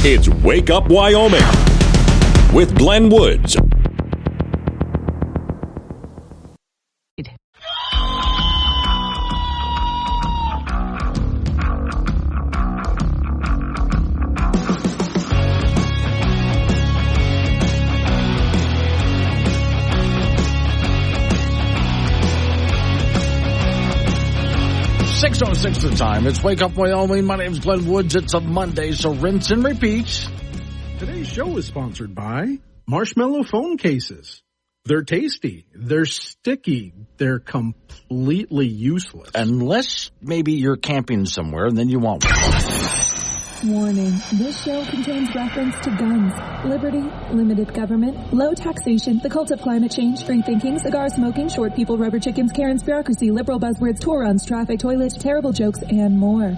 It's Wake Up Wyoming with Glenn Woods. .06 the time. It's Wake Up Wyoming. My name's Glenn Woods. It's a Monday, so rinse and repeat. Today's show is sponsored by Marshmallow Phone Cases. They're tasty. They're sticky. They're completely useless. Unless maybe you're camping somewhere and then you want one. Warning, this show contains reference to guns, liberty, limited government, low taxation, the cult of climate change, free thinking, cigar smoking, short people, rubber chickens, Karen's bureaucracy, liberal buzzwords, tour runs, traffic, toilets, terrible jokes, and more.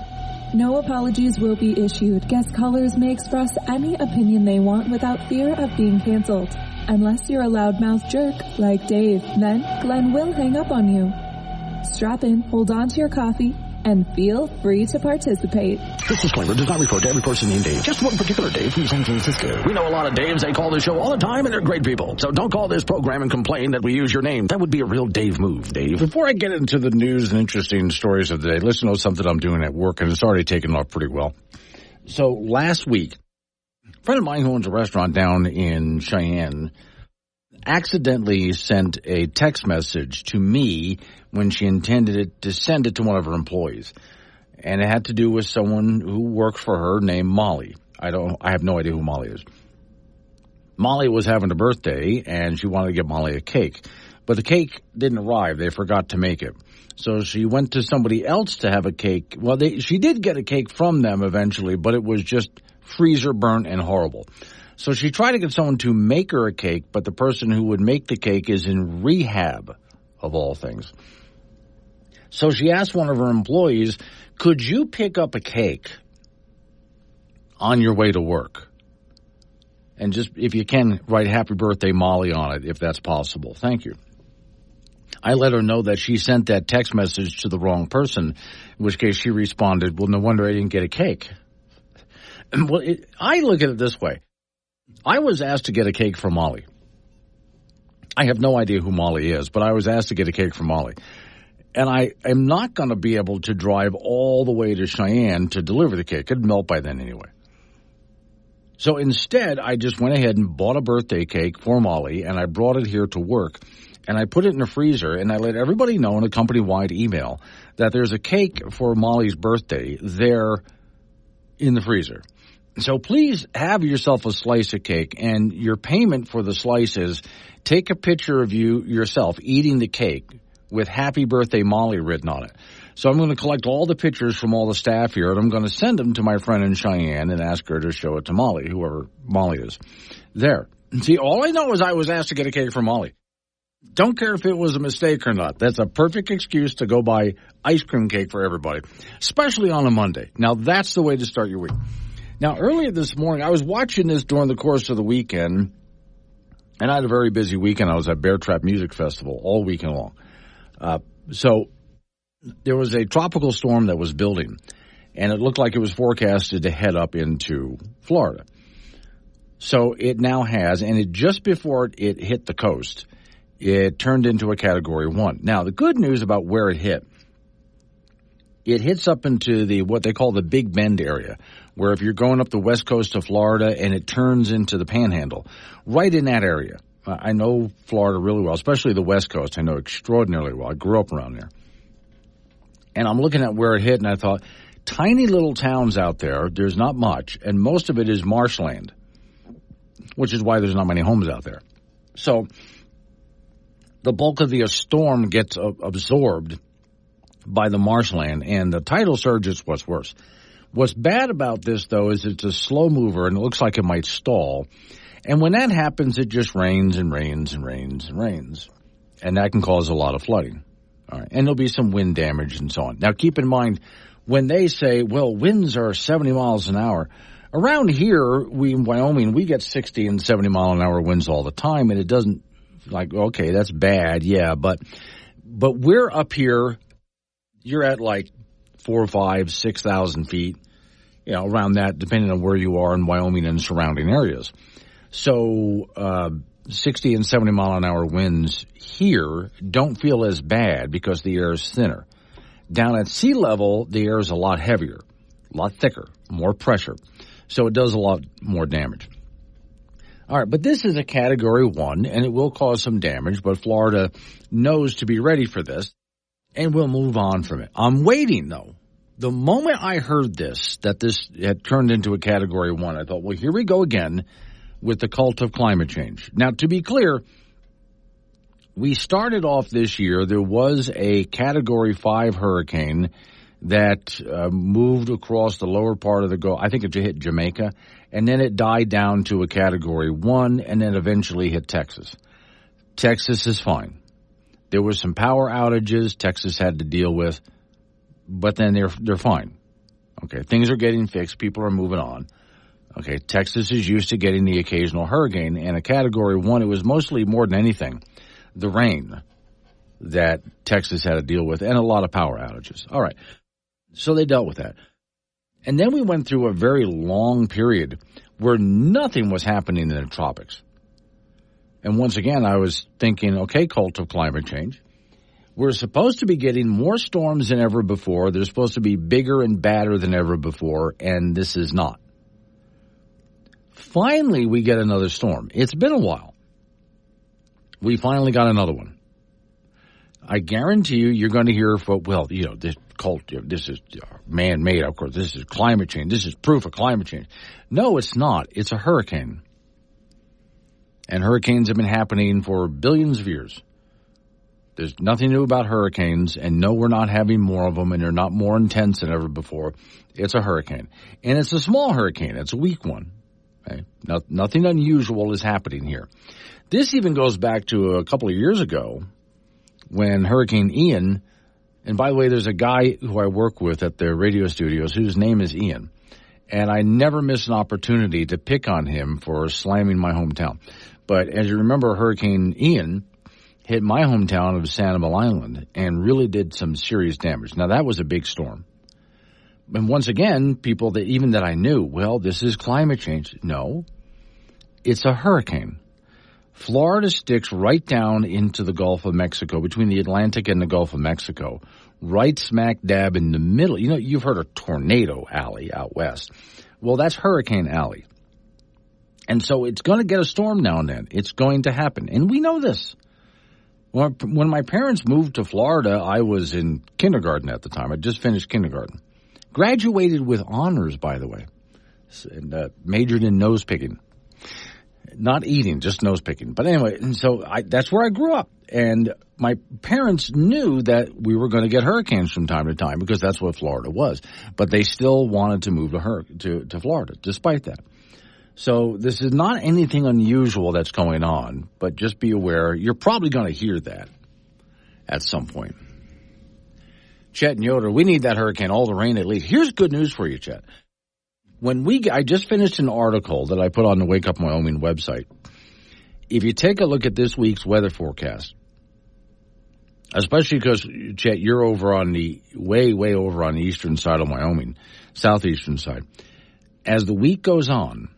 No apologies will be issued. Guest callers may express any opinion they want without fear of being canceled. Unless you're a loudmouth jerk like Dave, then Glenn will hang up on you. Strap in, hold on to your coffee, and feel free to participate. This disclaimer does not refer to every person named Dave. Just one particular Dave from San Francisco. We know a lot of Daves. They call this show all the time, and they're great people. So don't call this program and complain that we use your name. That would be a real Dave move, Dave. Before I get into the news and interesting stories of the day, listen to something I'm doing at work, and it's already taken off pretty well. So last week, a friend of mine who owns a restaurant down in Cheyenne accidentally sent a text message to me when she intended to send it to one of her employees. And it had to do with someone who worked for her named Molly. I have no idea who Molly is. Molly was having a birthday, and she wanted to get Molly a cake. But the cake didn't arrive. They forgot to make it. So she went to somebody else to have a cake. Well, she did get a cake from them eventually, but it was just freezer burnt and horrible. So she tried to get someone to make her a cake, but the person who would make the cake is in rehab, of all things. So she asked one of her employees, could you pick up a cake on your way to work? And just, if you can, write Happy Birthday Molly on it, if that's possible. Thank you. I let her know that she sent that text message to the wrong person, in which case she responded, well, no wonder I didn't get a cake. Well, I look at it this way. I was asked to get a cake from Molly. I have no idea who Molly is, but I was asked to get a cake from Molly. And I am not going to be able to drive all the way to Cheyenne to deliver the cake. It'd melt by then anyway. So instead, I just went ahead and bought a birthday cake for Molly, and I brought it here to work. And I put it in the freezer, and I let everybody know in a company-wide email that there's a cake for Molly's birthday there in the freezer. So please have yourself a slice of cake, and your payment for the slice is take a picture of you yourself eating the cake with Happy Birthday Molly written on it. So I'm going to collect all the pictures from all the staff here, and I'm going to send them to my friend in Cheyenne and ask her to show it to Molly, whoever Molly is. There. See, all I know is I was asked to get a cake from Molly. Don't care if it was a mistake or not. That's a perfect excuse to go buy ice cream cake for everybody, especially on a Monday. Now, that's the way to start your week. Now, earlier this morning, I was watching this during the course of the weekend, and I had a very busy weekend. I was at Bear Trap Music Festival all weekend long. So there was a tropical storm that was building, and it looked like it was forecasted to head up into Florida. So it now has, and it just before it hit the coast, it turned into a Category 1. Now, the good news about where it hits up into the what they call the Big Bend area, where if you're going up the west coast of Florida and it turns into the Panhandle, right in that area. I know Florida really well, especially the west coast. I know extraordinarily well. I grew up around there. And I'm looking at where it hit, and I thought, tiny little towns out there, there's not much, and most of it is marshland, which is why there's not many homes out there. So the bulk of the storm gets absorbed by the marshland, and the tidal surge is what's worse. What's bad about this, though, is it's a slow mover, and it looks like it might stall. And when that happens, it just rains and rains and rains and rains. And that can cause a lot of flooding. All right. And there'll be some wind damage and so on. Now, keep in mind, when they say, well, winds are 70 miles an hour, around here, in Wyoming, we get 60 and 70 mile an hour winds all the time. And it doesn't, like, okay, that's bad, yeah. But we're up here, you're at like 4,000, 5,000, 6,000 feet. around that, depending on where you are in Wyoming and surrounding areas. So 60 and 70 mile an hour winds here don't feel as bad because the air is thinner. Down at sea level, the air is a lot heavier, a lot thicker, more pressure. So it does a lot more damage. All right, but this is a Category 1, and it will cause some damage, but Florida knows to be ready for this, and we'll move on from it. I'm waiting, though. The moment I heard that this had turned into a Category 1, I thought, well, here we go again with the cult of climate change. Now, to be clear, we started off this year, there was a Category 5 hurricane that moved across the lower part of the Gulf. I think it hit Jamaica, and then it died down to a Category 1, and then eventually hit Texas. Texas is fine. There were some power outages Texas had to deal with, but then they're fine. Okay, things are getting fixed. People are moving on. Okay, Texas is used to getting the occasional hurricane, and a Category 1, it was mostly, more than anything, the rain that Texas had to deal with, and a lot of power outages. All right, so they dealt with that. And then we went through a very long period where nothing was happening in the tropics. And once again, I was thinking, okay, cult of climate change. We're supposed to be getting more storms than ever before. They're supposed to be bigger and badder than ever before, and this is not. Finally, we get another storm. It's been a while. We finally got another one. I guarantee you're going to hear, this cult, this is man-made, of course. This is climate change. This is proof of climate change. No, it's not. It's a hurricane. And hurricanes have been happening for billions of years. There's nothing new about hurricanes, and no, we're not having more of them, and they're not more intense than ever before. It's a hurricane. And it's a small hurricane. It's a weak one. Okay? Nothing unusual is happening here. This even goes back to a couple of years ago when Hurricane Ian, and by the way, there's a guy who I work with at the radio studios whose name is Ian, and I never miss an opportunity to pick on him for slamming my hometown. But as you remember, Hurricane Ian hit my hometown of Sanibel Island and really did some serious damage. Now, that was a big storm. And once again, people that I knew, well, this is climate change. No, it's a hurricane. Florida sticks right down into the Gulf of Mexico, between the Atlantic and the Gulf of Mexico, right smack dab in the middle. You've heard of Tornado Alley out west. Well, that's Hurricane Alley. And so it's going to get a storm now and then. It's going to happen. And we know this. When my parents moved to Florida, I was in kindergarten at the time. I just finished kindergarten. Graduated with honors, by the way, and majored in nose picking. Not eating, just nose picking. But anyway, and so that's where I grew up. And my parents knew that we were going to get hurricanes from time to time because that's what Florida was. But they still wanted to move to Florida, despite that. So this is not anything unusual that's going on, but just be aware. You're probably going to hear that at some point. Chet and Yoder, we need that hurricane, all the rain at least. Here's good news for you, Chet. I just finished an article that I put on the Wake Up Wyoming website. If you take a look at this week's weather forecast, especially because, Chet, you're over on the way over on the eastern side of Wyoming, southeastern side. As the week goes on,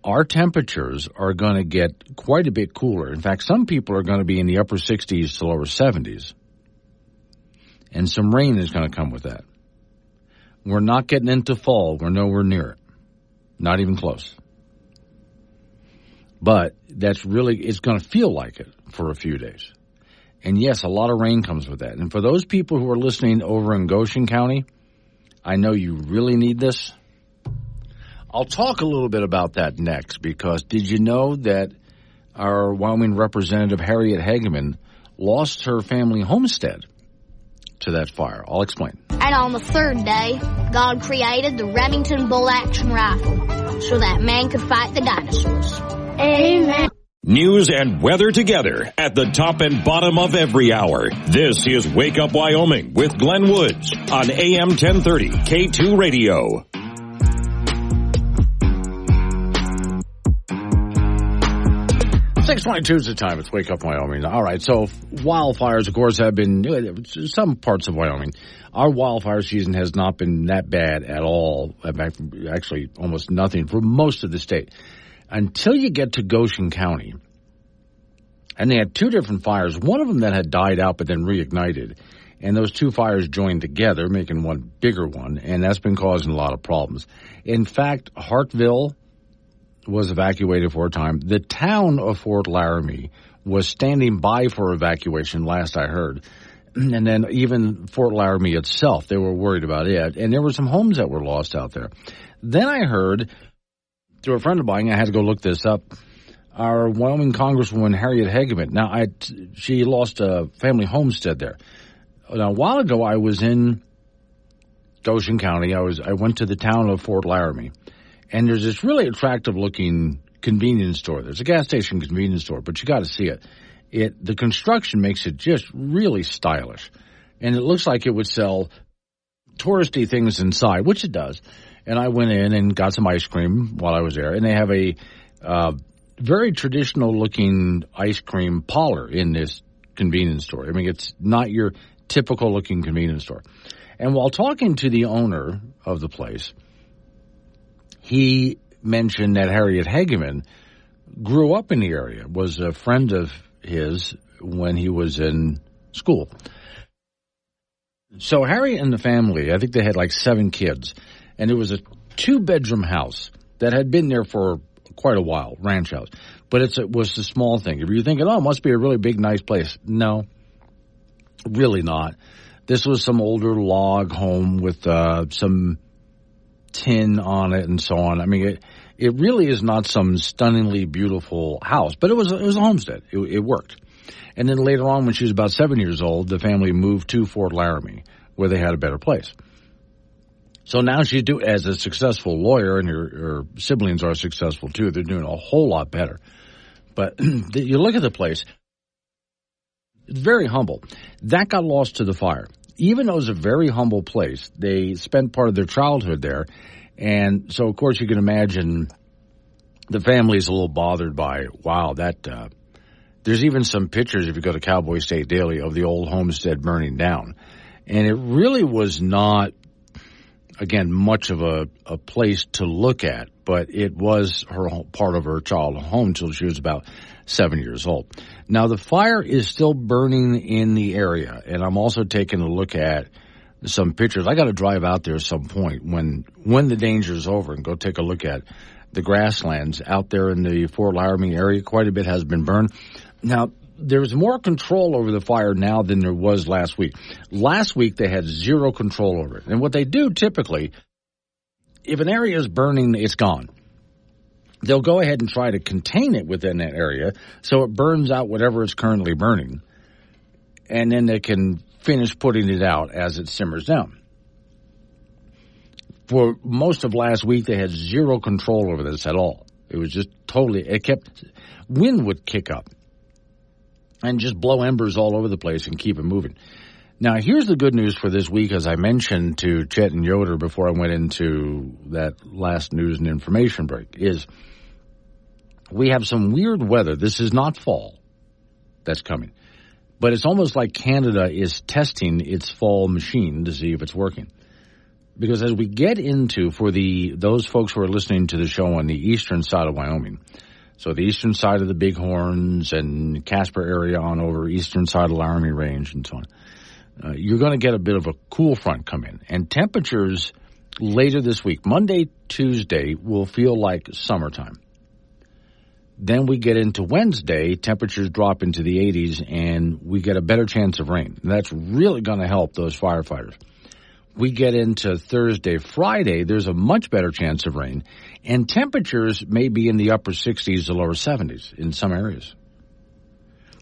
our temperatures are going to get quite a bit cooler. In fact, some people are going to be in the upper 60s to lower 70s. And some rain is going to come with that. We're not getting into fall. We're nowhere near it. Not even close. But it's going to feel like it for a few days. And yes, a lot of rain comes with that. And for those people who are listening over in Goshen County, I know you really need this. I'll talk a little bit about that next, because did you know that our Wyoming Representative Harriet Hageman lost her family homestead to that fire? I'll explain. And on the third day, God created the Remington bolt-action rifle so that man could fight the dinosaurs. Amen. News and weather together at the top and bottom of every hour. This is Wake Up Wyoming with Glenn Woods on AM 1030 K2 Radio. Say 6:22 is the time. It's Wake Up Wyoming. All right, so wildfires, of course, have been some parts of Wyoming. Our wildfire season has not been that bad at all. Actually, almost nothing for most of the state. Until you get to Goshen County. And they had two different fires, one of them that had died out but then reignited. And those two fires joined together, making one bigger one, and that's been causing a lot of problems. In fact, Hartville was evacuated for a time. The town of Fort Laramie was standing by for evacuation, last I heard. And then even Fort Laramie itself, they were worried about it. And there were some homes that were lost out there. Then I heard, through a friend of mine, I had to go look this up, our Wyoming Congresswoman Harriet Hageman. Now, she lost a family homestead there. Now, a while ago, I was in Goshen County. I went to the town of Fort Laramie. And there's this really attractive-looking convenience store. There's a gas station convenience store, but you got to see it. The construction makes it just really stylish. And it looks like it would sell touristy things inside, which it does. And I went in and got some ice cream while I was there. And they have a very traditional-looking ice cream parlor in this convenience store. I mean, it's not your typical-looking convenience store. And while talking to the owner of the place, he mentioned that Harriet Hageman grew up in the area, was a friend of his when he was in school. So Harriet and the family, I think they had like 7 kids, and it was a 2-bedroom house that had been there for quite a while, ranch house. But it was a small thing. If you're thinking, oh, it must be a really big, nice place. No, really not. This was some older log home with some tin on it and so on. I mean, it really is not some stunningly beautiful house, but it was a homestead. It worked. And then later on, when she was about 7 years old, the family moved to Fort Laramie, where they had a better place. So now she's as a successful lawyer, and her siblings are successful too. They're doing a whole lot better. But you look at the place, it's very humble. That got lost to the fire. Even though it was a very humble place, they spent part of their childhood there. And so, of course, you can imagine the family's a little bothered by, wow, there's even some pictures, if you go to Cowboy State Daily, of the old homestead burning down. And it really was not, again, much of a place to look at, but it was part of her childhood home until she was about 7 years old. Now, the fire is still burning in the area, and I'm also taking a look at some pictures. I got to drive out there at some point when the danger is over and go take a look at the grasslands out there in the Fort Laramie area. Quite a bit has been burned. Now, there's more control over the fire now than there was last week. Last week, they had zero control over it. And what they do typically, if an area is burning, it's gone. They'll go ahead and try to contain it within that area so it burns out whatever is currently burning. And then they can finish putting it out as it simmers down. For most of last week, they had zero control over this at all. It was just wind would kick up and just blow embers all over the place and keep it moving. Now, here's the good news for this week, as I mentioned to Chet and Yoder before I went into that last news and information break, is we have some weird weather. This is not fall that's coming, but it's almost like Canada is testing its fall machine to see if it's working. Because as we get into, for those folks who are listening to the show on the eastern side of Wyoming, so the eastern side of the Bighorns and Casper area on over eastern side of Laramie Range and so on, you're going to get a bit of a cool front come in. And temperatures later this week, Monday, Tuesday, will feel like summertime. Then we get into Wednesday, temperatures drop into the 80s, and we get a better chance of rain. And that's really going to help those firefighters. We get into Thursday, Friday, there's a much better chance of rain, and temperatures may be in the upper 60s to lower 70s in some areas.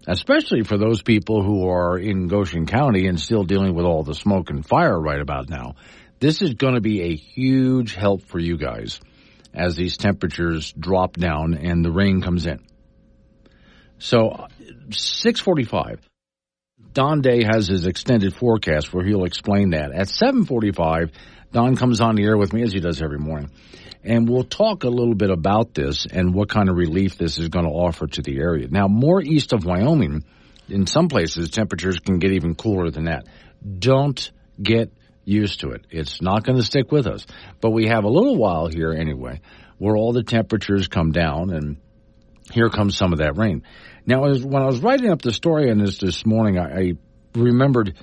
Especially for those people who are in Goshen County and still dealing with all the smoke and fire right about now. This is going to be a huge help for you guys as these temperatures drop down and the rain comes in. So, 6:45, Don Day has his extended forecast where he'll explain that. At 7:45, Don comes on the air with me, as he does every morning, and we'll talk a little bit about this and what kind of relief this is going to offer to the area. Now, more east of Wyoming, in some places, temperatures can get even cooler than that. Don't get used to it. It's not going to stick with us. But we have a little while here anyway where all the temperatures come down, and here comes some of that rain. Now, when I was writing up the story on this morning, I remembered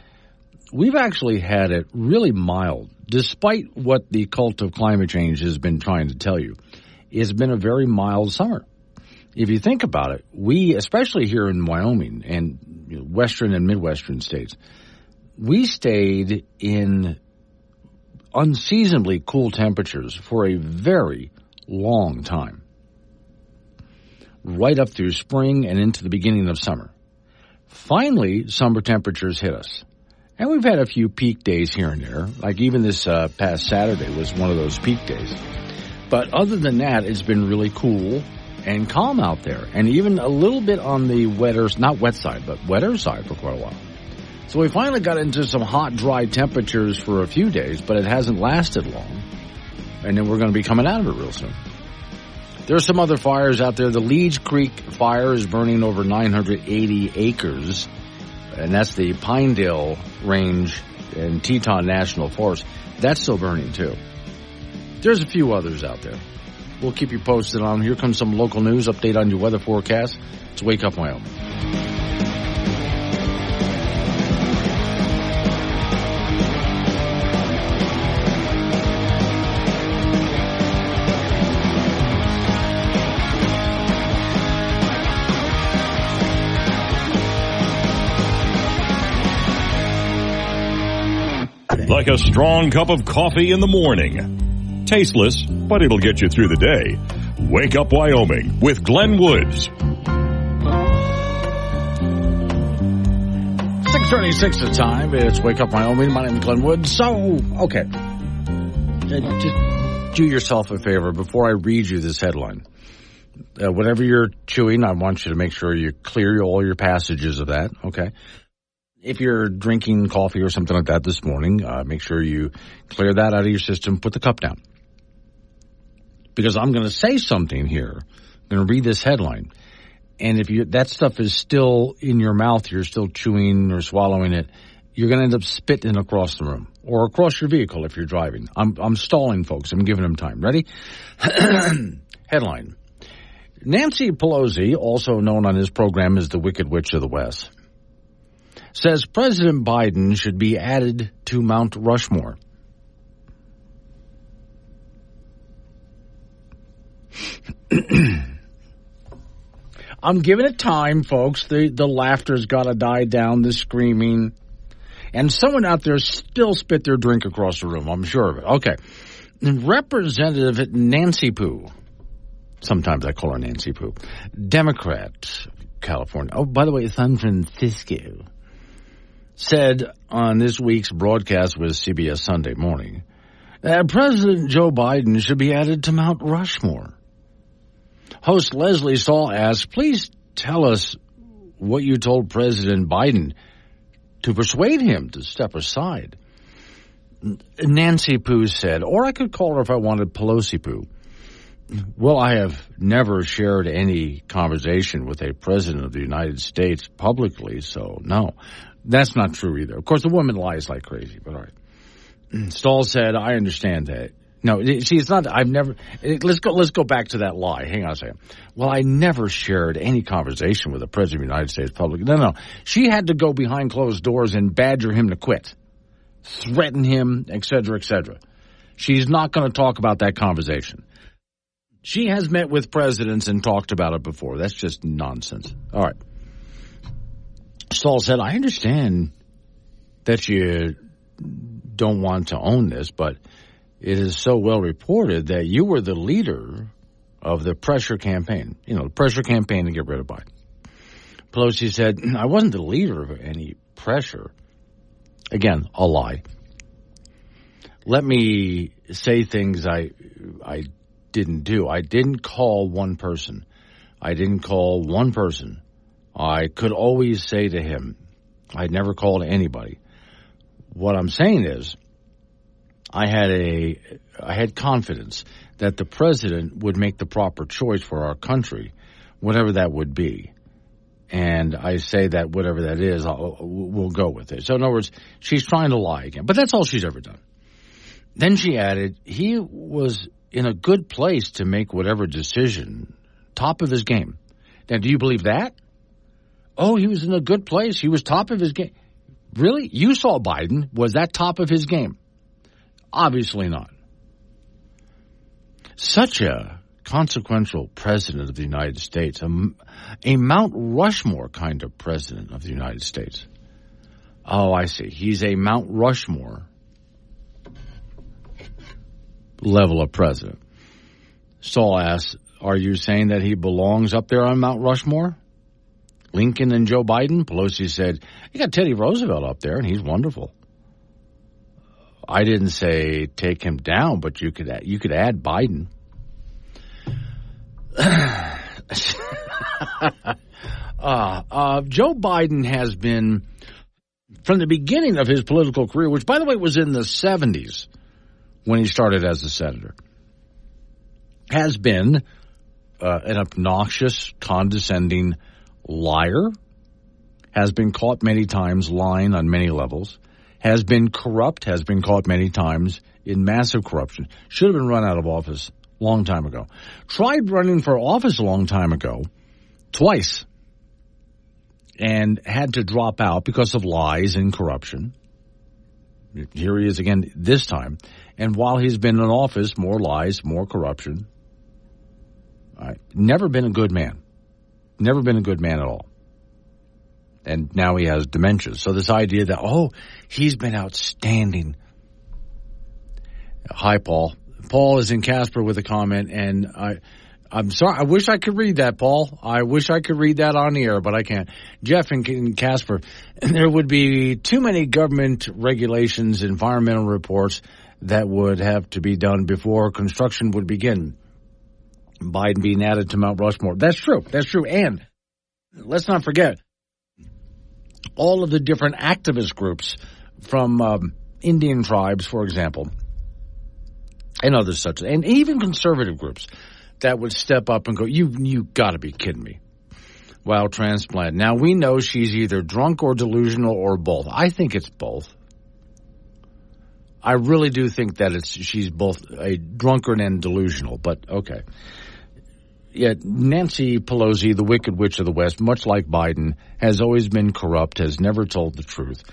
we've actually had it really mild, despite what the cult of climate change has been trying to tell you. It's been a very mild summer. If you think about it, we, especially here in Wyoming and western and midwestern states, we stayed in unseasonably cool temperatures for a very long time, right up through spring and into the beginning of summer. Finally, summer temperatures hit us. And we've had a few peak days here and there, like even this past Saturday was one of those peak days. But other than that, it's been really cool and calm out there, and even a little bit on the wetter, not wet side, but wetter side for quite a while. So we finally got into some hot, dry temperatures for a few days, but it hasn't lasted long. And then we're going to be coming out of it real soon. There's some other fires out there. The Leeds Creek fire is burning over 980 acres, and that's the Pinedale Range and Teton National Forest. That's still burning, too. There's a few others out there. We'll keep you posted on. Here comes some local news, update on your weather forecast. It's Wake Up Wyoming. Like a strong cup of coffee in the morning. Tasteless, but it'll get you through the day. Wake Up Wyoming with Glenn Woods. 6:36 the time. It's Wake Up Wyoming. My name is Glenn Woods. So, okay. Just do yourself a favor before I read you this headline. Whatever you're chewing, I want you to make sure you clear all your passages of that, okay? If you're drinking coffee or something like that this morning, make sure you clear that out of your system. Put the cup down. Because I'm going to say something here. I'm going to read this headline. And if that stuff is still in your mouth, you're still chewing or swallowing it, you're going to end up spitting across the room or across your vehicle if you're driving. I'm stalling, folks. I'm giving them time. Ready? Headline. Nancy Pelosi, also known on his program as the Wicked Witch of the West, says President Biden should be added to Mount Rushmore. I'm giving it time, folks. The laughter's got to die down, the screaming. And someone out there still spit their drink across the room. I'm sure of it. Okay. Representative Nancy Poo. Sometimes I call her Nancy Poo. Democrat, California. Oh, by the way, San Francisco. Said on this week's broadcast with CBS Sunday Morning that President Joe Biden should be added to Mount Rushmore. Host Leslie Stahl asked, please tell us what you told President Biden to persuade him to step aside. Nancy Poo said, or I could call her if I wanted Pelosi Poo. Well, I have never shared any conversation with a president of the United States publicly, so no. That's not true either. Of course, the woman lies like crazy, but all right. Stahl said, I understand that. No, see, it's not, I've never, let's go back to that lie. Hang on a second. Well, I never shared any conversation with the president of the United States publicly. No. She had to go behind closed doors and badger him to quit, threaten him, et cetera, et cetera. She's not going to talk about that conversation. She has met with presidents and talked about it before. That's just nonsense. All right. Stahl said, I understand that you don't want to own this, but it is so well reported that you were the leader of the pressure campaign, the pressure campaign to get rid of Biden. Pelosi said, I wasn't the leader of any pressure. Again, a lie. Let me say things I didn't do. I didn't call one person. I could always say to him, I'd never called anybody. What I'm saying is, I had confidence that the president would make the proper choice for our country, whatever that would be. And I say that whatever that is, we'll go with it. So in other words, she's trying to lie again. But that's all she's ever done. Then she added, he was in a good place to make whatever decision, top of his game. Now, do you believe that? Oh, he was in a good place. He was top of his game. Really? You saw Biden. Was that top of his game? Obviously not. Such a consequential president of the United States, a Mount Rushmore kind of president of the United States. Oh, I see. He's a Mount Rushmore level of president. Saul asks, are you saying that he belongs up there on Mount Rushmore? Lincoln and Joe Biden? Pelosi said, you got Teddy Roosevelt up there, and he's wonderful. I didn't say take him down, but you could add Biden. Joe Biden has been, from the beginning of his political career, which, by the way, was in the 70s when he started as a senator, has been an obnoxious, condescending liar, has been caught many times lying on many levels, has been corrupt, has been caught many times in massive corruption, should have been run out of office a long time ago. Tried running for office a long time ago, twice, and had to drop out because of lies and corruption. Here he is again this time. And while he's been in office, more lies, more corruption. Never been a good man. Never been a good man at all. And now he has dementia. So this idea that, he's been outstanding. Hi, Paul. Paul is in Casper with a comment, and I'm sorry. I wish I could read that, Paul. I wish I could read that on the air, but I can't. Jeff in Casper, there would be too many government regulations, environmental reports that would have to be done before construction would begin. Biden being added to Mount Rushmore. That's true. That's true. And let's not forget all of the different activist groups from Indian tribes, for example, and others such, and even conservative groups that would step up and go, you got to be kidding me. Wow, transplant. Now, we know she's either drunk or delusional or both. I think it's both. I really do think that she's both a drunkard and delusional, but okay. Yet Nancy Pelosi, the Wicked Witch of the West, much like Biden, has always been corrupt, has never told the truth.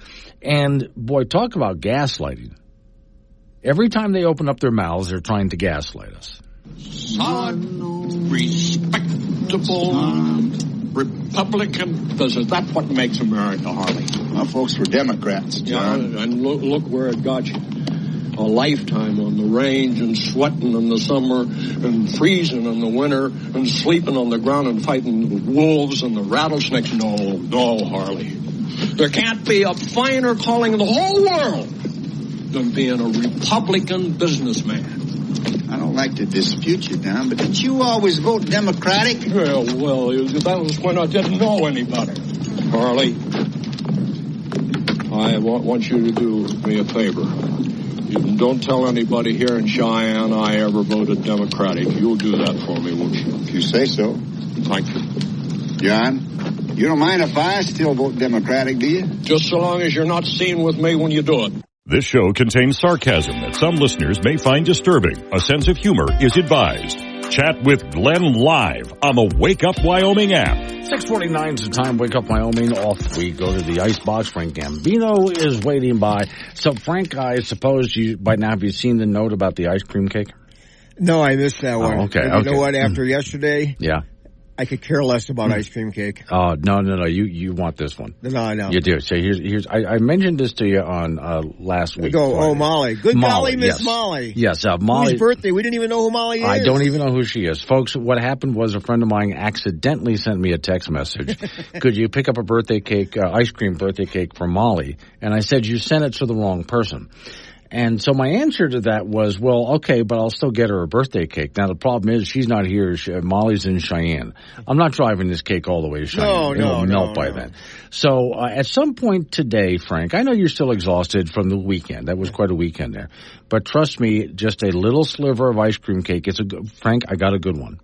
And, boy, talk about gaslighting. Every time they open up their mouths, they're trying to gaslight us. Solid, respectable Republican. That's what makes America, Harley. My folks were Democrats, John. Yeah, and look where it got you. A lifetime on the range and sweating in the summer and freezing in the winter and sleeping on the ground and fighting the wolves and the rattlesnakes. No, Harley. There can't be a finer calling in the whole world than being a Republican businessman. I don't like to dispute you, Don, but didn't you always vote Democratic? Well, that was when I didn't know any better. Harley, I want you to do me a favor. You don't tell anybody here in Cheyenne I ever voted Democratic. You'll do that for me, won't you? If you say so. Thank you. John, you don't mind if I still vote Democratic, do you? Just so long as you're not seen with me when you do it. This show contains sarcasm that some listeners may find disturbing. A sense of humor is advised. Chat with Glenn live on the Wake Up Wyoming app. 6:49 is the time. Wake Up Wyoming. Off we go to the icebox. Frank Gambino is waiting by. So, Frank, I suppose by now have you seen the note about the ice cream cake? No, I missed that one. Okay. You know what? After yesterday, yeah, I could care less about ice cream cake. Oh, no. You want this one. No. You do. So here's I mentioned this to you on last week. Molly. Good golly, Miss Molly. Yes, Molly. Whose birthday? We didn't even know who Molly is. I don't even know who she is. Folks, what happened was a friend of mine accidentally sent me a text message. Could you pick up a birthday cake, ice cream birthday cake for Molly? And I said, you sent it to the wrong person. And so my answer to that was, well, okay, but I'll still get her a birthday cake. Now, the problem is she's not here. Molly's in Cheyenne. I'm not driving this cake all the way to Cheyenne. It'll melt by then. So at some point today, Frank, I know you're still exhausted from the weekend. That was quite a weekend there. But trust me, just a little sliver of ice cream cake. Frank, I got a good one.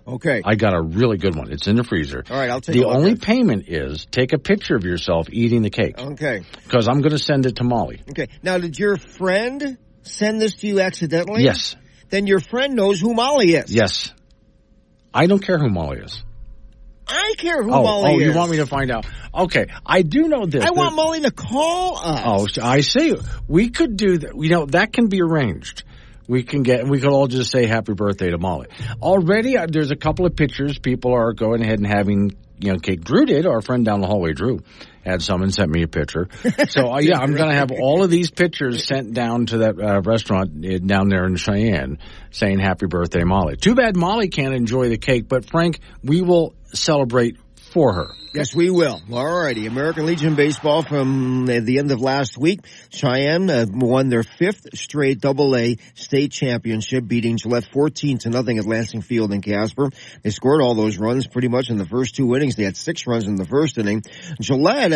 Okay. I got a really good one. It's in the freezer. All right, I'll take a look. The only payment is take a picture of yourself eating the cake. Okay. Because I'm going to send it to Molly. Okay. Now, did your friend send this to you accidentally? Yes. Then your friend knows who Molly is. Yes. I don't care who Molly is. I care who Molly is. Oh, you want me to find out? Okay. I do know this. I want Molly to call us. Oh, I see. We could do that. That can be arranged. We could all just say happy birthday to Molly. Already, there's a couple of pictures. People are going ahead and having, cake. Drew did. Our friend down the hallway, Drew, had some and sent me a picture. So, I'm going to have all of these pictures sent down to that restaurant down there in Cheyenne saying happy birthday, Molly. Too bad Molly can't enjoy the cake, but Frank, we will celebrate for her. Yes, we will. All righty. American Legion Baseball from the end of last week. Cheyenne won their 5th straight AA state championship, beating Gillette 14-0 at Lansing Field in Casper. They scored all those runs pretty much in the first 2 innings. They had 6 runs in the first inning. Gillette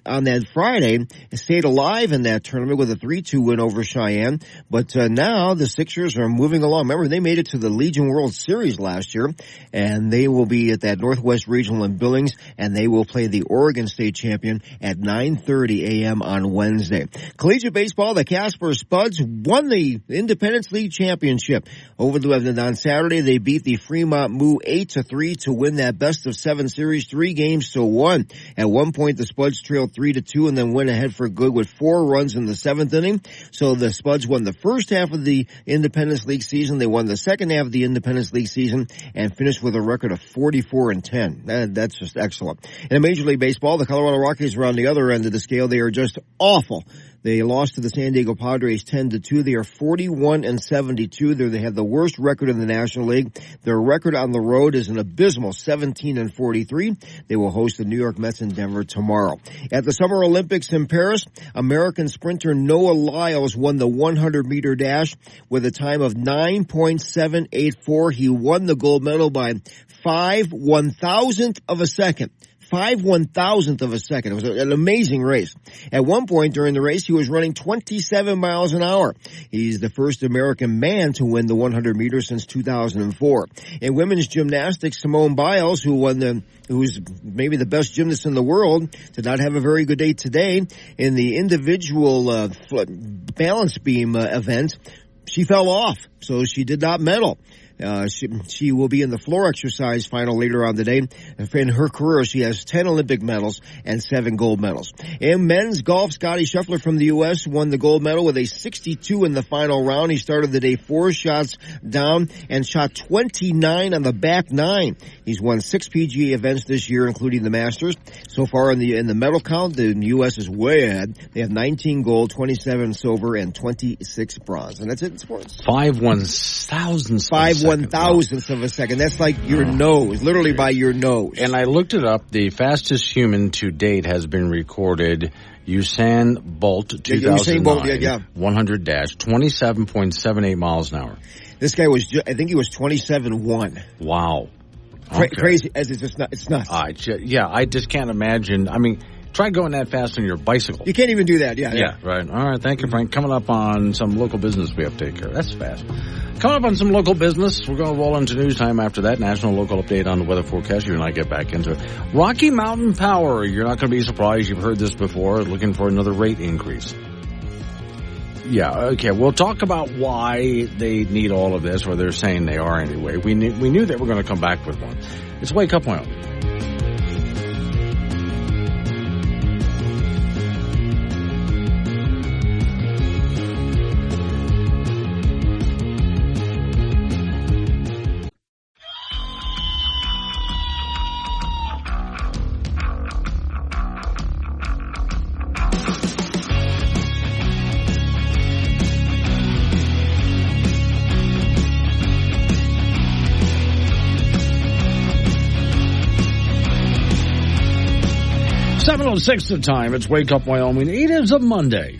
on that Friday stayed alive in that tournament with a 3-2 win over Cheyenne. But now the Sixers are moving along. Remember, they made it to the Legion World Series last year, and they will be at that Northwest Regional in Billings, and they will play the Oregon State champion at 9:30 a.m. on Wednesday. Collegiate baseball, the Casper Spuds won the Independence League championship. On Saturday, they beat the Fremont Moo 8-3 to win that best-of-7 series, 3-1. At one point, the Spuds trailed 3-2 and then went ahead for good with 4 runs in the 7th inning. So the Spuds won the first half of the Independence League season. They won the second half of the Independence League season and finished with a record of 44-10. That's just excellent. In Major League Baseball, the Colorado Rockies are on the other end of the scale. They are just awful. They lost to the San Diego Padres 10-2. They are 41-72. They have the worst record in the National League. Their record on the road is an abysmal 17-43. They will host the New York Mets in Denver tomorrow. At the Summer Olympics in Paris, American sprinter Noah Lyles won the 100-meter dash with a time of 9.784. He won the gold medal by 5/1000th of a second. 5/1000th of a second. It was an amazing race. At one point during the race, he was running 27 miles an hour. He's the first American man to win the 100 meters since 2004. In women's gymnastics, Simone Biles, who's maybe the best gymnast in the world, did not have a very good day today. In the individual balance beam event, she fell off, so she did not medal. She will be in the floor exercise final later on today. In her career, she has 10 Olympic medals and 7 gold medals. In men's golf, Scotty Scheffler from the U.S. won the gold medal with a 62 in the final round. He started the day 4 shots down and shot 29 on the back 9. He's won 6 PGA events this year, including the Masters. So far in the medal count, the U.S. is way ahead. They have 19 gold, 27 silver, and 26 bronze. And that's it in sports. 5/1000th of a second. That's like your nose, literally by your nose. And I looked it up. The fastest human to date has been recorded. Usain Bolt, 2009, 100 dash, 27.78 miles an hour. This guy I think he was 27.1. Wow. Okay. Crazy, as it's nuts. I just can't imagine. I mean, try going that fast on your bicycle. You can't even do that, yeah. Right. All right, thank you, Frank. Coming up on some local business we have to take care of. That's fast. Coming up on some local business, we're going to roll into news time after that. National local update on the weather forecast. You and I get back into it. Rocky Mountain Power. You're not going to be surprised. You've heard this before. Looking for another rate increase. Yeah, okay. We'll talk about why they need all of this, or they're saying they are anyway. We knew they were going to come back with one. It's Wake Up Wyoming. .06 the time. It's Wake Up Wyoming. It is a Monday.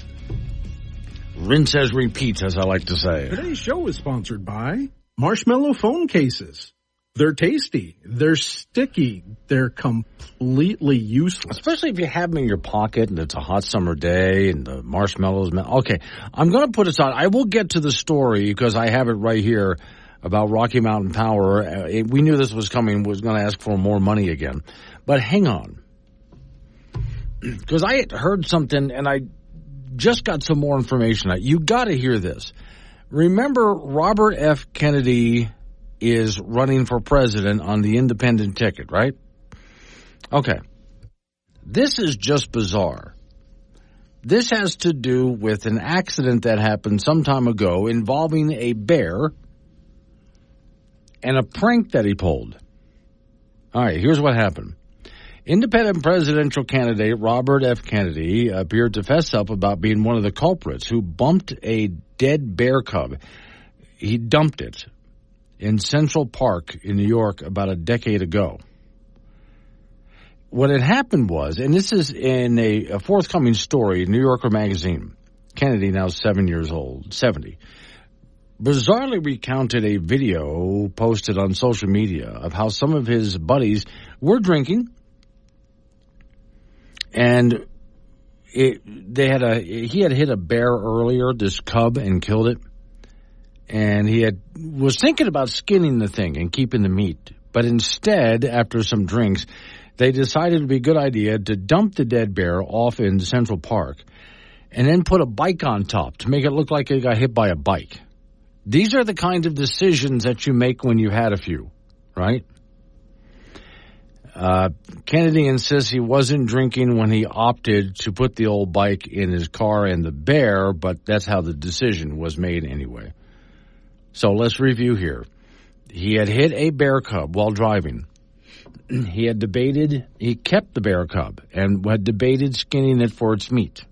Rinse as repeat, as I like to say. Today's show is sponsored by Marshmallow phone cases. They're tasty. They're sticky. They're completely useless. Especially if you have them in your pocket and it's a hot summer day and the marshmallows. Okay, I'm going to put aside. I will get to the story because I have it right here about Rocky Mountain Power. We knew this was coming. Was going to ask for more money again. But hang on. Because I had heard something and I just got some more information. You got to hear this. Remember Robert F. Kennedy is running for president on the independent ticket, right? Okay. This is just bizarre. This has to do with an accident that happened some time ago involving a bear and a prank that he pulled. All right, here's what happened. Independent presidential candidate Robert F. Kennedy appeared to fess up about being one of the culprits who bumped a dead bear cub. He dumped it in Central Park in New York about a decade ago. What had happened was, and this is in a forthcoming story, New Yorker magazine, Kennedy, now 70, bizarrely recounted a video posted on social media of how some of his buddies were drinking, and he had hit a bear earlier, this cub, and killed it. And he was thinking about skinning the thing and keeping the meat. But instead, after some drinks, they decided it would be a good idea to dump the dead bear off in Central Park and then put a bike on top to make it look like it got hit by a bike. These are the kind of decisions that you make when you've had a few, right? Kennedy insists he wasn't drinking when he opted to put the old bike in his car and the bear, but that's how the decision was made anyway. So let's review here. He had hit a bear cub while driving. He kept the bear cub and had debated skinning it for its meat.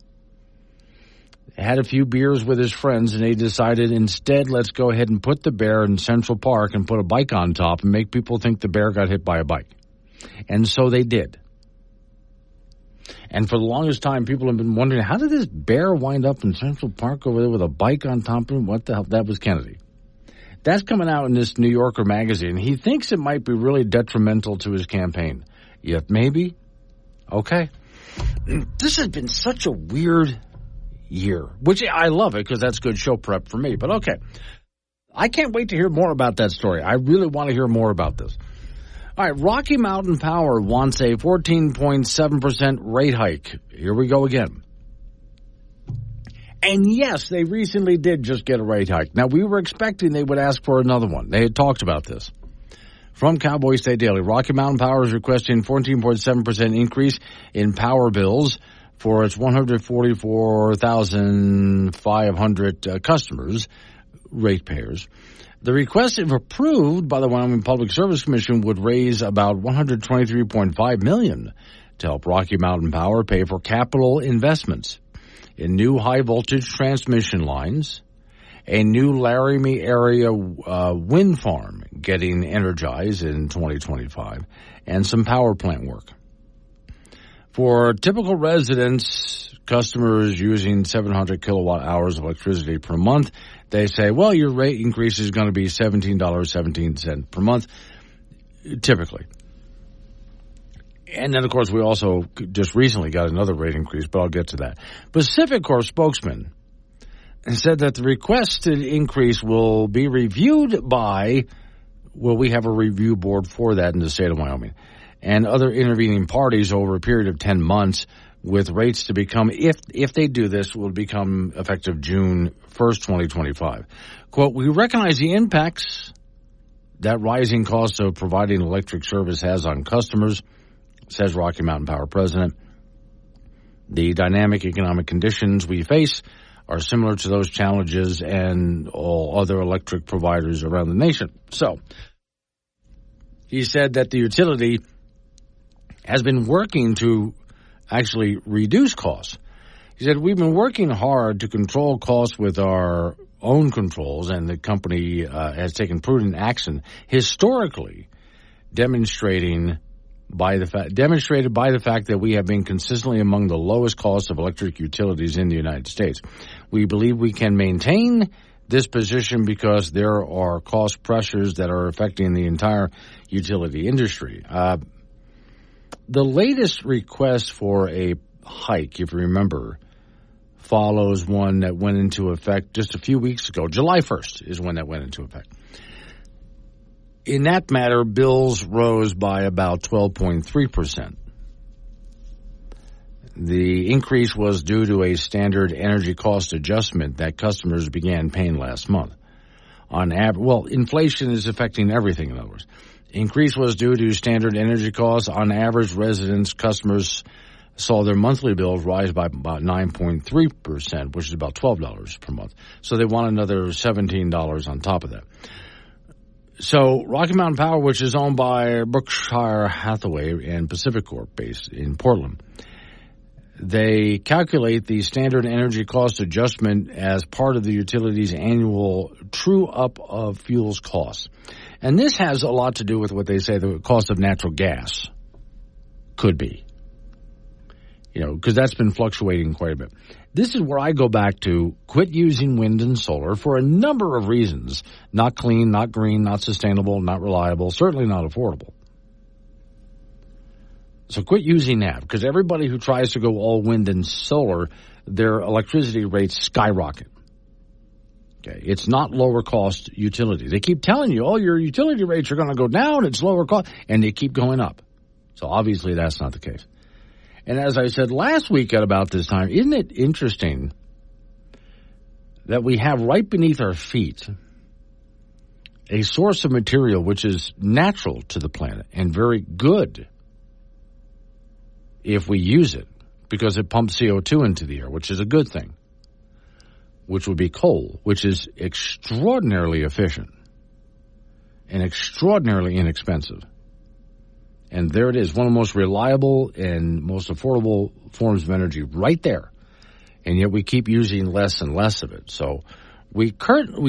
Had a few beers with his friends, and they decided instead, let's go ahead and put the bear in Central Park and put a bike on top and make people think the bear got hit by a bike. And so they did. And for the longest time, people have been wondering, how did this bear wind up in Central Park over there with a bike on top of him? What the hell? That was Kennedy. That's coming out in this New Yorker magazine. He thinks it might be really detrimental to his campaign. Yet maybe? Okay. This has been such a weird year, which I love it because that's good show prep for me. But okay. I can't wait to hear more about that story. I really want to hear more about this. All right, Rocky Mountain Power wants a 14.7% rate hike. Here we go again. And yes, they recently did just get a rate hike. Now, we were expecting they would ask for another one. They had talked about this. From Cowboy State Daily, Rocky Mountain Power is requesting 14.7% increase in power bills for its 144,500 customers, ratepayers. The request, if approved by the Wyoming Public Service Commission, would raise about $123.5 million to help Rocky Mountain Power pay for capital investments in new high-voltage transmission lines, a new Laramie area wind farm getting energized in 2025, and some power plant work. For typical residents, customers using 700 kilowatt hours of electricity per month, they say, well, your rate increase is going to be $17.17 per month, typically. And then, of course, we also just recently got another rate increase, but I'll get to that. Pacific Corp spokesman said that the requested increase will be reviewed by, we have a review board for that in the state of Wyoming, and other intervening parties over a period of 10 months with rates to become, if they do this, will become effective June 1st, 2025. Quote, we recognize the impacts that rising costs of providing electric service has on customers, says Rocky Mountain Power president. The dynamic economic conditions we face are similar to those challenges and all other electric providers around the nation. So, he said that the utility has been working to actually reduce costs. He said, we've been working hard to control costs with our own controls, and the company has taken prudent action historically, demonstrating demonstrated by the fact that we have been consistently among the lowest cost of electric utilities in the United States. We believe we can maintain this position because there are cost pressures that are affecting the entire utility industry. The latest request for a hike, if you remember, follows one that went into effect just a few weeks ago. July 1st is when that went into effect. In that matter, bills rose by about 12.3%. The increase was due to a standard energy cost adjustment that customers began paying last month. Inflation is affecting everything, in other words. Increase was due to standard energy costs. On average, customers saw their monthly bills rise by about 9.3%, which is about $12 per month. So they want another $17 on top of that. So Rocky Mountain Power, which is owned by Berkshire Hathaway and Pacific Corp based in Portland, they calculate the standard energy cost adjustment as part of the utility's annual true-up of fuels costs. And this has a lot to do with what they say the cost of natural gas could be. Because that's been fluctuating quite a bit. This is where I go back to quit using wind and solar for a number of reasons. Not clean, not green, not sustainable, not reliable, certainly not affordable. So quit using that, because everybody who tries to go all wind and solar, their electricity rates skyrocket. Okay, it's not lower cost utility. They keep telling you, your utility rates are going to go down, it's lower cost, and they keep going up. So obviously that's not the case. And as I said last week at about this time, isn't it interesting that we have right beneath our feet a source of material which is natural to the planet and very good if we use it, because it pumps CO2 into the air, which is a good thing, which would be coal, which is extraordinarily efficient and extraordinarily inexpensive. And there it is, one of the most reliable and most affordable forms of energy right there. And yet we keep using less and less of it. So we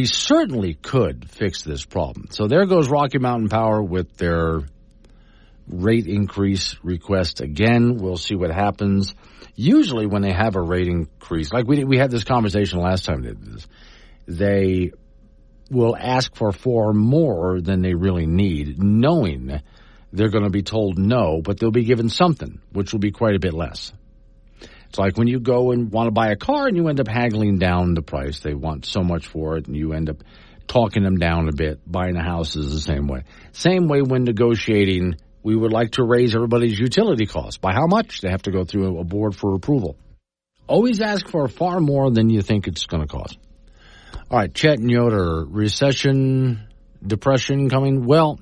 certainly could fix this problem. So there goes Rocky Mountain Power with their rate increase request again. We'll see what happens. Usually when they have a rate increase, like we had this conversation last time they did this, they will ask for far more than they really need, knowing they're going to be told no, but they'll be given something, which will be quite a bit less. It's like when you go and want to buy a car and you end up haggling down the price. They want so much for it, and you end up talking them down a bit. Buying a house is the same way. Same way when negotiating, we would like to raise everybody's utility costs. By how much? They have to go through a board for approval. Always ask for far more than you think it's going to cost. All right, Chet and Yoder, recession, depression coming. Well,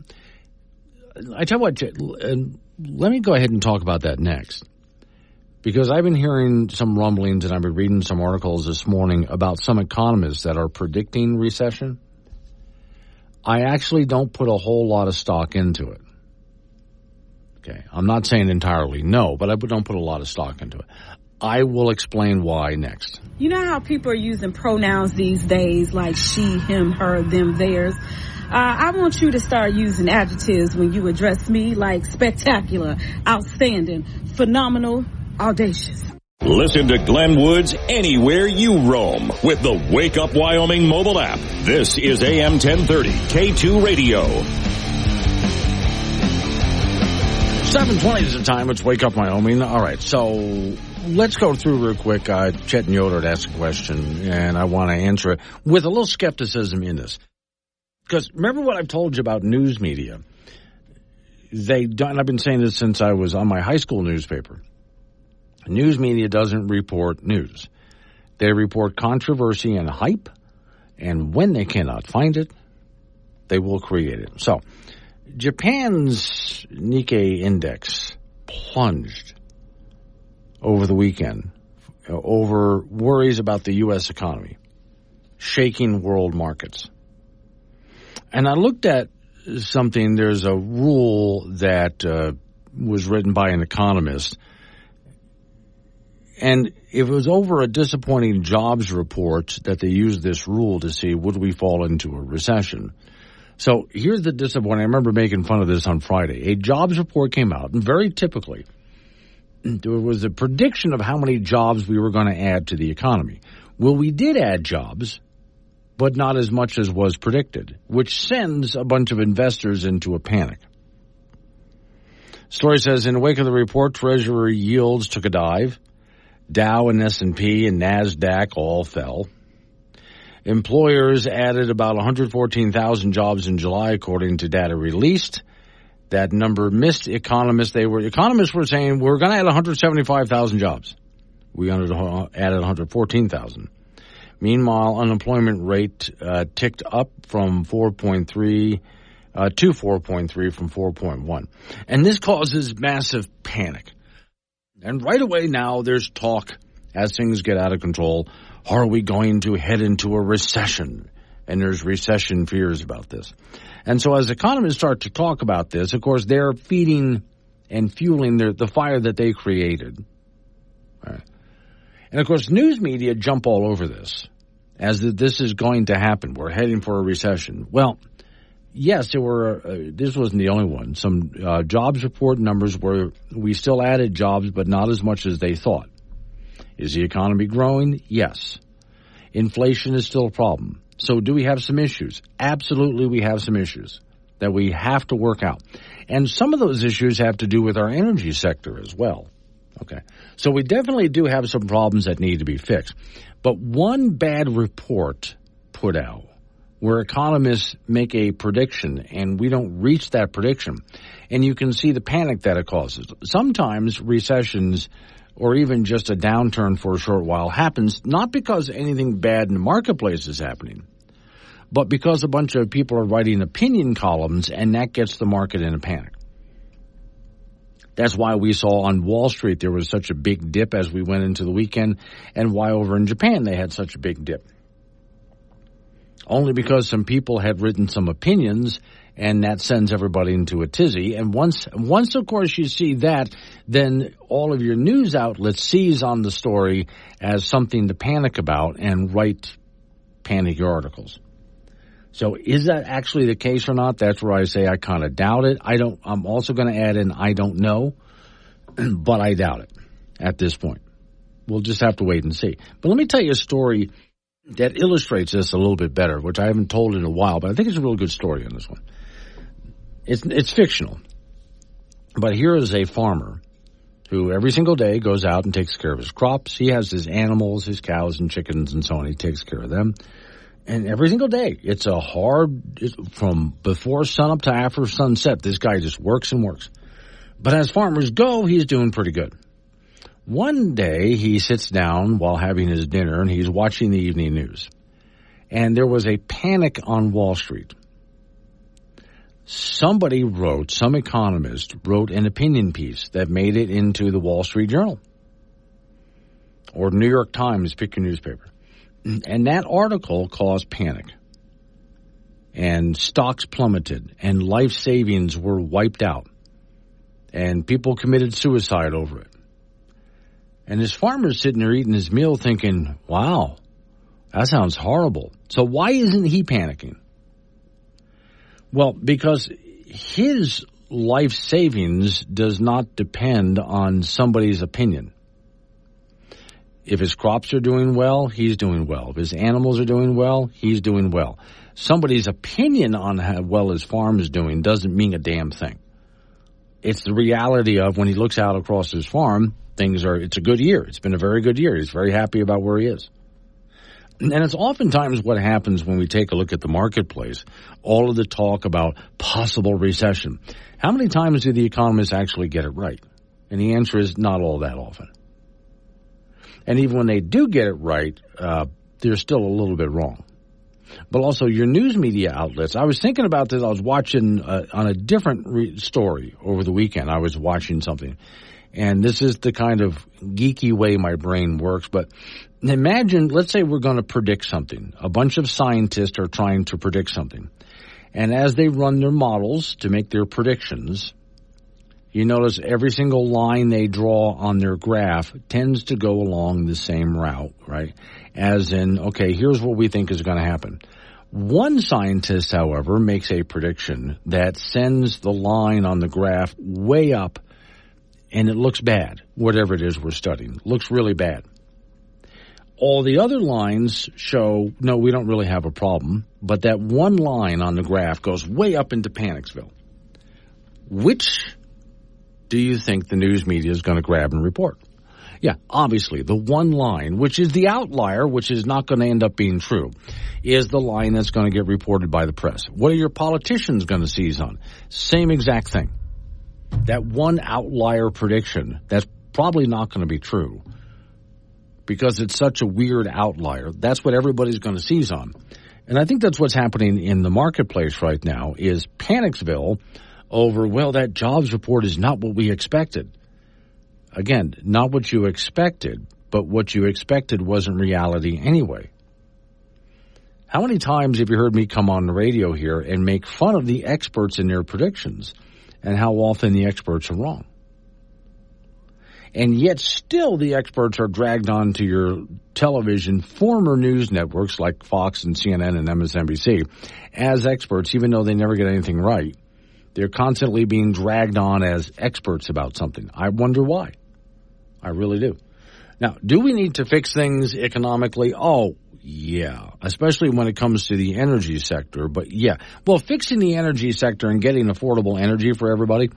I tell you what, let me go ahead and talk about that next. Because I've been hearing some rumblings and I've been reading some articles this morning about some economists that are predicting recession. I actually don't put a whole lot of stock into it. Okay, I'm not saying entirely no, but I don't put a lot of stock into it. I will explain why next. You know how people are using pronouns these days, like she, him, her, them, theirs? I want you to start using adjectives when you address me, like spectacular, outstanding, phenomenal, audacious. Listen to Glenn Woods anywhere you roam with the Wake Up Wyoming mobile app. This is AM 1030 K2 Radio. 7:20 is the time. It's Wake Up Wyoming. All right, so let's go through real quick. Chet and Yoder asked a question, and I want to answer it with a little skepticism in this. Because remember what I've told you about news media. I've been saying this since I was on my high school newspaper. News media doesn't report news. They report controversy and hype, and when they cannot find it, they will create it. So, Japan's Nikkei index plunged over the weekend over worries about the U.S. economy, shaking world markets. And I looked at something, there's a rule that was written by an economist, and it was over a disappointing jobs report that they used this rule to see would we fall into a recession. So here's the disappointment. I remember making fun of this on Friday. A jobs report came out, and very typically, there was a prediction of how many jobs we were going to add to the economy. Well, we did add jobs, but not as much as was predicted, which sends a bunch of investors into a panic. Story says, in the wake of the report, Treasury yields took a dive. Dow and S&P and NASDAQ all fell. Employers added about 114,000 jobs in July, according to data released. That number missed economists. Economists were saying we're going to add 175,000 jobs. We added 114,000. Meanwhile, unemployment rate ticked up from 4.3 to 4.3 from 4.1. And this causes massive panic. And right away now there's talk, as things get out of control, are we going to head into a recession? And there's recession fears about this. And so as economists start to talk about this, of course, they're feeding and fueling the fire that they created. Right. And, of course, news media jump all over this, as this is going to happen. We're heading for a recession. Well, yes, this wasn't the only one. Some jobs report numbers where we still added jobs, but not as much as they thought. Is the economy growing? Yes. Inflation is still a problem. So do we have some issues? Absolutely, we have some issues that we have to work out. And some of those issues have to do with our energy sector as well. Okay. So we definitely do have some problems that need to be fixed. But one bad report put out where economists make a prediction and we don't reach that prediction, and you can see the panic that it causes. Sometimes recessions or even just a downturn for a short while happens not because anything bad in the marketplace is happening, but because a bunch of people are writing opinion columns, and that gets the market in a panic. That's why we saw on Wall Street there was such a big dip as we went into the weekend, and why over in Japan they had such a big dip. Only because some people had written some opinions, and that sends everybody into a tizzy. And once, of course, you see that, then all of your news outlets seize on the story as something to panic about and write panicky articles. So is that actually the case or not? That's where I say I kind of doubt it. I'm also going to add in I don't know, but I doubt it at this point. We'll just have to wait and see. But let me tell you a story that illustrates this a little bit better, which I haven't told in a while, but I think it's a real good story on this one. It's fictional. But here is a farmer who every single day goes out and takes care of his crops. He has his animals, his cows and chickens and so on. He takes care of them. And every single day, from before sunup to after sunset, this guy just works and works. But as farmers go, he's doing pretty good. One day, he sits down while having his dinner, and he's watching the evening news. And there was a panic on Wall Street. Some economist wrote an opinion piece that made it into the Wall Street Journal. Or New York Times, pick your newspaper. And that article caused panic. And stocks plummeted, and life savings were wiped out. And people committed suicide over it. And this farmer's sitting there eating his meal thinking, wow, that sounds horrible. So why isn't he panicking? Well, because his life savings does not depend on somebody's opinion. If his crops are doing well, he's doing well. If his animals are doing well, he's doing well. Somebody's opinion on how well his farm is doing doesn't mean a damn thing. It's the reality of when he looks out across his farm, it's a good year. It's been a very good year. He's very happy about where he is. And it's oftentimes what happens when we take a look at the marketplace, all of the talk about possible recession. How many times do the economists actually get it right? And the answer is not all that often. And even when they do get it right, they're still a little bit wrong. But also your news media outlets. I was thinking about this. I was watching on a different story over the weekend. I was watching something. And this is the kind of geeky way my brain works. But imagine, let's say we're going to predict something. A bunch of scientists are trying to predict something. And as they run their models to make their predictions, you notice every single line they draw on their graph tends to go along the same route, right? As in, okay, here's what we think is going to happen. One scientist, however, makes a prediction that sends the line on the graph way up, and it looks bad, whatever it is we're studying. It looks really bad. All the other lines show, no, we don't really have a problem, but that one line on the graph goes way up into Panicsville. Which do you think the news media is going to grab and report? Yeah, obviously, the one line, which is the outlier, which is not going to end up being true, is the line that's going to get reported by the press. What are your politicians going to seize on? Same exact thing. That one outlier prediction, that's probably not going to be true because it's such a weird outlier. That's what everybody's going to seize on. And I think that's what's happening in the marketplace right now is Panicsville over, well, that jobs report is not what we expected. Again, not what you expected, but what you expected wasn't reality anyway. How many times have you heard me come on the radio here and make fun of the experts in their predictions and how often the experts are wrong? And yet still the experts are dragged onto your television, former news networks like Fox and CNN and MSNBC as experts, even though they never get anything right. They're constantly being dragged on as experts about something. I wonder why. I really do. Now, do we need to fix things economically? Oh, yeah, especially when it comes to the energy sector. But yeah, well, fixing the energy sector and getting affordable energy for everybody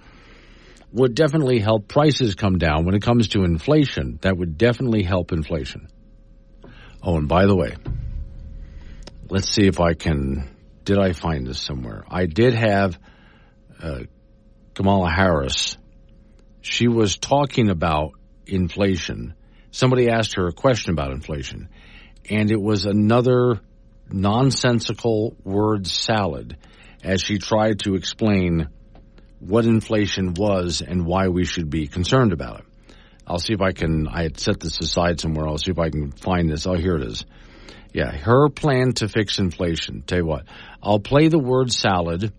would definitely help prices come down. When it comes to inflation, that would definitely help inflation. Oh, and by the way, let's see if I can, did I find this somewhere? I did have Kamala Harris. She was talking about inflation. Somebody asked her a question about inflation, and it was another nonsensical word salad as she tried to explain what inflation was and why we should be concerned about it. I'll see if I can, I had set this aside somewhere. I'll see if I can find this. Oh, here it is. Yeah, her plan to fix inflation. Tell you what, I'll play the word salad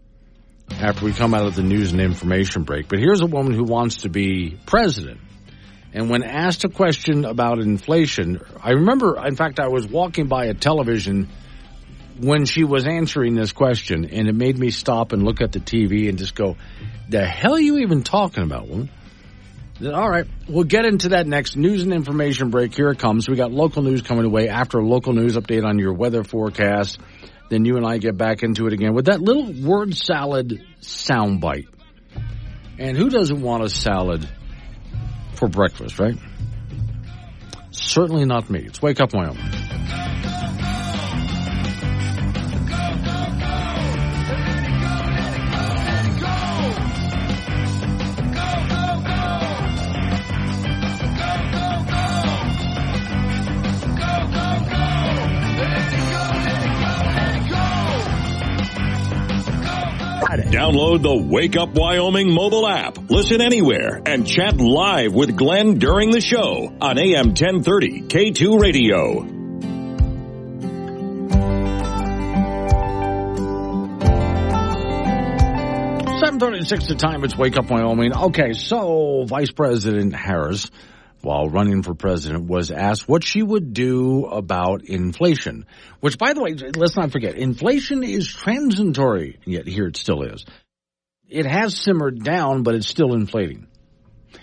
after we come out of the news and information break. But here's a woman who wants to be president. And when asked a question about inflation, I remember, in fact, I was walking by a television when she was answering this question, and it made me stop and look at the TV and just go, the hell are you even talking about, woman? All right, we'll get into that next news and information break. Here it comes. We got local news coming away after a local news update on your weather forecast. Then you and I get back into it again with that little word salad soundbite. And who doesn't want a salad for breakfast, right? Certainly not me. It's Wake Up Wyoming. Download the Wake Up Wyoming mobile app. Listen anywhere and chat live with Glenn during the show on AM 1030 K2 Radio. 7:36 the time. It's Wake Up Wyoming. Okay, so Vice President Harris, while running for president, was asked what she would do about inflation. Which, by the way, let's not forget, inflation is transitory, yet here it still is. It has simmered down, but it's still inflating.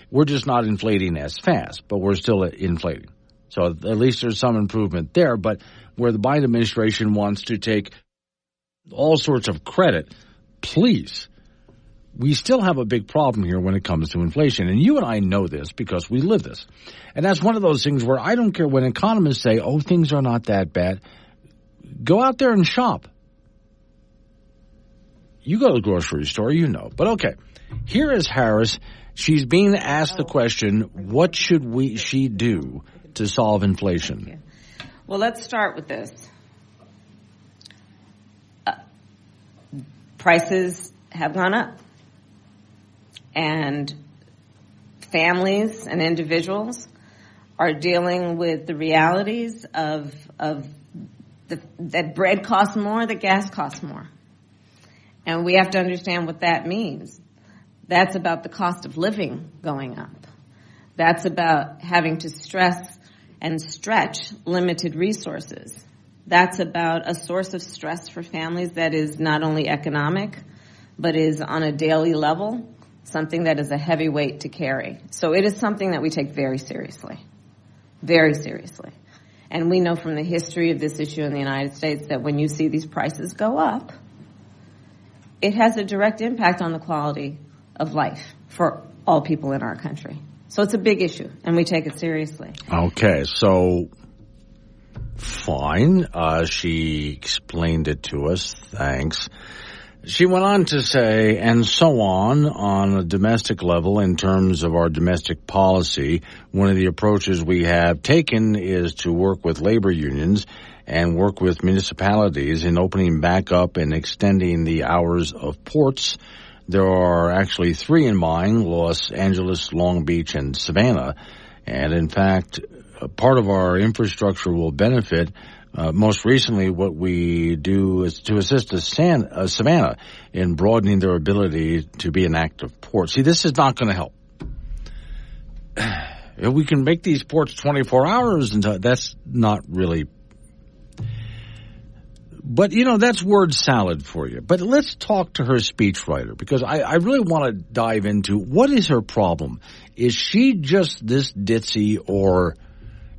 We're just not inflating as fast, but we're still inflating. So at least there's some improvement there. But where the Biden administration wants to take all sorts of credit, please, we still have a big problem here when it comes to inflation. And you and I know this because we live this. And that's one of those things where I don't care when economists say, oh, things are not that bad. Go out there and shop. You go to the grocery store, you know. But okay, here is Harris. She's being asked the question, what should she do to solve inflation? Well, let's start with this. Prices have gone up. And families and individuals are dealing with the realities of that bread costs more, that gas costs more. And we have to understand what that means. That's about the cost of living going up. That's about having to stress and stretch limited resources. That's about a source of stress for families that is not only economic, but is on a daily level, something that is a heavy weight to carry. So it is something that we take very seriously, very seriously. And we know from the history of this issue in the United States that when you see these prices go up, it has a direct impact on the quality of life for all people in our country. So it's a big issue, and we take it seriously. Okay, so fine. She explained it to us. Thanks. She went on to say, and so on a domestic level, in terms of our domestic policy, one of the approaches we have taken is to work with labor unions and work with municipalities in opening back up and extending the hours of ports. There are actually 3 in mind: Los Angeles, Long Beach, and Savannah. And in fact, part of our infrastructure will benefit. Most recently, what we do is to assist Savannah in broadening their ability to be an active port. See, this is not going to help. If we can make these ports 24 hours, that's not really. But, that's word salad for you. But let's talk to her speechwriter, because I really want to dive into what is her problem. Is she just this ditzy, or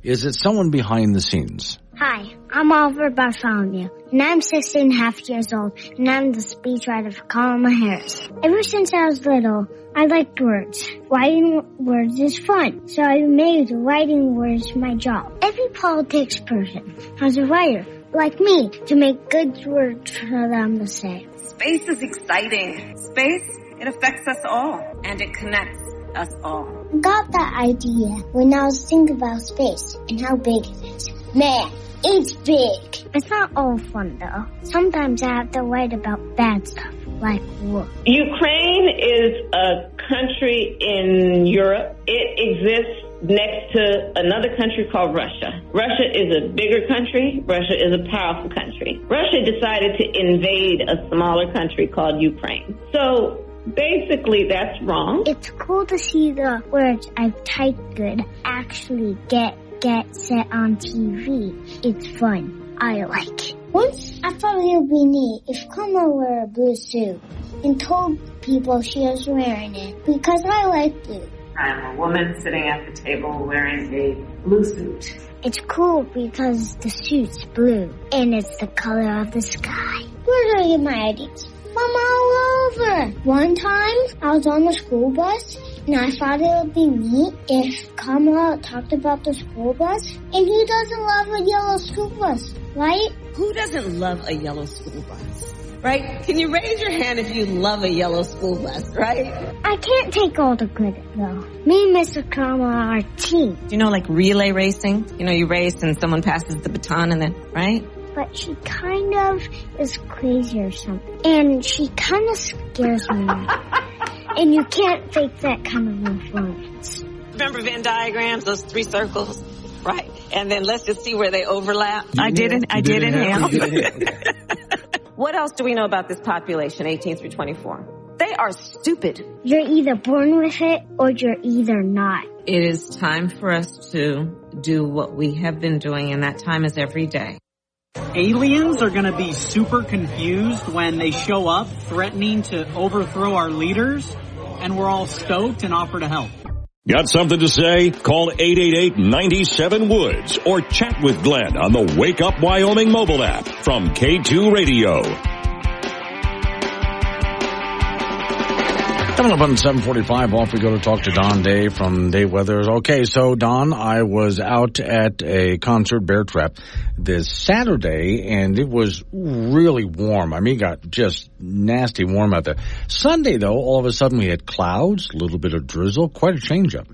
is it someone behind the scenes? Hi, I'm Oliver Bartholomew, and I'm 16 and a half years old, and I'm the speechwriter for Kamala Harris. Ever since I was little, I liked words. Writing words is fun, so I made writing words my job. Every politics person has a writer, like me, to make good words for them to say. Space is exciting. Space, it affects us all, and it connects us all. I got that idea when I was thinking about space and how big it is. Man, it's big. It's not all fun, though. Sometimes I have to write about bad stuff, like war. Ukraine is a country in Europe. It exists next to another country called Russia. Russia is a bigger country. Russia is a powerful country. Russia decided to invade a smaller country called Ukraine. So basically, that's wrong. It's cool to see the words I've typed good actually get set on TV. It's fun. I like it. Once I thought it would be neat if Kamala wore a blue suit and told people she was wearing it because I like blue. I'm a woman sitting at the table wearing a blue suit. It's cool because the suit's blue and it's the color of the sky. Where do I get my ideas? From all over. One time, I was on the school bus, and I thought it would be neat if Kamala talked about the school bus. And who doesn't love a yellow school bus, right? Who doesn't love a yellow school bus, right? Can you raise your hand if you love a yellow school bus, right? I can't take all the credit, though. Me and Mr. Kamala are team. Do you know, like relay racing? You race and someone passes the baton and then, right? But she kind of is crazy or something. And she kind of scares me. And you can't fake that kind of influence. Remember Venn diagrams, those 3 circles? Right. And then let's just see where they overlap. I did inhale. What else do we know about this population, 18 through 24? They are stupid. You're either born with it or you're either not. It is time for us to do what we have been doing, and that time is every day. Aliens are going to be super confused when they show up threatening to overthrow our leaders, and we're all stoked and offer to help. Got something to say? Call 888-97-WOODS or chat with Glenn on the Wake Up Wyoming mobile app from K2 Radio. Coming up on 7:45, off we go to talk to Don Day from Day Weathers. Okay, so Don, I was out at a concert, Bear Trap, this Saturday, and it was really warm. I mean, it got just nasty warm out there. Sunday, though, all of a sudden we had clouds, a little bit of drizzle, quite a change-up.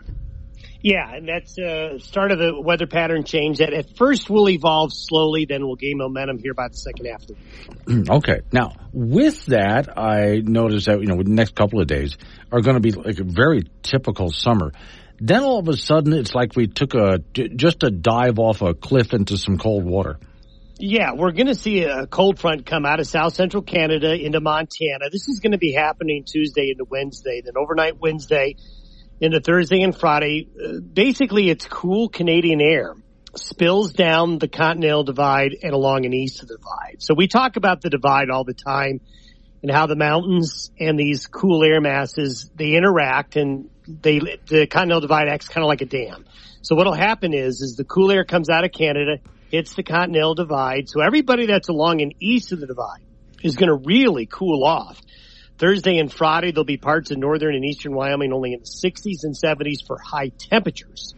Yeah, and that's start of the weather pattern change that at first will evolve slowly, then we'll gain momentum here by the second half of the week. Okay. Now, with that, I noticed that, the next couple of days are going to be like a very typical summer. Then all of a sudden, it's like we took just a dive off a cliff into some cold water. Yeah, we're going to see a cold front come out of south central Canada into Montana. This is going to be happening Tuesday into Wednesday, then overnight Wednesday into Thursday and Friday. Basically, it's cool Canadian air. spills down the Continental Divide and along and east of the divide. So we talk about the divide all the time and how the mountains and these cool air masses, they interact, and the Continental Divide acts kind of like a dam. So what'll happen is the cool air comes out of Canada, hits the Continental Divide. So everybody that's along and east of the divide is going to really cool off. Thursday and Friday, there'll be parts of northern and eastern Wyoming only in the 60s and 70s for high temperatures.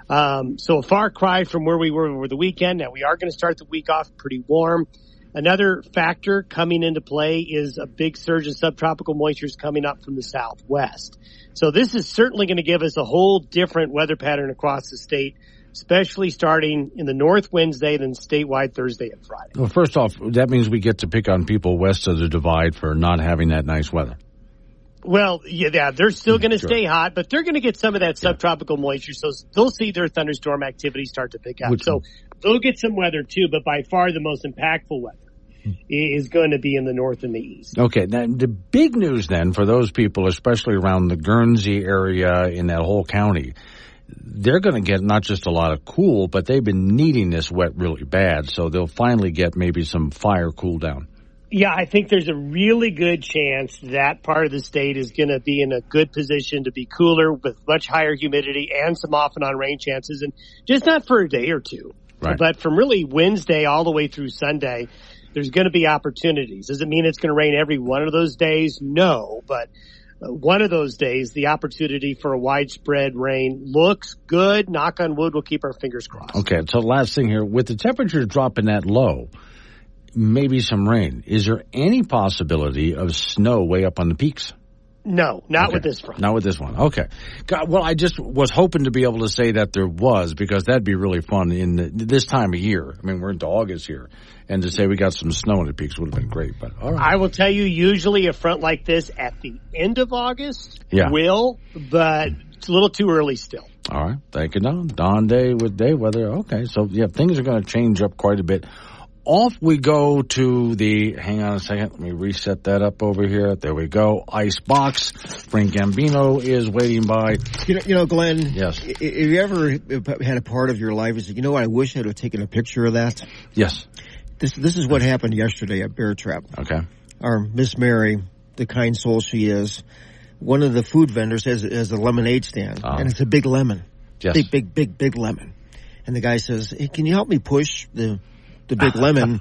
So a far cry from where we were over the weekend. Now, we are going to start the week off pretty warm. Another factor coming into play is a big surge of subtropical moisture coming up from the southwest. So this is certainly going to give us a whole different weather pattern across the state, especially starting in the north Wednesday, then statewide Thursday and Friday. Well, first off, that means we get to pick on people west of the divide for not having that nice weather. Well, yeah, they're still going to stay hot, but they're going to get some of that subtropical moisture, so they'll see their thunderstorm activity start to pick up. So they'll get some weather too, but by far the most impactful weather is going to be in the north and the east. Okay, now the big news then for those people, especially around the Guernsey area in that whole county, they're going to get not just a lot of cool, but they've been needing this wet really bad, so they'll finally get maybe some fire cool down. Yeah, I think there's a really good chance that part of the state is going to be in a good position to be cooler with much higher humidity and some off and on rain chances, and just not for a day or two. Right. But from really Wednesday all the way through Sunday, there's going to be opportunities. Does it mean it's going to rain every one of those days? No, but one of those days, the opportunity for a widespread rain looks good. Knock on wood, we'll keep our fingers crossed. Okay, so last thing here, with the temperatures dropping that low, maybe some rain. Is there any possibility of snow way up on the peaks? No, not with this front. Not with this one. Okay. God, well, I just was hoping to be able to say that there was, because that'd be really fun in this time of year. I mean, we're into August here, and to say we got some snow on the peaks would have been great. But all right. I will tell you, usually a front like this at the end of August will, but it's a little too early still. All right. Thank you, Don. Dawn day with day weather. Okay. So, yeah, things are going to change up quite a bit. Off we go to hang on a second, let me reset that up over here. There we go. Ice box. Frank Gambino is waiting by. You know, Glenn. Yes. Have you ever had a part of your life is, you know what, I wish I'd have taken a picture of that? Yes. This is what happened yesterday at Bear Trap. Okay. Our Miss Mary, the kind soul she is, one of the food vendors has a lemonade stand, and it's a big lemon. Yes. Big lemon. And the guy says, hey, can you help me push the big lemon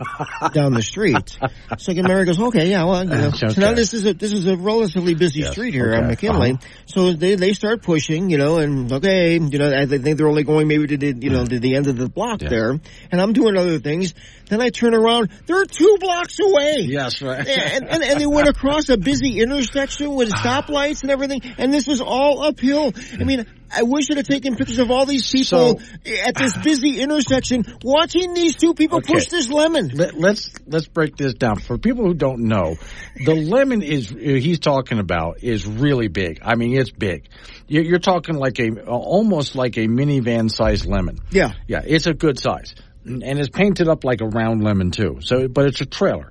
down the street? So Mary goes, okay, yeah, well, you know. Okay. So now this is a relatively busy street here on McKinley. So they start pushing, you know, and okay, you know, I think they're only going maybe to the end of the block there. And I'm doing other things. Then I turn around, they're 2 blocks away. Yes, right. And they went across a busy intersection with stoplights and everything, and this was all uphill. I mean, I wish I'd have taken pictures of all these people at this busy intersection watching these two people push this lemon. Let's break this down. For people who don't know, the lemon he's talking about is really big. I mean, it's big. You're talking like almost like a minivan sized lemon. Yeah. Yeah, it's a good size. And it's painted up like a round lemon too. But it's a trailer.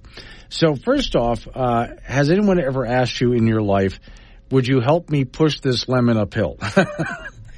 So first off, has anyone ever asked you in your life, would you help me push this lemon uphill?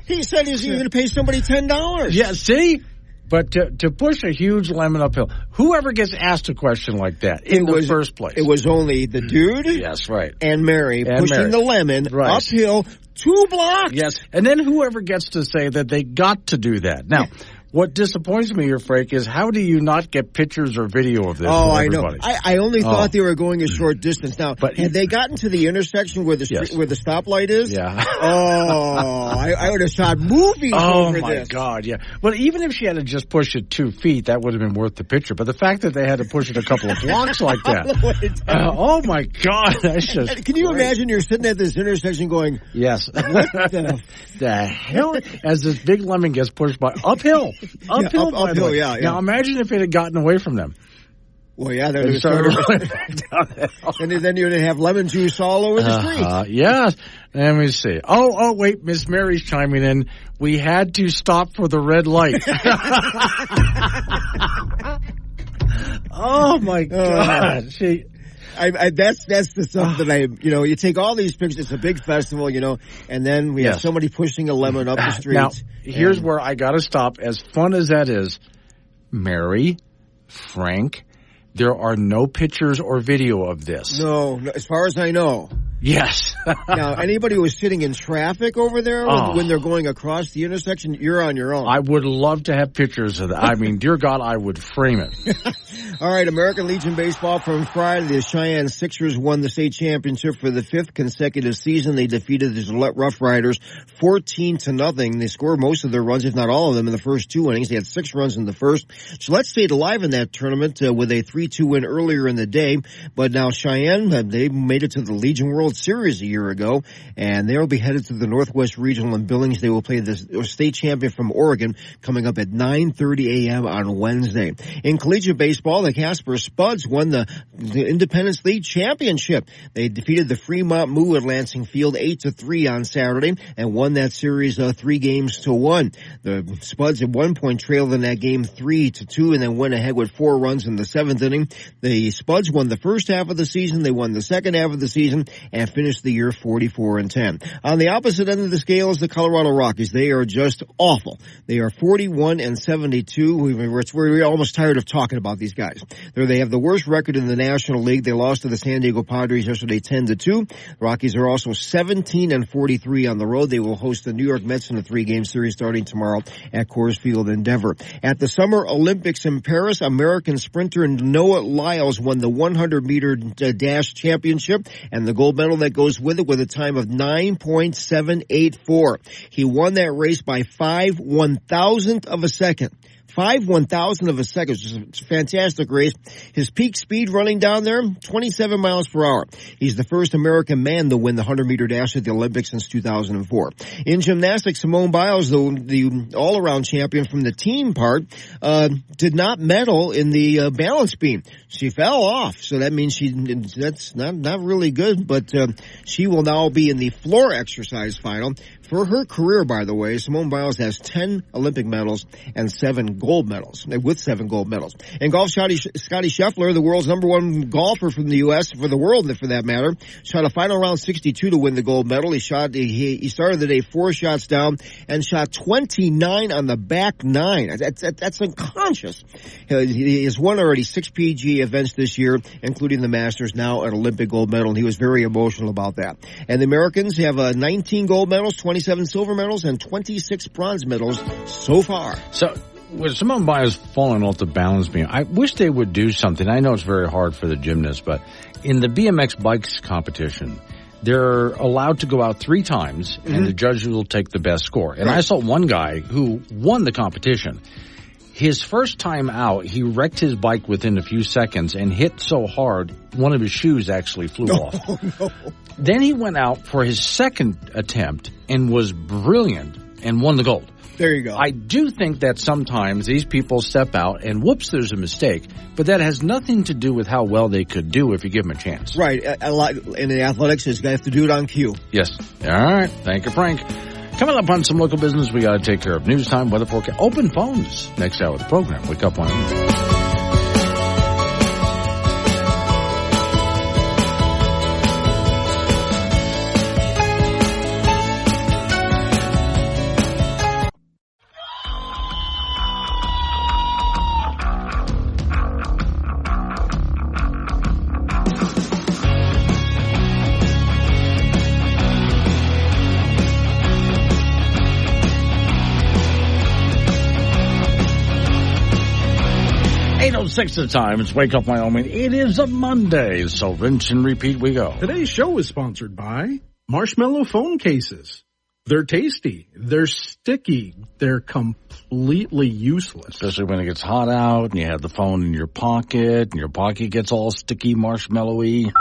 He said he's going to pay somebody $10. Yeah, see? But to push a huge lemon uphill, whoever gets asked a question like that in the first place? It was only the dude yes, right. and Mary pushing the lemon uphill 2 blocks. Yes, and then whoever gets to say that they got to do that. Now, what disappoints me here, Frank, is how do you not get pictures or video of this? Oh, I know. I only thought they were going a short distance. Now, had they gotten to the intersection where the stoplight is? Yeah. I would have shot movies over this. Oh, my God, yeah. But even if she had to just push it 2 feet, that would have been worth the picture. But the fact that they had to push it a couple of blocks like that. Oh, my God. That's just Can you imagine you're sitting at this intersection going, yes. What the hell? As this big lemon gets pushed by uphill. Uphill, yeah. Now imagine if it had gotten away from them. Well, yeah, then you'd have lemon juice all over the street. Yes. Let me see. Oh, wait, Miss Mary's chiming in. We had to stop for the red light. Oh, my God. That's the stuff that you take all these pictures. It's a big festival, and then we have somebody pushing a lemon up the street. Now, here's where I got to stop. As fun as that is, Mary, Frank, there are no pictures or video of this. No, as far as I know. Yes. Now, anybody who was sitting in traffic over there when they're going across the intersection, you're on your own. I would love to have pictures of that. I mean, dear God, I would frame it. All right, American Legion Baseball from Friday. The Cheyenne Sixers won the state championship for the 5th consecutive season. They defeated the Gillette Rough Riders 14-0. They scored most of their runs, if not all of them, in the first 2 innings. They had 6 runs in the first. Gillette stayed alive in that tournament with a 3-2 win earlier in the day. But now Cheyenne, they made it to the Legion World Series a year ago, and they'll be headed to the Northwest Regional in Billings. They will play the state champion from Oregon coming up at 9:30 a.m. on Wednesday. In collegiate baseball, the Casper Spuds won the Independence League Championship. They defeated the Fremont Moo at Lansing Field 8-3 on Saturday and won that series 3-1. The Spuds at one point trailed in that game 3-2 and then went ahead with 4 runs in the 7th inning. The Spuds won the first half of the season. They won the second half of the season and finished the year 44-10. On the opposite end of the scale is the Colorado Rockies. They are just awful. They are 41-72. We're almost tired of talking about these guys. They have the worst record in the National League. They lost to the San Diego Padres yesterday 10-2. The Rockies are also 17-43 on the road. They will host the New York Mets in a 3-game series starting tomorrow at Coors Field in Denver. At the Summer Olympics in Paris, American sprinter Noah Lyles won the 100-meter dash championship and the gold medal that goes with it with a time of 9.784. He won that race by 5/1,000th of a second. 5/1,000th of a second. It's a fantastic race. His peak speed running down there, 27 miles per hour. He's the first American man to win the 100-meter dash at the Olympics since 2004. In gymnastics, Simone Biles, the all-around champion from the team part, did not medal in the balance beam. She fell off, so that means that's not really good, but she will now be in the floor exercise final. For her career, by the way, Simone Biles has 10 Olympic medals and 7 gold medals, with 7 gold medals. In golf, Scotty Scheffler, the world's #1 golfer from the U.S., for the world for that matter, shot a final round 62 to win the gold medal. He started the day 4 shots down and shot 29 on the back 9. That's unconscious. He has won already 6 PGA events this year, including the Masters, now an Olympic gold medal, and he was very emotional about that. And the Americans have 19 gold medals, 27 silver medals, and 26 bronze medals so far. So, with Simone Biles falling off the balance beam, I wish they would do something. I know it's very hard for the gymnasts, but in the BMX bikes competition, they're allowed to go out 3 times, and the judges will take the best score. And I saw one guy who won the competition. His first time out, he wrecked his bike within a few seconds and hit so hard, one of his shoes actually flew off. No. Then he went out for his second attempt and was brilliant and won the gold. There you go. I do think that sometimes these people step out and whoops, there's a mistake, but that has nothing to do with how well they could do if you give them a chance. Right. A lot in the athletics is you have to do it on cue. Yes. All right. Thank you, Frank. Coming up on some local business, we got to take care of news time, weather forecast, open phones. Next hour of the program. Wake up on 8:06 at the time. It's Wake Up Wyoming. It is a Monday, so rinse and repeat we go. Today's show is sponsored by Marshmallow Phone Cases. They're tasty. They're sticky. They're completely useless. Especially when it gets hot out and you have the phone in your pocket and your pocket gets all sticky, marshmallowy.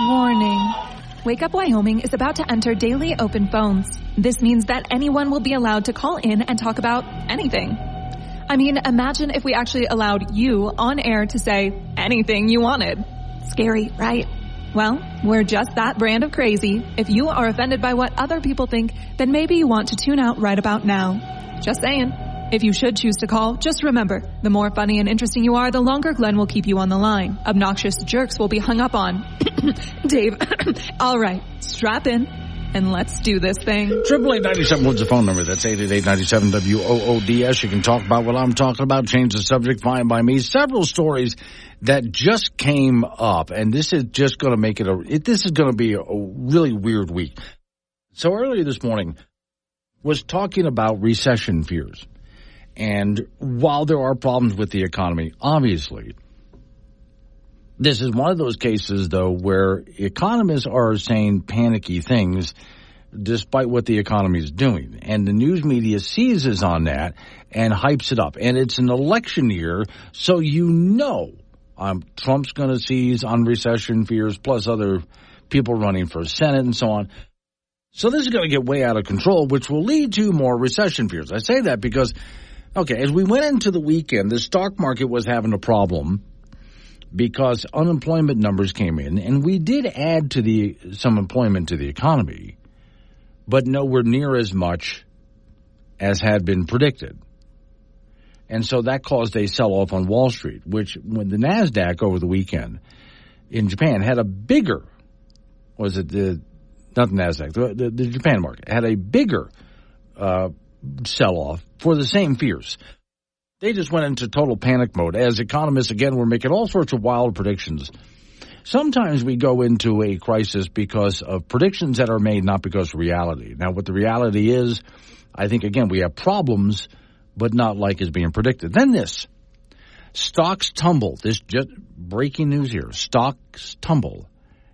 Warning. Wake Up Wyoming is about to enter daily open phones. This means that anyone will be allowed to call in and talk about anything. I mean, imagine if we actually allowed you on air to say anything you wanted. Scary, right? Well, we're just that brand of crazy. If you are offended by what other people think, then maybe you want to tune out right about now. Just saying. If you should choose to call, just remember, the more funny and interesting you are, the longer Glenn will keep you on the line. Obnoxious jerks will be hung up on. Dave, all right, strap in, and let's do this thing. 888-97 Woods, the phone number. That's 888-97-WOODS. You can talk about what I'm talking about, change the subject, fine by me. Several stories that just came up, and this is just going to make this is going to be a really weird week. So earlier this morning was talking about recession fears. And while there are problems with the economy, obviously, this is one of those cases, though, where economists are saying panicky things despite what the economy is doing. And the news media seizes on that and hypes it up. And it's an election year, so Trump's going to seize on recession fears, plus other people running for Senate and so on. So this is going to get way out of control, which will lead to more recession fears. I say that because, as we went into the weekend, the stock market was having a problem because unemployment numbers came in, and we did add to some employment to the economy, but nowhere near as much as had been predicted. And so that caused a sell-off on Wall Street, which when the NASDAQ over the weekend in Japan had a bigger, not the NASDAQ, the Japan market had a bigger sell-off for the same fears. They just went into total panic mode as economists, again, were making all sorts of wild predictions. Sometimes we go into a crisis because of predictions that are made, not because of reality. Now, what the reality is, I think, again, we have problems, but not like is being predicted. Then this. Stocks tumble. This just breaking news here. Stocks tumble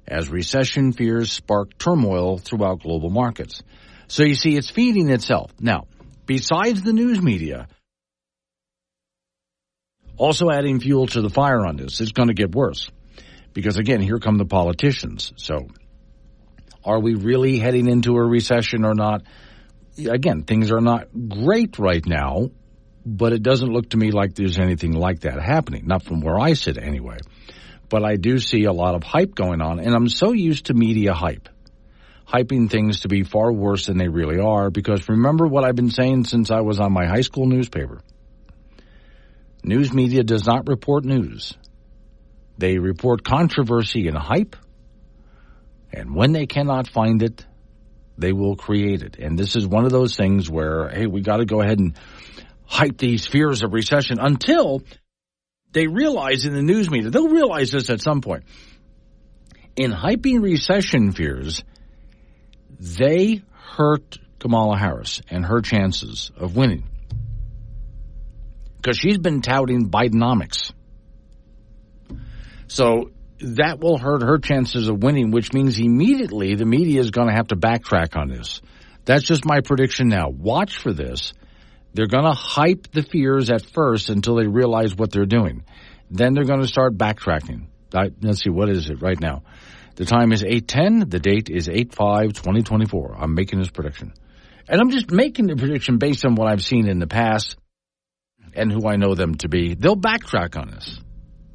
as recession fears spark turmoil throughout global markets. So you see, it's feeding itself. Now, besides the news media, also adding fuel to the fire on this, it's going to get worse. Because, again, here come the politicians. So are we really heading into a recession or not? Again, things are not great right now, but it doesn't look to me like there's anything like that happening, not from where I sit anyway. But I do see a lot of hype going on, and I'm so used to media hype, hyping things to be far worse than they really are, because remember what I've been saying since I was on my high school newspaper. News media does not report news. They report controversy and hype, and when they cannot find it, they will create it. And this is one of those things where, hey, we got to go ahead and hype these fears of recession until they realize in the news media, they'll realize this at some point. In hyping recession fears, they hurt Kamala Harris and her chances of winning. Because she's been touting Bidenomics. So that will hurt her chances of winning, which means immediately the media is going to have to backtrack on this. That's just my prediction now. Watch for this. They're going to hype the fears at first until they realize what they're doing. Then they're going to start backtracking. Let's see, what is it right now? The time is 8:10. The date is 8/5/2024. I'm making this prediction. And I'm just making the prediction based on what I've seen in the past and who I know them to be. They'll backtrack on this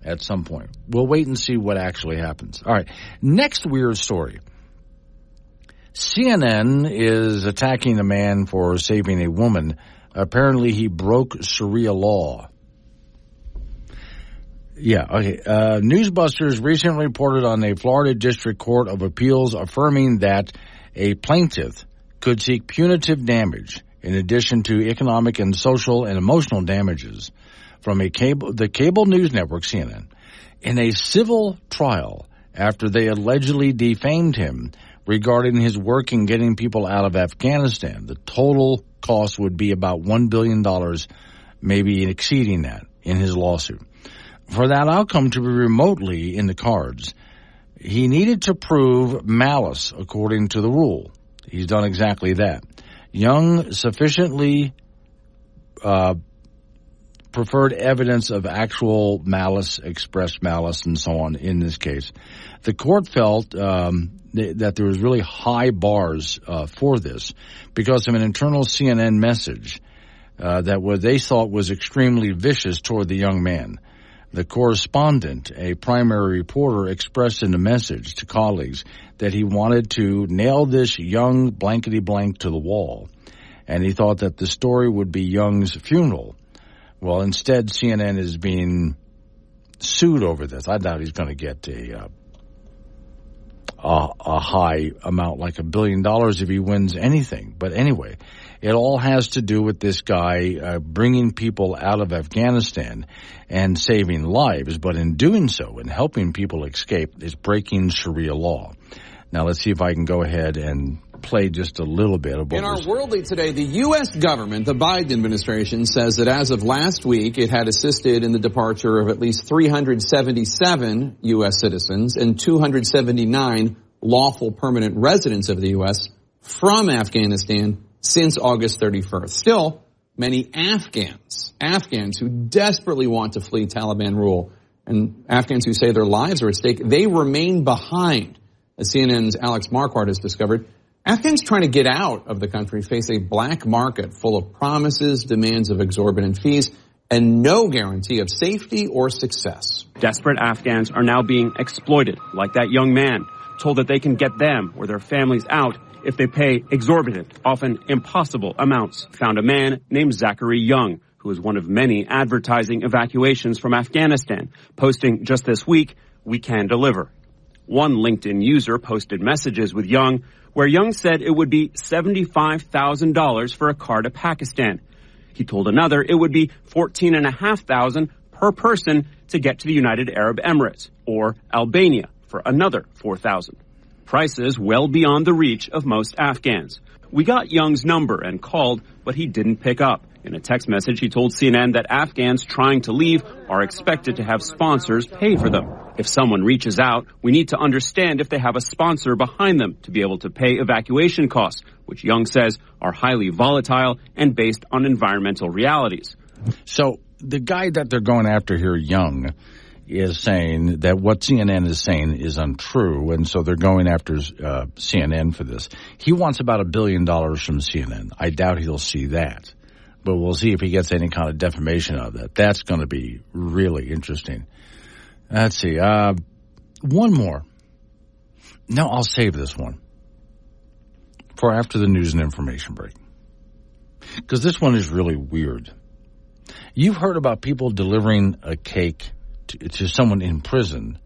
at some point. We'll wait and see what actually happens. All right, next weird story. CNN is attacking a man for saving a woman. Apparently he broke Sharia law. Yeah, okay. Newsbusters recently reported on a Florida District Court of Appeals affirming that a plaintiff could seek punitive damage in addition to economic and social and emotional damages from the cable news network CNN in a civil trial after they allegedly defamed him regarding his work in getting people out of Afghanistan. The total cost would be about $1 billion, maybe exceeding that in his lawsuit. For that outcome to be remotely in the cards, he needed to prove malice according to the rule. He's done exactly that. Young sufficiently preferred evidence of actual malice, expressed malice, and so on in this case. The court felt that there was really high bars for this because of an internal CNN message that what they thought was extremely vicious toward the young man. The correspondent, a primary reporter, expressed in the message to colleagues that he wanted to nail this young blankety-blank to the wall. and he thought that the story would be Young's funeral. Well, instead, CNN is being sued over this. I doubt he's going to get a high amount like $1 billion if he wins anything. But anyway, it all has to do with this guy bringing people out of Afghanistan and saving lives. But in doing so and helping people escape is breaking Sharia law. Now let's see if I can go ahead and play just a little bit of what in our Worldly today, the U.S. government, the Biden administration, says that as of last week, it had assisted in the departure of at least 377 U.S. citizens and 279 lawful permanent residents of the U.S. from Afghanistan since August 31st. Still, many Afghans who desperately want to flee Taliban rule and Afghans who say their lives are at stake, they remain behind. As CNN's Alex Marquardt has discovered, Afghans trying to get out of the country face a black market full of promises, demands of exorbitant fees, and no guarantee of safety or success. Desperate Afghans are now being exploited, like that young man, told that they can get them or their families out if they pay exorbitant, often impossible amounts. Found a man named Zachary Young, who is one of many advertising evacuations from Afghanistan, posting just this week, "We can deliver." One LinkedIn user posted messages with Young where Young said it would be $75,000 for a car to Pakistan. He told another it would be $14,500 per person to get to the United Arab Emirates or Albania for another $4,000. Prices well beyond the reach of most Afghans. We got Young's number and called, but he didn't pick up. In a text message, he told CNN that Afghans trying to leave are expected to have sponsors pay for them. If someone reaches out, we need to understand if they have a sponsor behind them to be able to pay evacuation costs, which Young says are highly volatile and based on environmental realities. So the guy that they're going after here, Young, is saying that what CNN is saying is untrue, and so they're going after CNN for this. He wants about $1 billion from CNN. I doubt he'll see that. But we'll see if he gets any kind of defamation out of that. That's going to be really interesting. Let's see. One more. No, I'll save this one for after the news and information break, because this one is really weird. You've heard about people delivering a cake to someone in prison,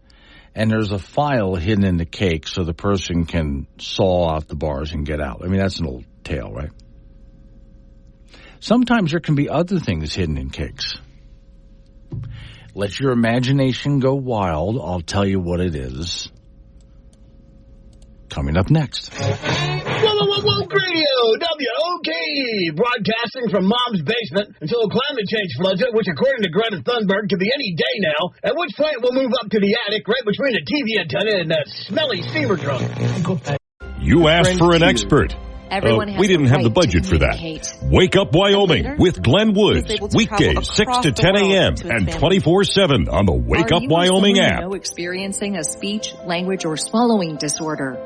and there's a file hidden in the cake so the person can saw out the bars and get out. I mean, that's an old tale, right? Sometimes there can be other things hidden in cakes. Let your imagination go wild. I'll tell you what it is. Coming up next. Woke Radio, WOK, broadcasting from Mom's basement until climate change floods it, which according to Greta Thunberg could be any day now, at which point we'll move up to the attic right between the TV antenna and that smelly steamer trunk. You asked for an expert. We didn't have the budget for that. Wake Up Wyoming with Glenn Woods, weekdays 6 to 10 a.m. and 24/7 on the Wake Up Wyoming app. Are you experiencing a speech, language, or swallowing disorder?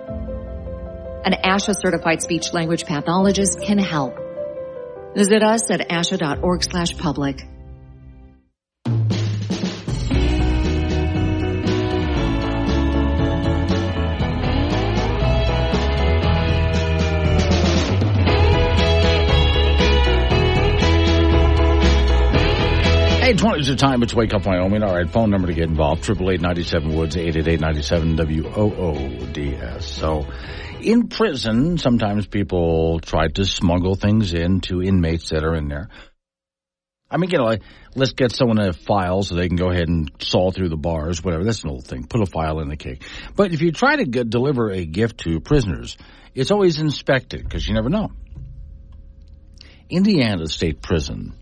An ASHA-certified speech-language pathologist can help. Visit us at asha.org/public. Hey, 20 is the time. It's Wake Up Wyoming. All right, phone number to get involved, 888-97-WOODS, 888-97-WOODS. So, in prison, sometimes people try to smuggle things in to inmates that are in there. I mean, let's get someone a file so they can go ahead and saw through the bars, whatever. That's an old thing. Put a file in the cake. But if you try to deliver a gift to prisoners, it's always inspected because you never know. Indiana State Prison,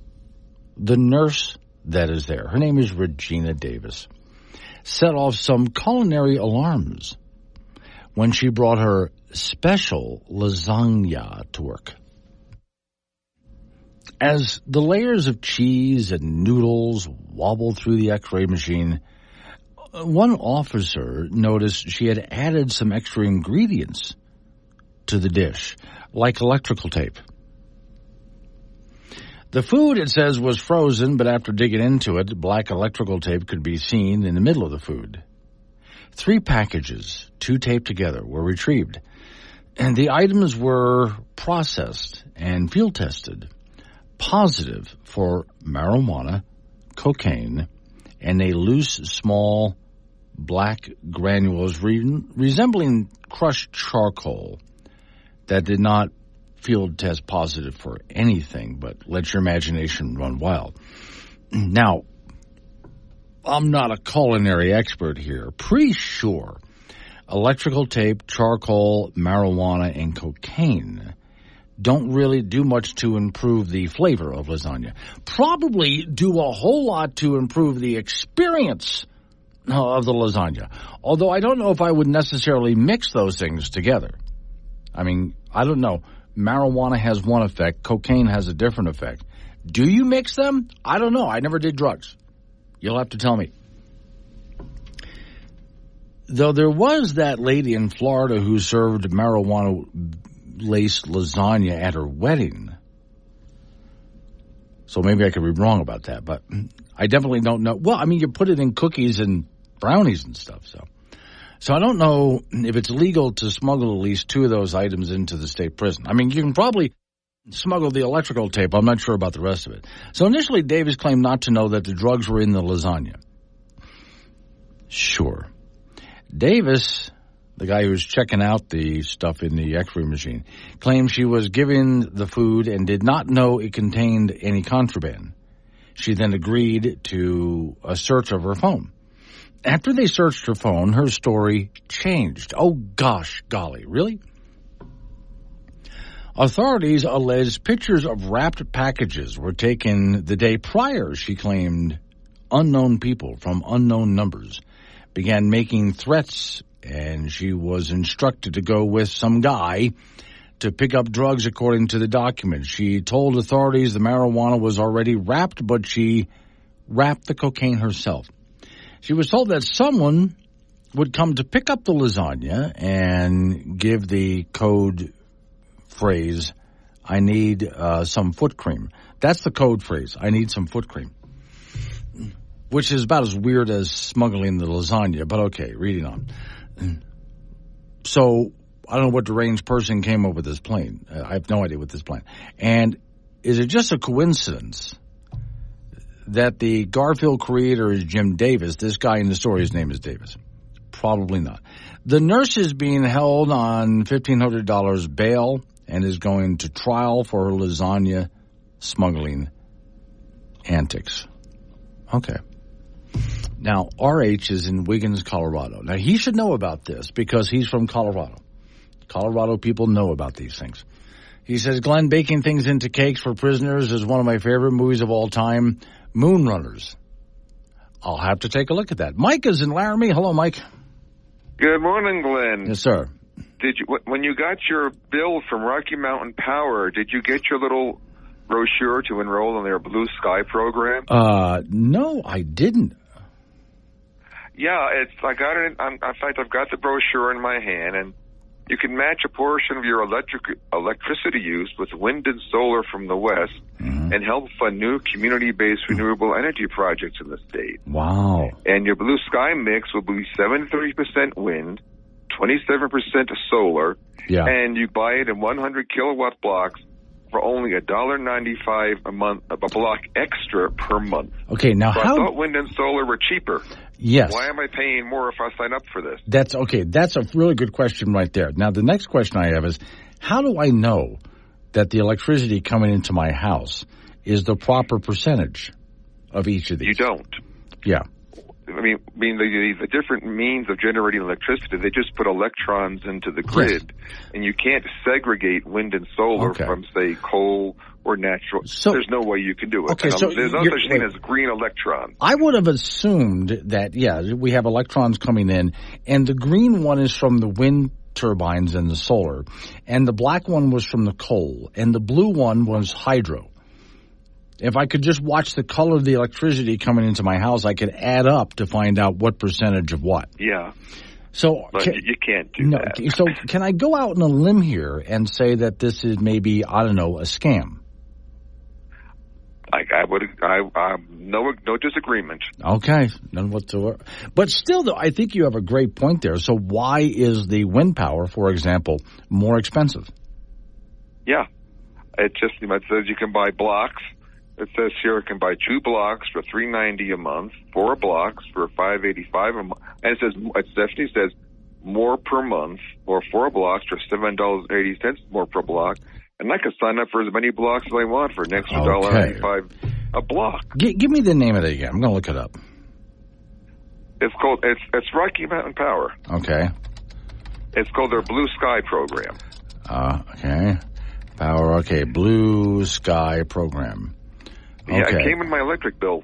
the nurse that is there, her name is Regina Davis, set off some culinary alarms when she brought her special lasagna to work. As the layers of cheese and noodles wobbled through the X-ray machine, one officer noticed she had added some extra ingredients to the dish, like electrical tape. The food, it says, was frozen, but after digging into it, black electrical tape could be seen in the middle of the food. 3 packages, 2 taped together, were retrieved. And the items were processed and field tested positive for marijuana, cocaine, and a loose, small, black granules resembling crushed charcoal that did not field test positive for anything, but let your imagination run wild. Now, I'm not a culinary expert here. Pretty sure electrical tape, charcoal, marijuana, and cocaine don't really do much to improve the flavor of lasagna. Probably do a whole lot to improve the experience of the lasagna. Although I don't know if I would necessarily mix those things together. I mean, I don't know. Marijuana has one effect. Cocaine has a different effect. Do you mix them? I don't know. I never did drugs. You'll have to tell me. Though there was that lady in Florida who served marijuana-laced lasagna at her wedding. So maybe I could be wrong about that, but I definitely don't know. Well, I mean, you put it in cookies and brownies and stuff, so I don't know if it's legal to smuggle at least two of those items into the state prison. I mean, you can probably smuggle the electrical tape. I'm not sure about the rest of it. So initially, Davis claimed not to know that the drugs were in the lasagna. Sure. Davis, the guy who was checking out the stuff in the X-ray machine, claimed she was given the food and did not know it contained any contraband. She then agreed to a search of her phone. After they searched her phone, her story changed. Oh, gosh, golly, really? Authorities alleged pictures of wrapped packages were taken the day prior. She claimed unknown people from unknown numbers began making threats, and she was instructed to go with some guy to pick up drugs according to the documents. She told authorities the marijuana was already wrapped, but she wrapped the cocaine herself. She was told that someone would come to pick up the lasagna and give the code phrase, I need some foot cream. That's the code phrase, I need some foot cream. Which is about as weird as smuggling the lasagna, but okay, reading on. So, I don't know what deranged person came up with this plan. I have no idea what this plan. And is it just a coincidence that the Garfield creator is Jim Davis? This guy in the story, his name is Davis. Probably not. The nurse is being held on $1,500 bail and is going to trial for her lasagna smuggling antics. Okay. Now, RH is in Wiggins, Colorado. Now, he should know about this because he's from Colorado. Colorado people know about these things. He says, Glenn, baking things into cakes for prisoners is one of my favorite movies of all time, Moonrunners. I'll have to take a look at that. Mike is in Laramie. Hello, Mike. Good morning, Glenn. Yes, sir. Did you, when you got your bill from Rocky Mountain Power, did you get your little brochure to enroll in their Blue Sky program? No, I didn't. Yeah, I got it. In fact, I've got the brochure in my hand, and you can match a portion of your electricity use with wind and solar from the West and help fund new community-based renewable energy projects in the state. Wow. And your Blue Sky mix will be 73% wind, 27% solar, and you buy it in 100 kilowatt blocks for only $1.95 a month, a block extra per month. Okay, now so I thought wind and solar were cheaper. Yes. Why am I paying more if I sign up for this? That's okay. That's a really good question right there. Now, the next question I have is, how do I know that the electricity coming into my house is the proper percentage of each of these? You don't. Yeah. I mean, the different means of generating electricity, they just put electrons into the grid, and you can't segregate wind and solar from, say, coal or natural. So, there's no way you can do it. Okay, so there's no such thing as green electrons. I would have assumed that, we have electrons coming in, and the green one is from the wind turbines and the solar, and the black one was from the coal, and the blue one was hydro. If I could just watch the color of the electricity coming into my house, I could add up to find out what percentage of what. Yeah. So but you can't do that. So can I go out on a limb here and say that this is maybe, I don't know, a scam? No disagreement. Okay, none whatsoever. But still, though, I think you have a great point there. So why is the wind power, for example, more expensive? Yeah, it says you can buy blocks. It says here it can buy 2 blocks for $390 a month, 4 blocks for $585 a month, and it definitely says more per month, or 4 blocks for $7.80 more per block. And I can sign up for as many blocks as I want for an extra $1.95 a block. Give me the name of it again. I'm going to look it up. It's Rocky Mountain Power. Okay. It's called their Blue Sky program. Okay. Power. Okay. Blue Sky program. Okay. Yeah, it came in my electric bill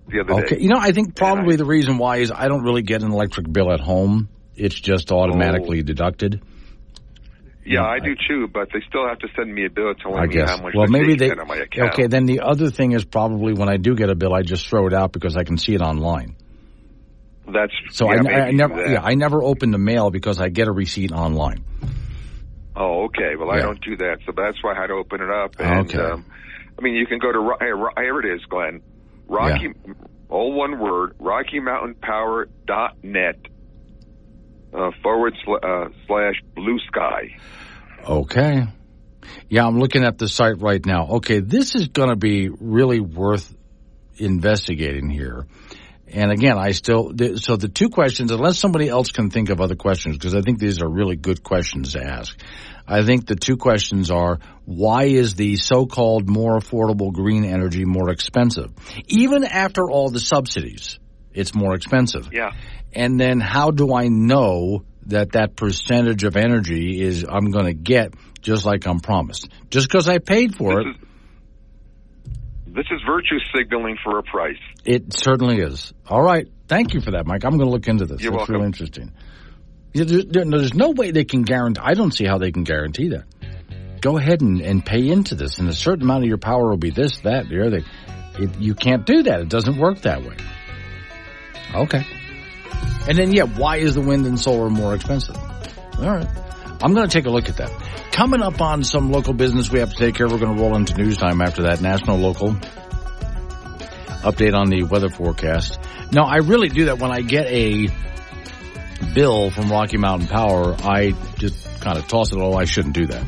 the other day. Okay. I think probably the reason why is I don't really get an electric bill at home. It's just automatically deducted. Yeah, I do too, but they still have to send me a bill telling me how much they on my account. Okay, then the other thing is probably when I do get a bill, I just throw it out because I can see it online. I never open the mail because I get a receipt online. Oh, okay. Well, I don't do that, so that's why I had to open it up. And, you can go to here it is, Glenn. All one word, RockyMountainPower.net. / Blue Sky. Okay. Yeah, I'm looking at the site right now. Okay, this is going to be really worth investigating here. And again, so the 2 questions, unless somebody else can think of other questions, because I think these are really good questions to ask. I think the 2 questions are, why is the so-called more affordable green energy more expensive? Even after all the subsidies, it's more expensive. Yeah. And then how do I know that percentage of energy I'm going to get just like I'm promised? Just because I paid for it. This is virtue signaling for a price. It certainly is. All right. Thank you for that, Mike. I'm going to look into this. You're welcome. Really interesting. There's no way they can guarantee. I don't see how they can guarantee that. Go ahead and pay into this, and a certain amount of your power will be this, that, the other. You can't do that. It doesn't work that way. Okay. And then, why is the wind and solar more expensive? All right. I'm going to take a look at that. Coming up on some local business we have to take care of, we're going to roll into news time after that. National, local, update on the weather forecast. Now, I really do that when I get a bill from Rocky Mountain Power. I just kind of toss it. I shouldn't do that.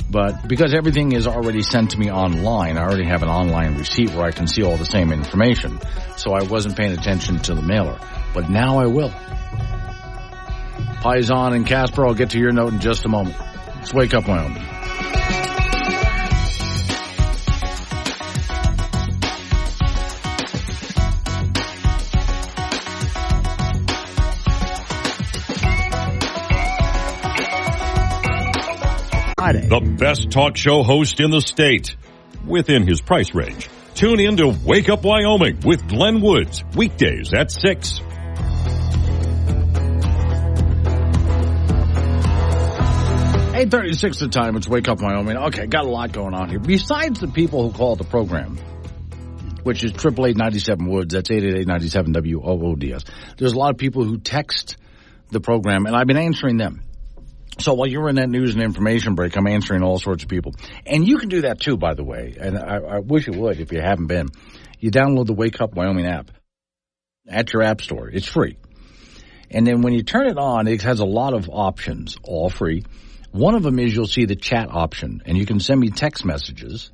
But because everything is already sent to me online, I already have an online receipt where I can see all the same information. So I wasn't paying attention to the mailer. But now I will. Paisan and Casper, I'll get to your note in just a moment. Let's Wake Up Wyoming. The best talk show host in the state, within his price range. Tune in to Wake Up Wyoming with Glenn Woods, weekdays at 6. $8:36 the time. It's Wake Up Wyoming. Okay, got a lot going on here. Besides the people who call the program, which is 888-97-WOODS, that's 888-97-WOODS. There's a lot of people who text the program, and I've been answering them. So while you're in that news and information break, I'm answering all sorts of people. And you can do that too, by the way. And I wish you would if you haven't been. You download the Wake Up Wyoming app at your app store. It's free. And then when you turn it on, it has a lot of options, all free. One of them is you'll see the chat option. And you can send me text messages.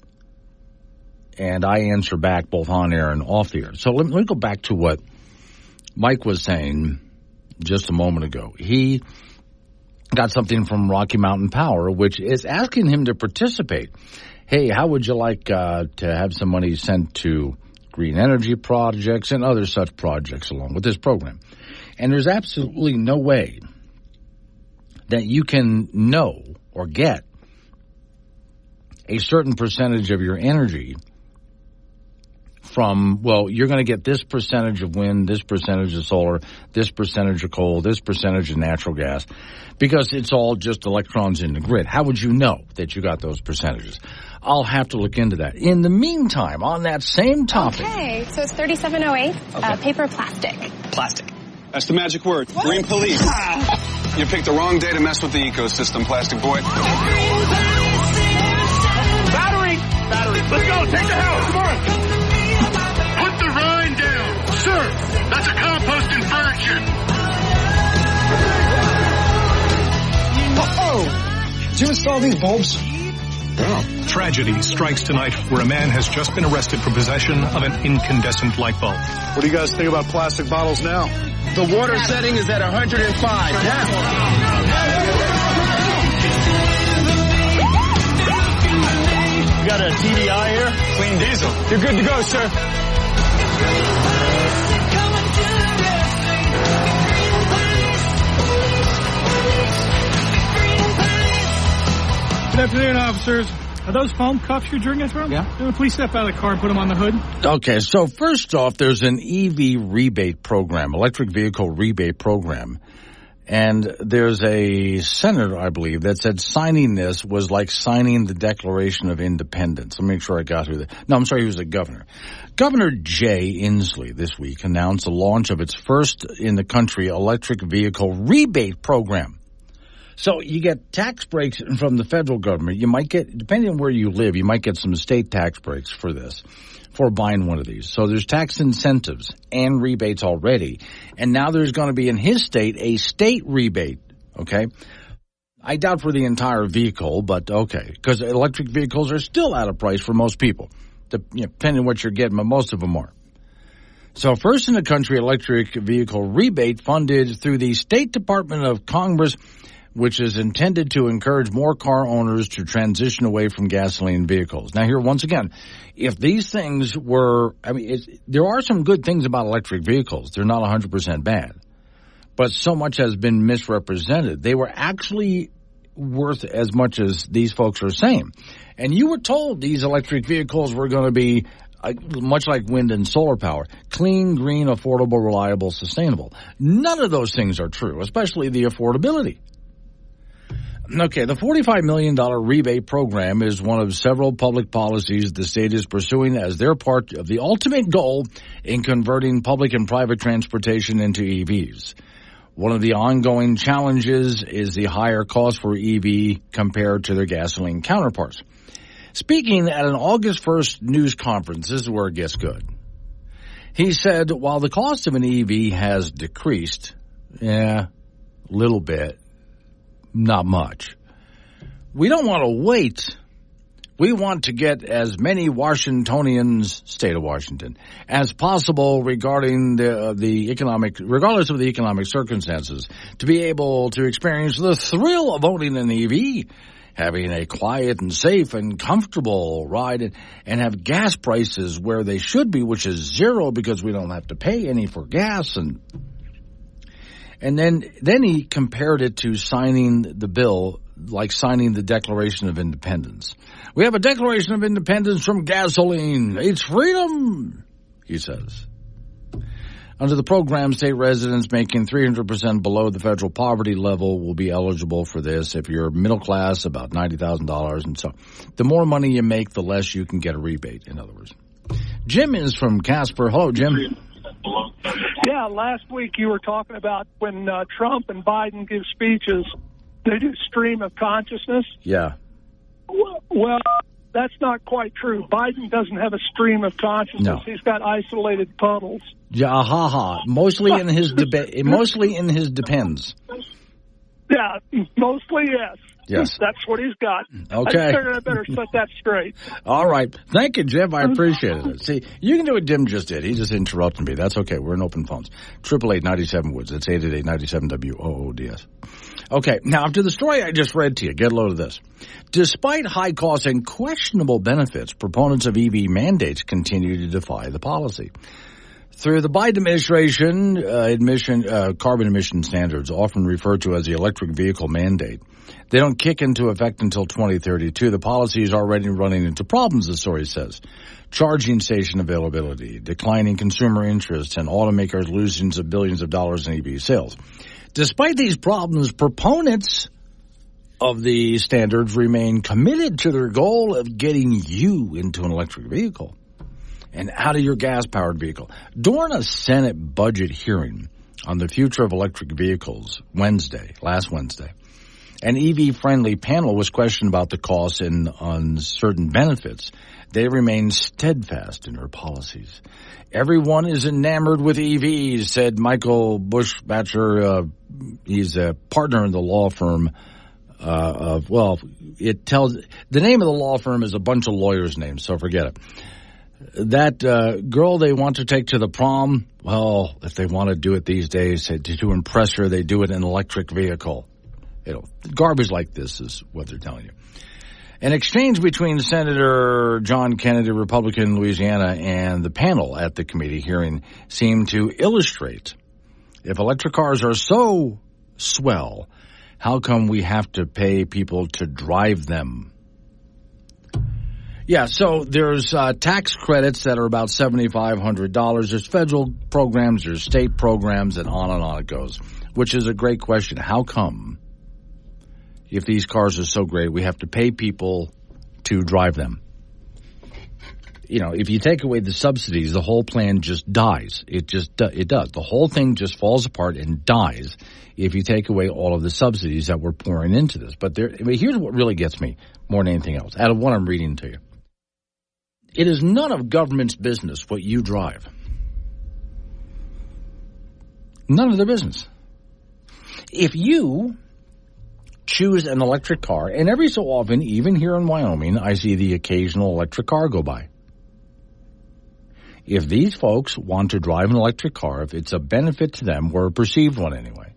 And I answer back both on air and off the air. So let me go back to what Mike was saying just a moment ago. He got something from Rocky Mountain Power, which is asking him to participate. Hey, how would you like to have some money sent to green energy projects and other such projects along with this program? And there's absolutely no way that you can know or get a certain percentage of your energy from, well, you're going to get this percentage of wind, this percentage of solar, this percentage of coal, this percentage of natural gas, because it's all just electrons in the grid. How would you know that you got those percentages? I'll have to look into that. In the meantime, on that same topic. Okay, so it's 3708, paper or plastic? Plastic. That's the magic word. What? Green police. You picked the wrong day to mess with the ecosystem, plastic boy. Battery. Let's go. Take the house. Come on. Put the rind down. Sir, that's a compost infraction. Uh-oh. Did you install these bulbs? Yeah. Tragedy strikes tonight where a man has just been arrested for possession of an incandescent light bulb. What do you guys think about plastic bottles now? The water setting is at 105 now. You got a TDI here? Clean diesel. You're good to go, sir. Good afternoon, officers. Are those foam cuffs you're drinking from? Yeah. Please step out of the car and put them on the hood. Okay, so first off, there's an EV rebate program, electric vehicle rebate program. And there's a senator, I believe, that said signing this was like signing the Declaration of Independence. Let me make sure I got through that. No, I'm sorry, he was a governor. Governor Jay Inslee this week announced the launch of its first in the country electric vehicle rebate program. So you get tax breaks from the federal government. You might get, depending on where you live, you might get some state tax breaks for this, for buying one of these. So there's tax incentives and rebates already. And now there's going to be in his state a state rebate, okay? I doubt for the entire vehicle, but okay, because electric vehicles are still out of price for most people, depending on what you're getting, but most of them are. So first in the country electric vehicle rebate funded through the State Department of Congress, which is intended to encourage more car owners to transition away from gasoline vehicles. Now here, once again, if these things were, there are some good things about electric vehicles. They're not 100% bad. But so much has been misrepresented. They were actually worth as much as these folks are saying. And you were told these electric vehicles were going to be much like wind and solar power, clean, green, affordable, reliable, sustainable. None of those things are true, especially the affordability. Okay, the $45 million rebate program is one of several public policies the state is pursuing as their part of the ultimate goal in converting public and private transportation into EVs. One of the ongoing challenges is the higher cost for EV compared to their gasoline counterparts. Speaking at an August 1st news conference, this is where it gets good. He said, while the cost of an EV has decreased, a little bit, not much. We don't want to wait. We want to get as many Washingtonians, state of Washington, as possible regarding the economic, regardless of the economic circumstances, to be able to experience the thrill of owning an EV, having a quiet and safe and comfortable ride, and have gas prices where they should be, which is zero because we don't have to pay any for gas. And then he compared it to signing the bill, like signing the Declaration of Independence. We have a Declaration of Independence from gasoline. It's freedom, he says. Under the program, state residents making 300% below the federal poverty level will be eligible for this. If you're middle class, about $90,000. And so the more money you make, the less you can get a rebate, in other words. Jim is from Casper. Hello, Jim. Yeah, last week you were talking about when Trump and Biden give speeches, they do stream of consciousness. Yeah. Well, that's not quite true. Biden doesn't have a stream of consciousness. No. He's got isolated puddles. Yeah, mostly in his depends. Yeah, mostly yes. Yes. That's what he's got. Okay. I figured I better set that straight. All right. Thank you, Jim. I appreciate it. See, you can do what Jim just did. He just interrupted me. That's okay. We're in open phones. 888-97-WOODS. That's 888-97-WOODS. Okay. Now, after the story I just read to you, get a load of this. Despite high costs and questionable benefits, proponents of EV mandates continue to defy the policy. Through the Biden administration, carbon emission standards, often referred to as the electric vehicle mandate, they don't kick into effect until 2032. The policy is already running into problems, the story says. Charging station availability, declining consumer interest, and automakers losing billions of dollars in EV sales. Despite these problems, proponents of the standards remain committed to their goal of getting you into an electric vehicle and out of your gas-powered vehicle. During a Senate budget hearing on the future of electric vehicles last Wednesday, An EV-friendly panel was questioned about the costs and on certain benefits. They remain steadfast in their policies. Everyone is enamored with EVs, said Michael Bushbatcher. He's a partner in the law firm it tells the name of the law firm is a bunch of lawyers' names, so forget it. That girl they want to take to the prom, well, if they want to do it these days to impress her, they do it in an electric vehicle. Garbage like this is what they're telling you. An exchange between Senator John Kennedy, Republican Louisiana, and the panel at the committee hearing seemed to illustrate if electric cars are so swell, how come we have to pay people to drive them? Yeah, so there's tax credits that are about $7,500. There's federal programs, there's state programs, and on it goes, which is a great question. How come, if these cars are so great, we have to pay people to drive them? If you take away the subsidies, the whole plan just dies. It does. The whole thing just falls apart and dies if you take away all of the subsidies that we're pouring into this. But here's what really gets me more than anything else, out of what I'm reading to you. It is none of government's business what you drive. None of their business. If you choose an electric car, and every so often, even here in Wyoming, I see the occasional electric car go by. If these folks want to drive an electric car, if it's a benefit to them, or a perceived one anyway,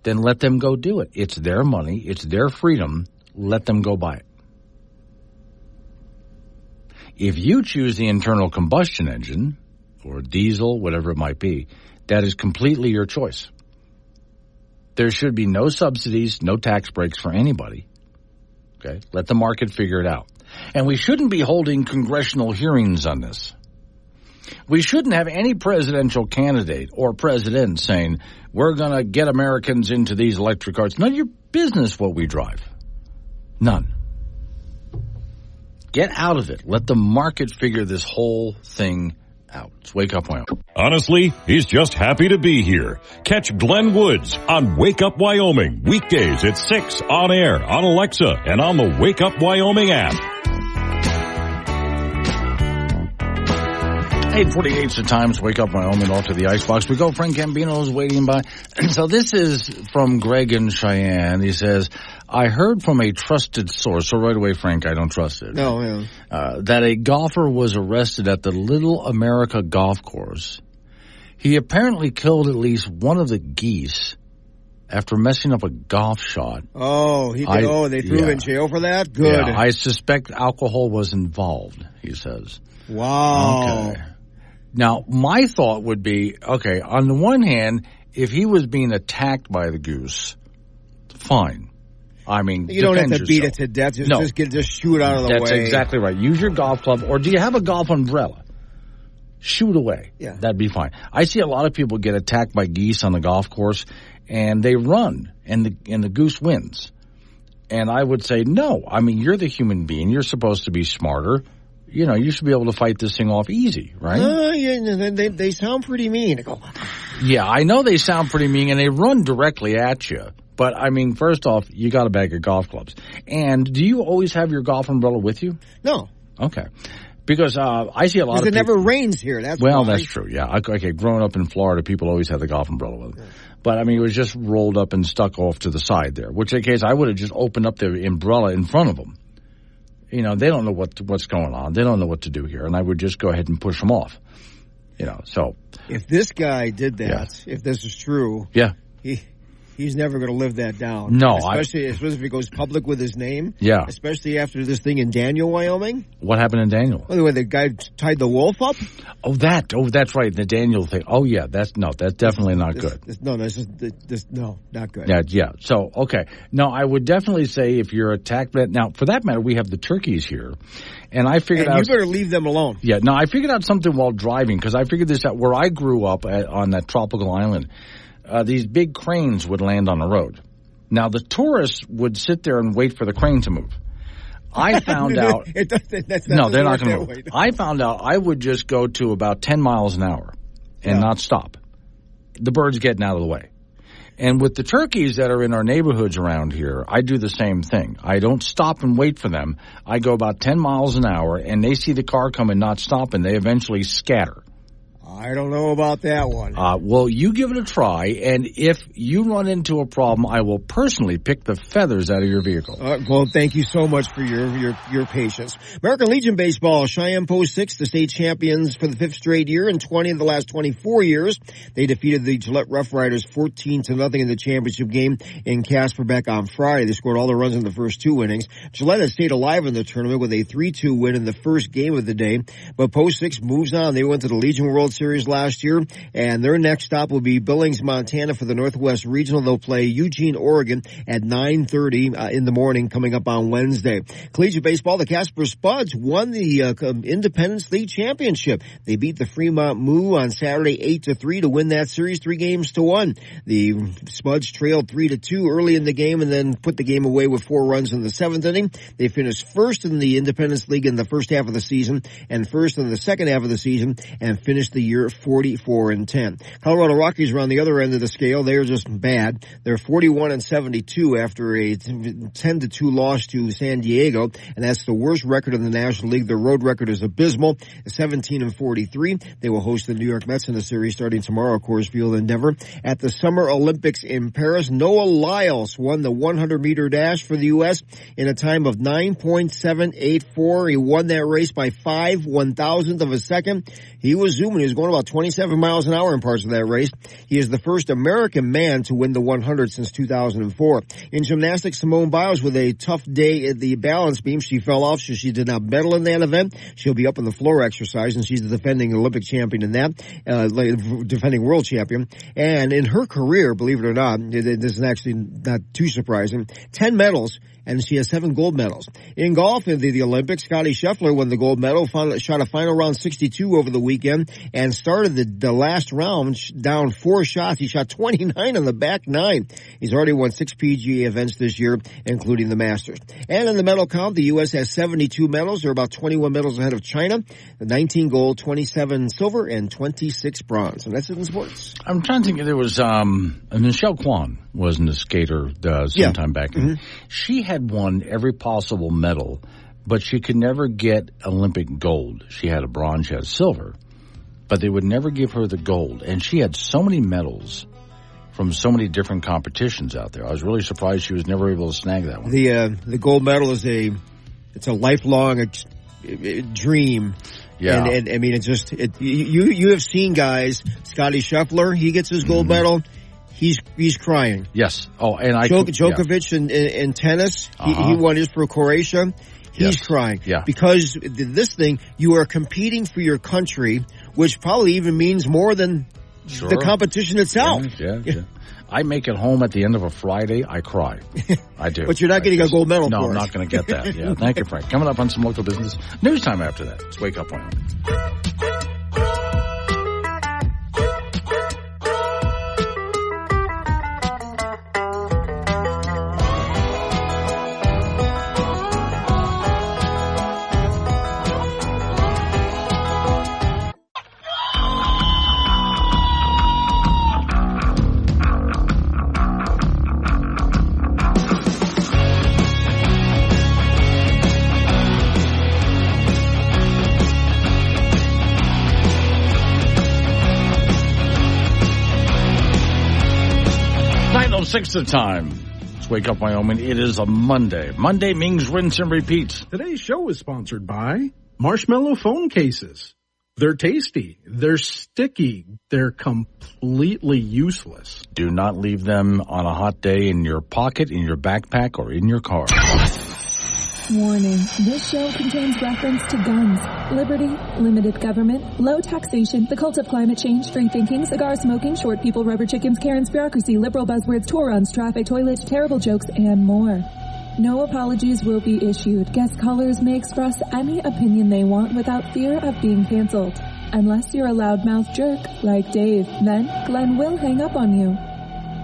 then let them go do it. It's their money. It's their freedom. Let them go buy it. If you choose the internal combustion engine, or diesel, whatever it might be, that is completely your choice. There should be no subsidies, no tax breaks for anybody. Okay? Let the market figure it out. And we shouldn't be holding congressional hearings on this. We shouldn't have any presidential candidate or president saying, we're going to get Americans into these electric cars. None of your business what we drive. None. Get out of it. Let the market figure this whole thing out. It's Wake Up Wyoming. Honestly, he's just happy to be here. Catch Glenn Woods on Wake Up Wyoming, weekdays at 6 on air, on Alexa, and on the Wake Up Wyoming app. 8:48 is the Times. Wake Up Wyoming, off to the icebox. We go. Frank Gambino's waiting by. So this is from Greg in Cheyenne. He says, I heard from a trusted source, so right away, Frank, I don't trust it. No, yeah. That a golfer was arrested at the Little America golf course. He apparently killed at least one of the geese after messing up a golf shot. Oh, they threw him in jail for that? Good. Yeah, I suspect alcohol was involved, he says. Wow. Okay. Now, my thought would be, okay, on the one hand, if he was being attacked by the goose, fine. I mean, you don't have to beat it to death. Just shoot out of the way. That's exactly right. Use your golf club, or do you have a golf umbrella? Shoot away. Yeah. That'd be fine. I see a lot of people get attacked by geese on the golf course, and they run, and the goose wins. And I would say, no. I mean, you're the human being. You're supposed to be smarter. You should be able to fight this thing off easy, right? Yeah, they sound pretty mean. They go, yeah, I know they sound pretty mean, and they run directly at you. But, I mean, first off, you got a bag of golf clubs. And do you always have your golf umbrella with you? No. Okay. Because I see a lot of people. Because it never rains here. That's true, yeah. Okay, growing up in Florida, people always had the golf umbrella with them. But, I mean, it was just rolled up and stuck off to the side there, which in case I would have just opened up the umbrella in front of them. They don't know what's going on. They don't know what to do here, and I would just go ahead and push them off. So if this guy did that, if this is true, he's never going to live that down. No, especially if he goes public with his name. Yeah, especially after this thing in Daniel, Wyoming. What happened in Daniel? By the way, the guy tied the wolf up. Oh, that's right, the Daniel thing. Oh, yeah, that's definitely not good. Not good. Yeah. So, okay. No, I would definitely say if you're attacked, now for that matter, we have the turkeys here, and I figured out. You better leave them alone. Yeah. No, I figured out something while driving because I figured this out where I grew up on that tropical island. These big cranes would land on the road. Now, the tourists would sit there and wait for the crane to move. I found out. No, they're not going to move. I found out I would just go to about 10 miles an hour and not stop. The bird's getting out of the way. And with the turkeys that are in our neighborhoods around here, I do the same thing. I don't stop and wait for them. I go about 10 miles an hour, and they see the car coming, not stopping. They eventually scatter. I don't know about that one. Well, you give it a try, and if you run into a problem, I will personally pick the feathers out of your vehicle. Well, thank you so much for your patience. American Legion Baseball, Cheyenne Post 6, the state champions for the 5th straight year and 20 of the last 24 years. They defeated the Gillette Rough Riders 14-0 in the championship game in Casper back on Friday. They scored all the runs in the first 2 innings. Gillette has stayed alive in the tournament with a 3-2 win in the first game of the day, but Post 6 moves on. They went to the Legion World Series last year, and their next stop will be Billings, Montana for the Northwest Regional. They'll play Eugene, Oregon at 9:30 in the morning coming up on Wednesday. Collegiate Baseball, the Casper Spuds won the Independence League Championship. They beat the Fremont Moo on Saturday 8-3 to win that series 3-1. The Spuds trailed 3-2 early in the game and then put the game away with 4 runs in the 7th inning. They finished first in the Independence League in the first half of the season and first in the second half of the season and finished the year 44-10. Colorado Rockies are on the other end of the scale. They're just bad. They're 41-72 after a 10-2 loss to San Diego, and that's the worst record in the National League. Their road record is abysmal, 17-43. They will host the New York Mets in the series starting tomorrow, Coors Field in Denver. At the Summer Olympics in Paris, Noah Lyles won the 100-meter dash for the U.S. in a time of 9.784. He won that race by 5/1000th of a second. He was zooming. He was going about 27 miles an hour in parts of that race. He is the first American man to win the 100 since 2004. In gymnastics, Simone Biles with a tough day at the balance beam. She fell off, so she did not medal in that event. She'll be up on the floor exercise, and she's the defending Olympic champion in that, defending world champion. And in her career, believe it or not, this is actually not too surprising, 10 medals. And she has 7 gold medals. In golf, in the Olympics, Scotty Scheffler won the gold medal, shot a final round 62 over the weekend, and started the last round down 4 shots. He shot 29 on the back 9. He's already won 6 PGA events this year, including the Masters. And in the medal count, the U.S. has 72 medals. They're about 21 medals ahead of China. 19 gold, 27 silver, and 26 bronze. And that's it in sports. I'm trying to think. There was Michelle Kwan wasn't a skater sometime back. She had won every possible medal, but she could never get Olympic gold. She had a bronze, she had a silver, but they would never give her the gold. And she had so many medals from so many different competitions out there. I was really surprised she was never able to snag that one. The gold medal is a lifelong dream. Yeah. And I mean, you have seen guys, Scotty Scheffler, he gets his gold medal. He's crying. Yes. Oh, and Djokovic in tennis, he won his for Croatia. He's crying. Yeah. Because this thing, you are competing for your country, which probably even means more than the competition itself. Yeah. I make it home at the end of a Friday, I cry. I do. But you're not getting a gold medal for it. No, I'm not going to get that. Yeah. Thank you, Frank. Coming up on some local business. News time after that. It's Wake Up Wyoming. 6 the time. Let's Wake Up Wyoming. It is a Monday. Monday means rinse and repeat. Today's show is sponsored by Marshmallow phone cases. They're tasty. They're sticky. They're completely useless. Do not leave them on a hot day in your pocket, in your backpack, or in your car. Warning, this show contains reference to guns, liberty, limited government, low taxation, the cult of climate change, free thinking, cigar smoking, short people, rubber chickens, Karen's bureaucracy, liberal buzzwords, tour runs, traffic, toilets, terrible jokes, and more. No apologies will be issued. Guest callers may express any opinion they want without fear of being canceled. Unless you're a loudmouth jerk like Dave, then Glenn will hang up on you.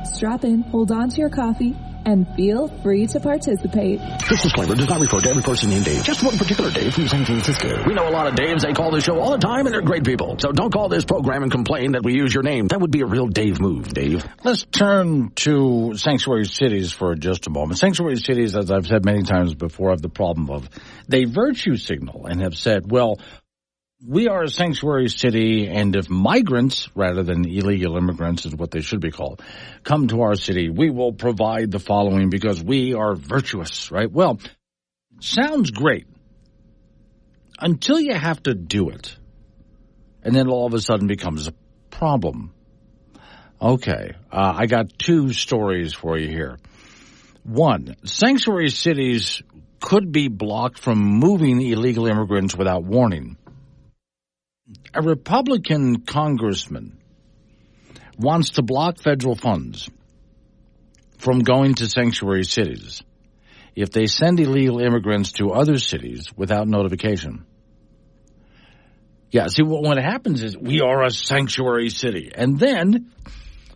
Strap in, hold on to your coffee, and feel free to participate. This disclaimer does not refer to every person named Dave, just one particular Dave from San Francisco. We know a lot of Daves. They call this show all the time, and they're great people. So don't call this program and complain that we use your name. That would be a real Dave move, Dave. Let's turn to sanctuary cities for just a moment. Sanctuary cities, as I've said many times before, have the problem of they virtue signal and have said, well, we are a sanctuary city, and if migrants, rather than illegal immigrants is what they should be called, come to our city, we will provide the following because we are virtuous, right? Well, sounds great until you have to do it, and then all of a sudden becomes a problem. Okay, I got two stories for you here. One, sanctuary cities could be blocked from moving illegal immigrants without warning. A Republican congressman wants to block federal funds from going to sanctuary cities if they send illegal immigrants to other cities without notification. Yeah, see, what happens is we are a sanctuary city, and then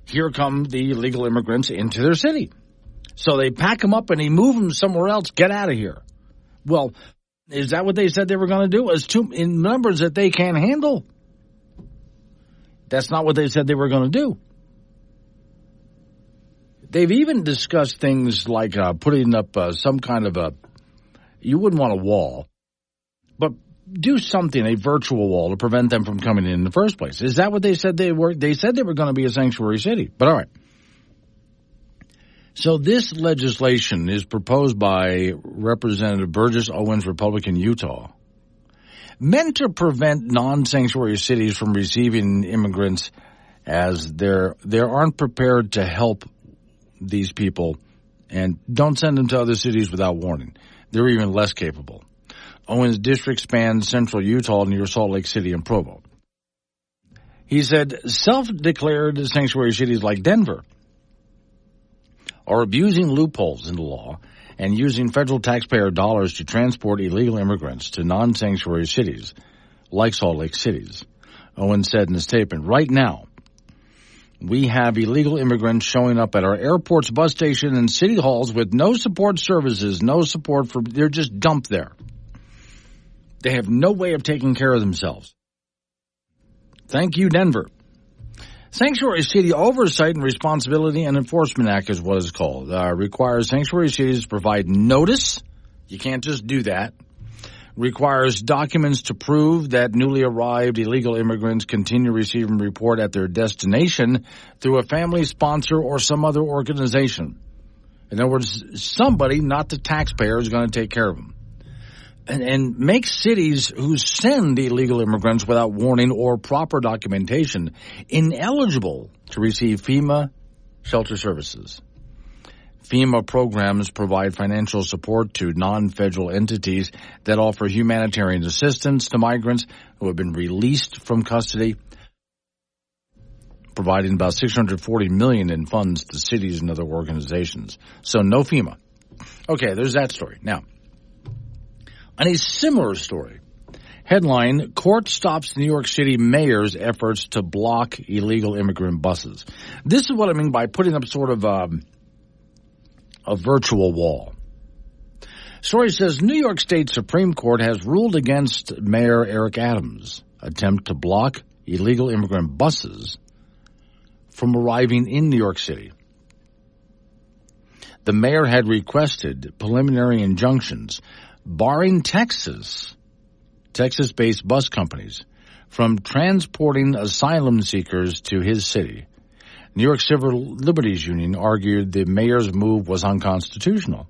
here come the illegal immigrants into their city. So they pack them up and they move them somewhere else. Get out of here. Well, is that what they said they were going to do? It's in numbers that they can't handle. That's not what they said they were going to do. They've even discussed things like putting up some kind of you wouldn't want a wall, but do something, a virtual wall, to prevent them from coming in the first place. Is that what they said they were? They said they were going to be a sanctuary city, but all right. So this legislation is proposed by Representative Burgess Owens, Republican, Utah, meant to prevent non-sanctuary cities from receiving immigrants as they aren't prepared to help these people and don't send them to other cities without warning. They're even less capable. Owens' district spans central Utah near Salt Lake City and Provo. He said self-declared sanctuary cities like Denver are abusing loopholes in the law and using federal taxpayer dollars to transport illegal immigrants to non-sanctuary cities like Salt Lake Cities. Owens said in a statement, right now, we have illegal immigrants showing up at our airports, bus station, and city halls with no support services, no support for, they're just dumped there. They have no way of taking care of themselves. Thank you, Denver. Sanctuary City Oversight and Responsibility and Enforcement Act is what it's called. Requires sanctuary cities to provide notice. You can't just do that. Requires documents to prove that newly arrived illegal immigrants continue receiving report at their destination through a family sponsor or some other organization. In other words, somebody, not the taxpayer, is going to take care of them. And make cities who send illegal immigrants without warning or proper documentation ineligible to receive FEMA shelter services. FEMA programs provide financial support to non-federal entities that offer humanitarian assistance to migrants who have been released from custody, providing about $640 million in funds to cities and other organizations. So no FEMA. Okay, there's that story. Now, on a similar story, headline, Court Stops New York City Mayor's Efforts to Block Illegal Immigrant Buses. This is what I mean by putting up sort of a virtual wall. Story says New York State Supreme Court has ruled against Mayor Eric Adams' attempt to block illegal immigrant buses from arriving in New York City. The mayor had requested preliminary injunctions barring Texas-based bus companies from transporting asylum seekers to his city. New York Civil Liberties Union argued the mayor's move was unconstitutional.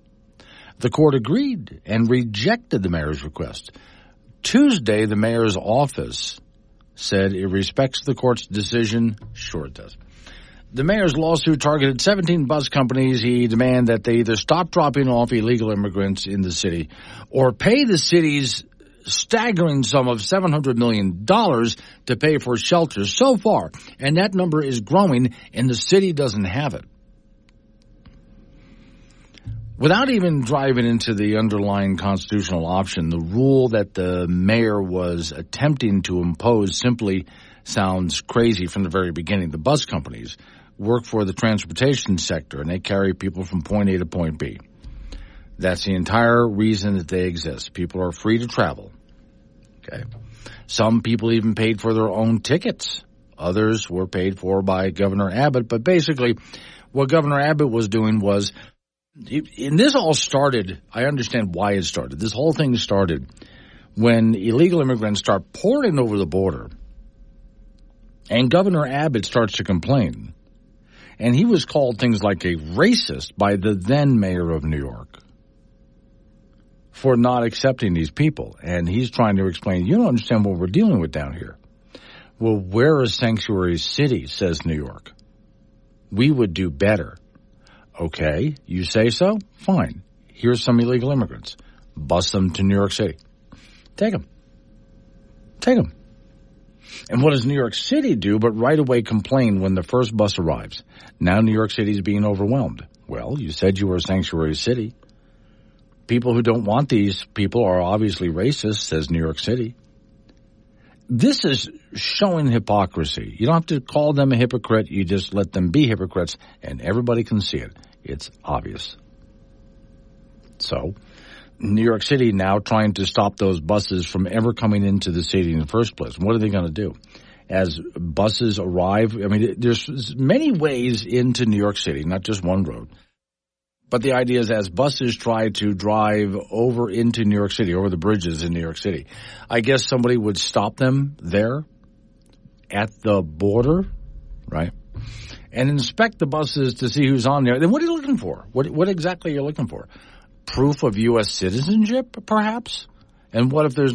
The court agreed and rejected the mayor's request. Tuesday, the mayor's office said it respects the court's decision. Sure it does. The mayor's lawsuit targeted 17 bus companies. He demanded that they either stop dropping off illegal immigrants in the city or pay the city's staggering sum of $700 million to pay for shelters so far. And that number is growing, and the city doesn't have it. Without even driving into the underlying constitutional option, the rule that the mayor was attempting to impose simply sounds crazy from the very beginning. The bus companies work for the transportation sector, and they carry people from point A to point B. That's the entire reason that they exist. People are free to travel. Okay. Some people even paid for their own tickets. Others were paid for by Governor Abbott. But basically, what Governor Abbott was doing was, and this all started, I understand why it started. This whole thing started when illegal immigrants start pouring over the border, and Governor Abbott starts to complain. And he was called things like a racist by the then mayor of New York for not accepting these people. And he's trying to explain, you don't understand what we're dealing with down here. Well, we're a sanctuary city, says New York. We would do better. Okay, you say so? Fine. Here's some illegal immigrants. Bus them to New York City. Take them. Take them. And what does New York City do but right away complain when the first bus arrives? Now New York City is being overwhelmed. Well, you said you were a sanctuary city. People who don't want these people are obviously racist, says New York City. This is showing hypocrisy. You don't have to call them a hypocrite. You just let them be hypocrites, and everybody can see it. It's obvious. So, New York City now trying to stop those buses from ever coming into the city in the first place. What are they going to do? As buses arrive, I mean, there's many ways into New York City, not just one road. But the idea is as buses try to drive over into New York City, over the bridges in New York City, I guess somebody would stop them there at the border, right, and inspect the buses to see who's on there. Then what are you looking for? What exactly are you looking for? Proof of U.S. citizenship, perhaps? And what if they're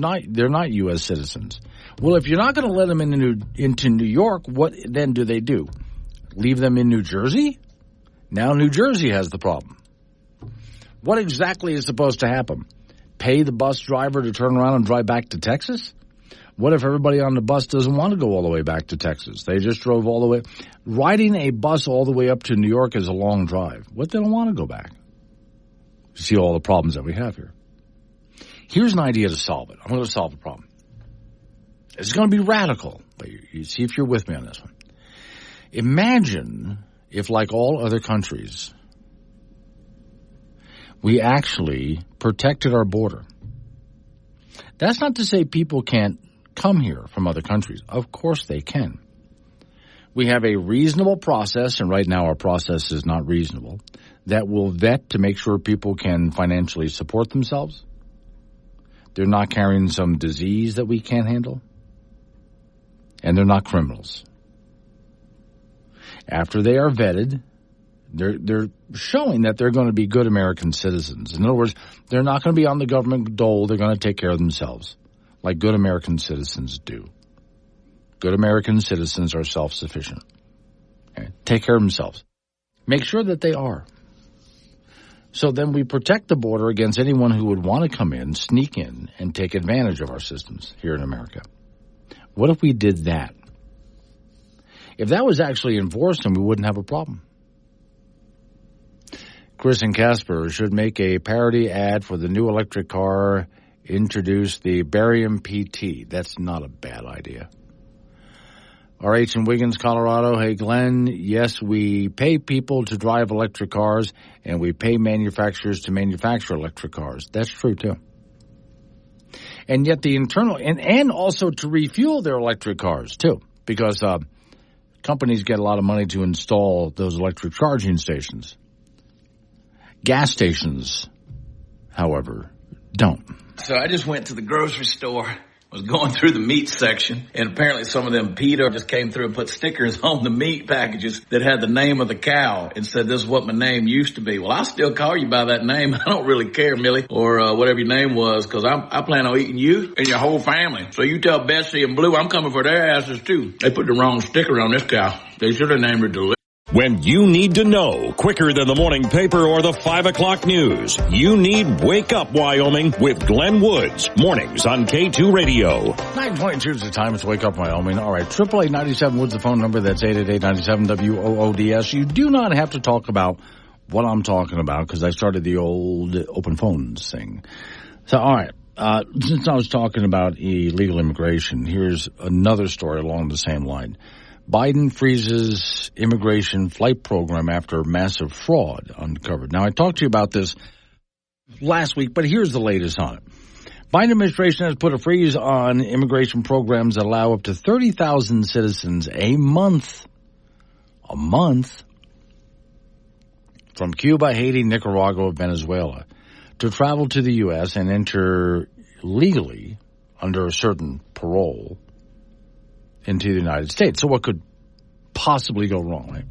not U.S. citizens? Well, if you're not going to let them into New York, what then do they do? Leave them in New Jersey? Now New Jersey has the problem. What exactly is supposed to happen? Pay the bus driver to turn around and drive back to Texas? What if everybody on the bus doesn't want to go all the way back to Texas? They just drove all the way. Riding a bus all the way up to New York is a long drive. What if they don't want to go back? You see all the problems that we have here. Here's an idea to solve it. I'm going to solve the problem. It's going to be radical, but you see if you're with me on this one. Imagine if, like all other countries, we actually protected our border. That's not to say people can't come here from other countries. Of course they can. We have a reasonable process, and right now our process is not reasonable, that will vet to make sure people can financially support themselves. They're not carrying some disease that we can't handle. And they're not criminals. After they are vetted, they're showing that they're going to be good American citizens. In other words, they're not going to be on the government dole. They're going to take care of themselves, like good American citizens do. Good American citizens are self-sufficient. Okay? Take care of themselves. Make sure that they are. So then we protect the border against anyone who would want to come in, sneak in, and take advantage of our systems here in America. What if we did that? If that was actually enforced, then we wouldn't have a problem. Chris and Casper should make a parody ad for the new electric car, introduce the barium PT. That's not a bad idea. RH in Wiggins, Colorado. Hey, Glenn, yes, we pay people to drive electric cars, and we pay manufacturers to manufacture electric cars. That's true, too. And yet the internal, and also to refuel their electric cars, too, because companies get a lot of money to install those electric charging stations. Gas stations, however, don't. So I just went to the grocery store, was going through the meat section, and apparently some of them PETA just came through and put stickers on the meat packages that had the name of the cow and said, this is what my name used to be. Well, I'll still call you by that name. I don't really care, Millie, or whatever your name was, because I plan on eating you and your whole family. So you tell Betsy and Blue I'm coming for their asses, too. They put the wrong sticker on this cow. They should have named her Delicious. When you need to know quicker than the morning paper or the 5 o'clock news, you need Wake Up Wyoming with Glenn Woods. Mornings on K2 Radio. 9:22 is the time. It's Wake Up Wyoming. All right, 888-97 Woods, the phone number. That's 888-97-WOODS. You do not have to talk about what I'm talking about because I started the old open phones thing. So, all right. Since I was talking about illegal immigration, here's another story along the same line. Biden freezes immigration flight program after massive fraud uncovered. Now, I talked to you about this last week, but here's the latest on it. Biden administration has put a freeze on immigration programs that allow up to 30,000 citizens a month from Cuba, Haiti, Nicaragua, Venezuela to travel to the U.S. and enter legally under a certain parole into the United States. So what could possibly go wrong, right?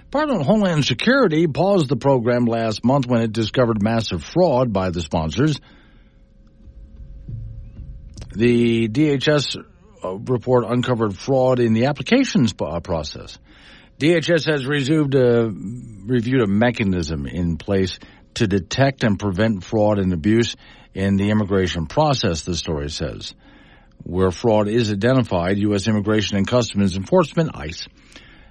Department of Homeland Security paused the program last month when it discovered massive fraud by the sponsors. The DHS report uncovered fraud in the applications process. DHS has reviewed a mechanism in place to detect and prevent fraud and abuse in the immigration process, the story says. Where fraud is identified, U.S. Immigration and Customs Enforcement, ICE,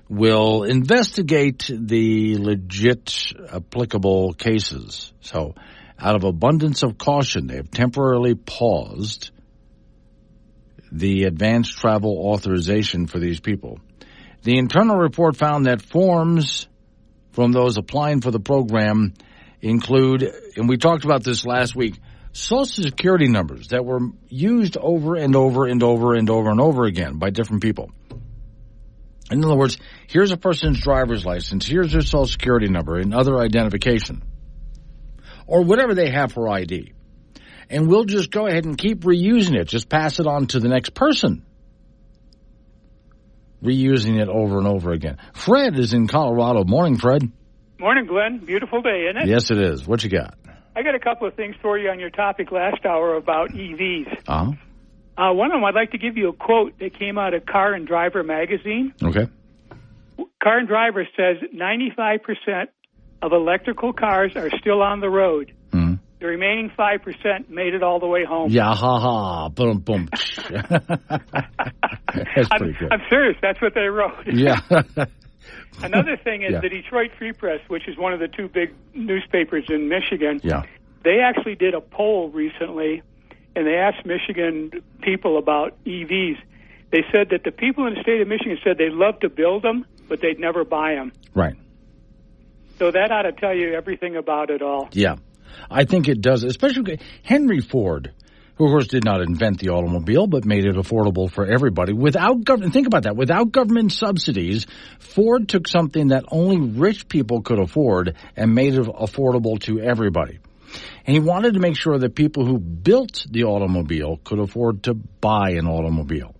will investigate the legit applicable cases. So, out of abundance of caution, they have temporarily paused the advanced travel authorization for these people. The internal report found that forms from those applying for the program include, and we talked about this last week, Social Security numbers that were used over and over and over and over and over again by different people. In other words, here's a person's driver's license, here's their Social Security number and other identification, or whatever they have for ID. And we'll just go ahead and keep reusing it. Just pass it on to the next person. Reusing it over and over again. Fred is in Colorado. Morning, Fred. Morning, Glenn. Beautiful day, isn't it? Yes, it is. What you got? I got a couple of things for you on your topic last hour about EVs. Uh-huh. One of them, I'd like to give you a quote that came out of Car and Driver magazine. Okay. Car and Driver says 95% of electrical cars are still on the road. Mm-hmm. The remaining 5% made it all the way home. Yeah, ha. Boom, boom. That's pretty good. I'm serious. That's what they wrote. Yeah. Another thing is the Detroit Free Press, which is one of the two big newspapers in Michigan. Yeah. They actually did a poll recently, and they asked Michigan people about EVs. They said that the people in the state of Michigan said they'd love to build them, but they'd never buy them. Right. So that ought to tell you everything about it all. Yeah. I think it does, especially Henry Ford, who, of course, did not invent the automobile, but made it affordable for everybody. Without government, think about that. Without government subsidies, Ford took something that only rich people could afford and made it affordable to everybody. And he wanted to make sure that people who built the automobile could afford to buy an automobile.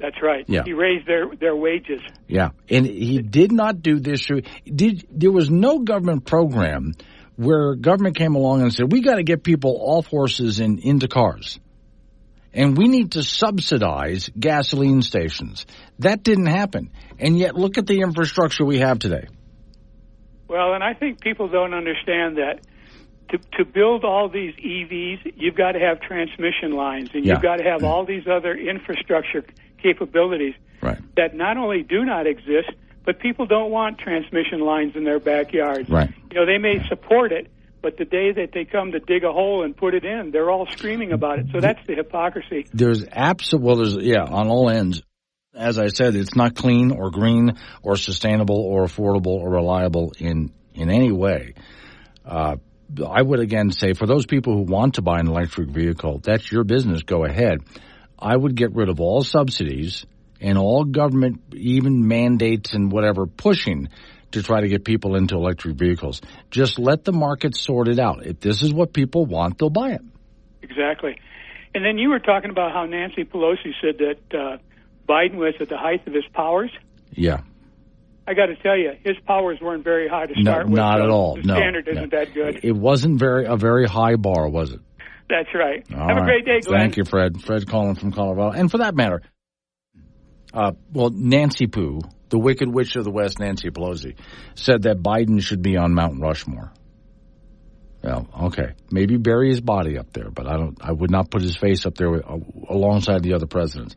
That's right. Yeah. He raised their wages. Yeah. And he did not do this. There was no government program where government came along and said, we got to get people off horses and into cars. And we need to subsidize gasoline stations. That didn't happen. And yet, look at the infrastructure we have today. Well, and I think people don't understand that to build all these EVs, you've got to have transmission lines, and you've got to have all these other infrastructure capabilities that not only do not exist, but people don't want transmission lines in their backyards. Right. You know, they may support it, but the day that they come to dig a hole and put it in, they're all screaming about it. So that's the hypocrisy. There's on all ends. As I said, it's not clean or green or sustainable or affordable or reliable in any way. I would again say for those people who want to buy an electric vehicle, that's your business. Go ahead. I would get rid of all subsidies and all government, even mandates and whatever, pushing to try to get people into electric vehicles. Just let the market sort it out. If this is what people want, they'll buy it. Exactly. And then you were talking about how Nancy Pelosi said that Biden was at the height of his powers. Yeah. I got to tell you, his powers weren't very high to start with. Not at all. The standard isn't that good. It wasn't a very high bar, was it? That's right. Have a great day, Glenn. Thank you, Fred. Fred calling from Colorado. And for that matter, Nancy Poo, the Wicked Witch of the West, Nancy Pelosi, said that Biden should be on Mount Rushmore. Well, okay, maybe bury his body up there, but I would not put his face up there alongside the other presidents.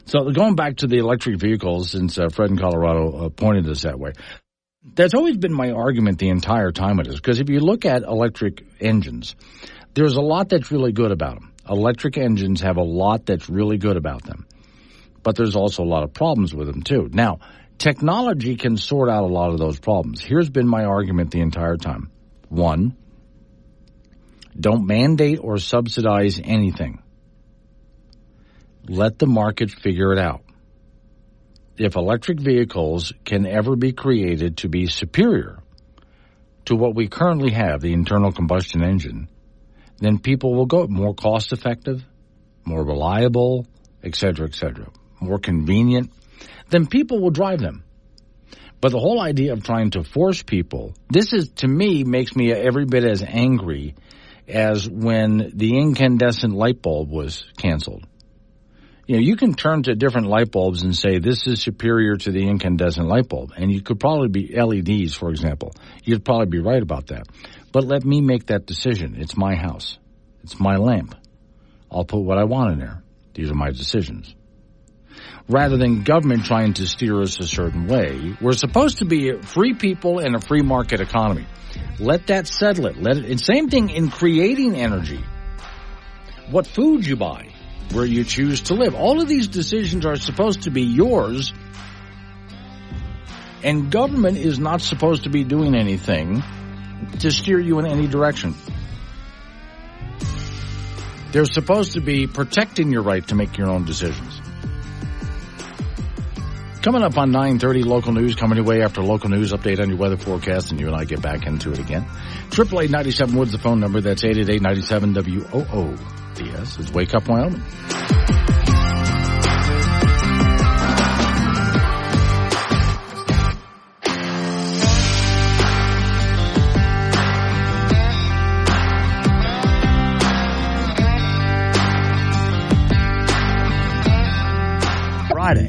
So going back to the electric vehicles, since Fred in Colorado pointed us that way, that's always been my argument the entire time with this, because if you look at electric engines, there's a lot that's really good about them. Electric engines have a lot that's really good about them, but there's also a lot of problems with them too. Now, Technology can sort out a lot of those problems. Here's been my argument the entire time. 1, don't mandate or subsidize anything. Let the market figure it out. If electric vehicles can ever be created to be superior to what we currently have, the internal combustion engine, then people will go more cost effective, more reliable, etc., more convenient, then people will drive them. But the whole idea of trying to force people, this is, to me, makes me every bit as angry as when the incandescent light bulb was canceled. You know, you can turn to different light bulbs and say this is superior to the incandescent light bulb. And you could probably be LEDs, for example. You'd probably be right about that. But let me make that decision. It's my house. It's my lamp. I'll put what I want in there. These are my decisions. Rather than government trying to steer us a certain way, we're supposed to be free people in a free market economy. Let that settle it. And same thing in creating energy. What food you buy, where you choose to live. All of these decisions are supposed to be yours, and government is not supposed to be doing anything to steer you in any direction. They're supposed to be protecting your right to make your own decisions. Coming up on 9:30, local news coming your way after local news update on your weather forecast, and you and I get back into it again. 888-97 Woods, the phone number. That's 888-97 WOODS. It's Wake Up Wyoming.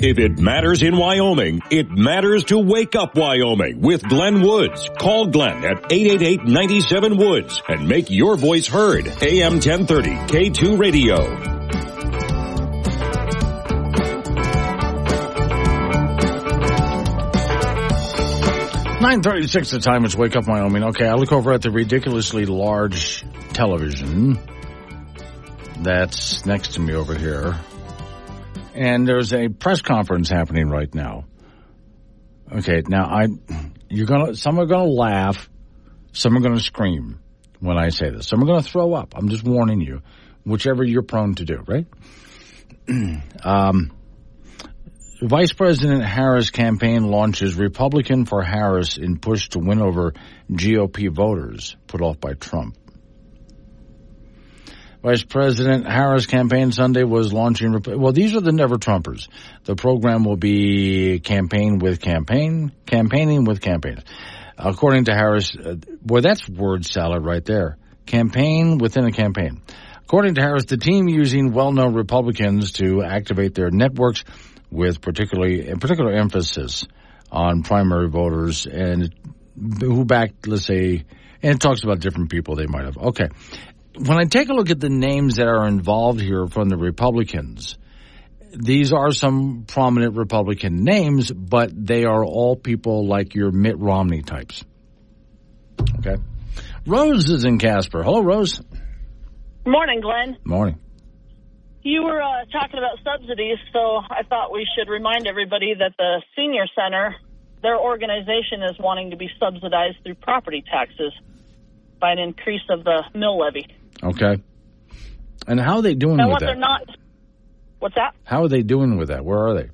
If it matters in Wyoming, it matters to Wake Up Wyoming with Glenn Woods. Call Glenn at 888-97-WOODS and make your voice heard. AM 1030, K2 Radio. 9:36 the time. It's Wake Up Wyoming. Okay, I look over at the ridiculously large television that's next to me over here. And there's a press conference happening right now. Okay, now some are gonna laugh, some are gonna scream when I say this. Some are gonna throw up. I'm just warning you, whichever you're prone to do, right? Vice President Harris campaign launches Republican for Harris in push to win over GOP voters, put off by Trump. Vice President Harris' campaign Sunday was launching. Well, these are the Never Trumpers. The program will be campaigning with campaigns. According to Harris, boy, that's word salad right there. Campaign within a campaign. According to Harris, the team using well-known Republicans to activate their networks with particular emphasis on primary voters and who backed, let's say, and it talks about different people they might have. Okay. When I take a look at the names that are involved here from the Republicans, these are some prominent Republican names, but they are all people like your Mitt Romney types. Okay. Rose is in Casper. Hello, Rose. Morning, Glenn. Morning. You were talking about subsidies, so I thought we should remind everybody that the Senior Center, their organization is wanting to be subsidized through property taxes by an increase of the mill levy. Okay. And how are they doing with that? What's that? How are they doing with that? Where are they?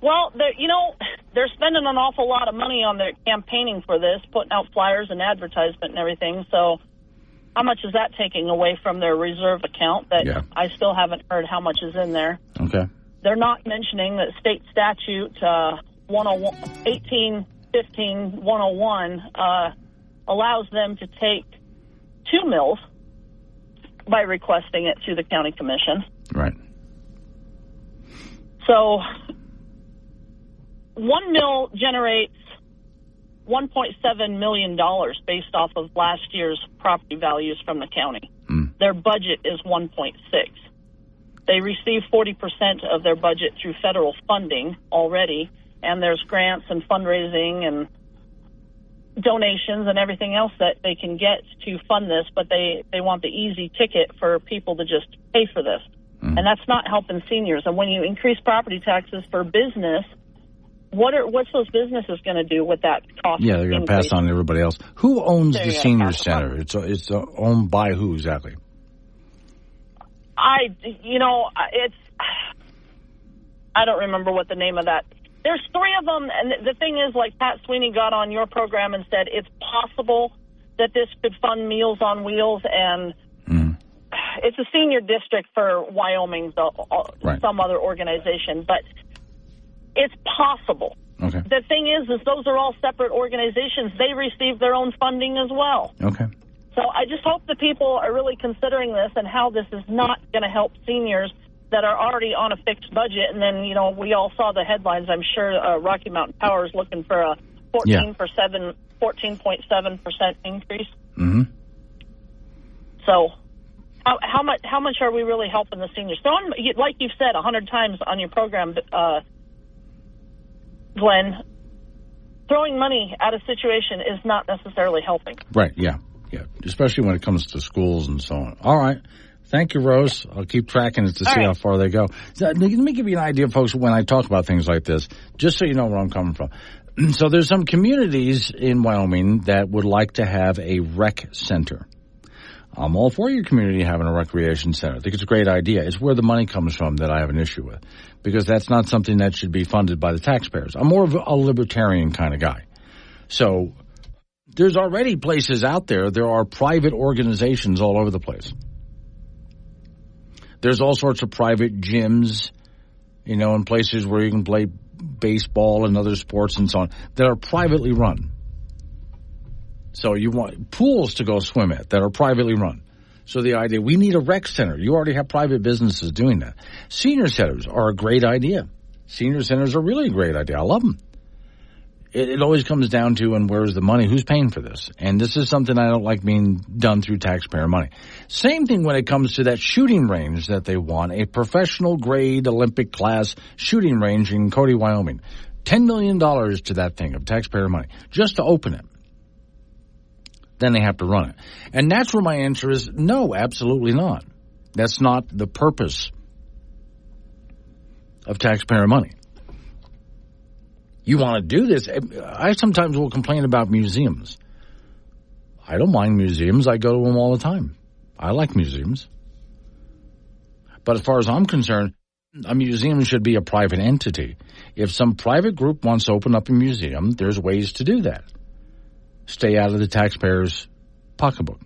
Well, they're spending an awful lot of money on their campaigning for this, putting out flyers and advertisement and everything. So how much is that taking away from their reserve account that I still haven't heard how much is in there? Okay. They're not mentioning that state statute 1815-101 allows them to take 2 mills by requesting it to the county commission. Right. So 1 mill generates $1.7 million based off of last year's property values from the county. Their budget is 1.6. They receive 40% of their budget through federal funding already, and there's grants and fundraising and donations and everything else that they can get to fund this, but they want the easy ticket for people to just pay for this. And that's not helping seniors. And when you increase property taxes for business, What's those businesses going to do with that cost? Yeah, they're going to pass on to everybody else. Who owns the senior center? It's owned by who exactly? I don't remember what the name of that. There's 3 of them, and the thing is, like Pat Sweeney got on your program and said it's possible that this could fund Meals on Wheels, and it's a senior district for Wyoming, some other organization, but it's possible. Okay. The thing is those are all separate organizations. They receive their own funding as well. Okay. So I just hope that people are really considering this and how this is not going to help seniors that are already on a fixed budget. And then, we all saw the headlines. I'm sure Rocky Mountain Power is looking for a 14.7% increase. Mm-hmm. So how much are we really helping the seniors? So like you've said 100 times on your program, Glenn, throwing money at a situation is not necessarily helping. Right, yeah, especially when it comes to schools and so on. All right. Thank you, Rose. I'll keep tracking it to see how far they go. So, let me give you an idea, folks, when I talk about things like this, just so you know where I'm coming from. So there's some communities in Wyoming that would like to have a rec center. I'm all for your community having a recreation center. I think it's a great idea. It's where the money comes from that I have an issue with, because that's not something that should be funded by the taxpayers. I'm more of a libertarian kind of guy. So there's already places out there. There are private organizations all over the place. There's all sorts of private gyms, in places where you can play baseball and other sports and so on that are privately run. So you want pools to go swim at that are privately run. So the idea, we need a rec center. You already have private businesses doing that. Senior centers are a great idea. Senior centers are really a great idea. I love them. It always comes down to, and where's the money? Who's paying for this? And this is something I don't like being done through taxpayer money. Same thing when it comes to that shooting range that they want, a professional grade Olympic class shooting range in Cody, Wyoming. $10 million to that thing of taxpayer money just to open it. Then they have to run it. And that's where my answer is, no, absolutely not. That's not the purpose of taxpayer money. You want to do this. I sometimes will complain about museums. I don't mind museums. I go to them all the time. I like museums. But as far as I'm concerned, a museum should be a private entity. If some private group wants to open up a museum, there's ways to do that. Stay out of the taxpayer's pocketbook.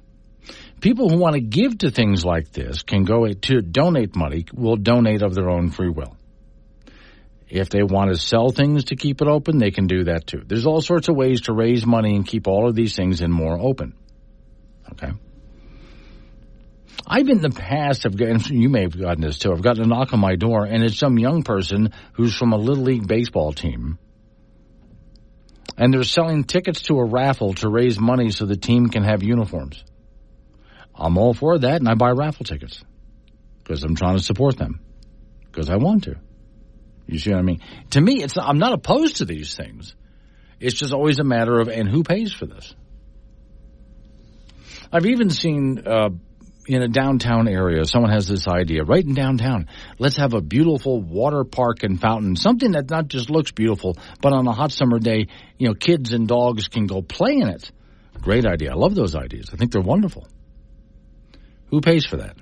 People who want to give to things like this can go to donate money, will donate of their own free will. If they want to sell things to keep it open, they can do that too. There's all sorts of ways to raise money and keep all of these things in more open. Okay. I've in the past, you may have gotten this too, I've gotten a knock on my door, and it's some young person who's from a Little League baseball team. And they're selling tickets to a raffle to raise money so the team can have uniforms. I'm all for that, and I buy raffle tickets because I'm trying to support them because I want to. You see what I mean? To me, I'm not opposed to these things. It's just always a matter of, and who pays for this? I've even seen in a downtown area, someone has this idea, right in downtown, let's have a beautiful water park and fountain, something that not just looks beautiful, but on a hot summer day, kids and dogs can go play in it. Great idea. I love those ideas. I think they're wonderful. Who pays for that?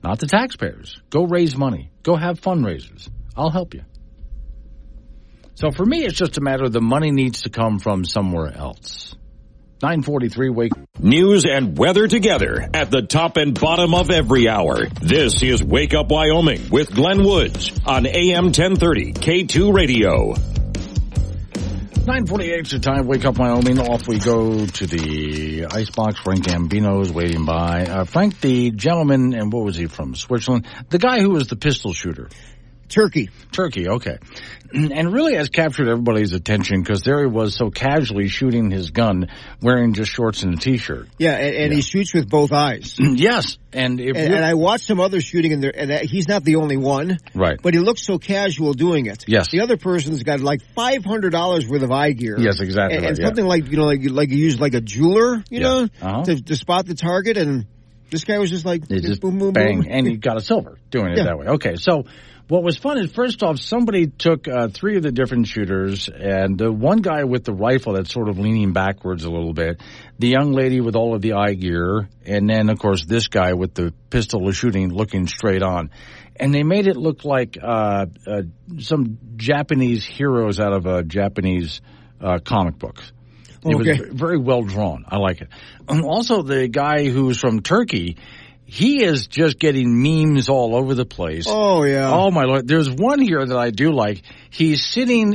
Not the taxpayers. Go raise money. Go have fundraisers. I'll help you. So for me, it's just a matter of the money needs to come from somewhere else. 9:43 Wake. News and weather together at the top and bottom of every hour. This is Wake Up Wyoming with Glenn Woods on AM 1030 K2 Radio. 9:48 is the time. Wake Up Wyoming. Off we go to the icebox. Frank Gambino's waiting by. Frank, the gentleman, and what was he from? Switzerland? The guy who was the pistol shooter. Turkey, okay. And really has captured everybody's attention because there he was so casually shooting his gun wearing just shorts and a T-shirt. Yeah, and he shoots with both eyes. Yes. And I watched some other shooting in there, and he's not the only one. Right. But he looks so casual doing it. Yes. The other person's got like $500 worth of eye gear. Yes, exactly. And something like you use like a jeweler, Uh-huh. to spot the target, and this guy was just like just boom, boom, bang, boom. and he got a silver doing it that way. Okay, so What was fun is, first off, somebody took 3 of the different shooters, and one guy with the rifle that's sort of leaning backwards a little bit, the young lady with all of the eye gear, and then, of course, this guy with the pistol shooting looking straight on. And they made it look like some Japanese heroes out of a Japanese comic books. It was very well drawn. I like it. Also, the guy who's from Turkey, he is just getting memes all over the place. Oh, yeah. Oh, my Lord. There's one here that I do like. He's sitting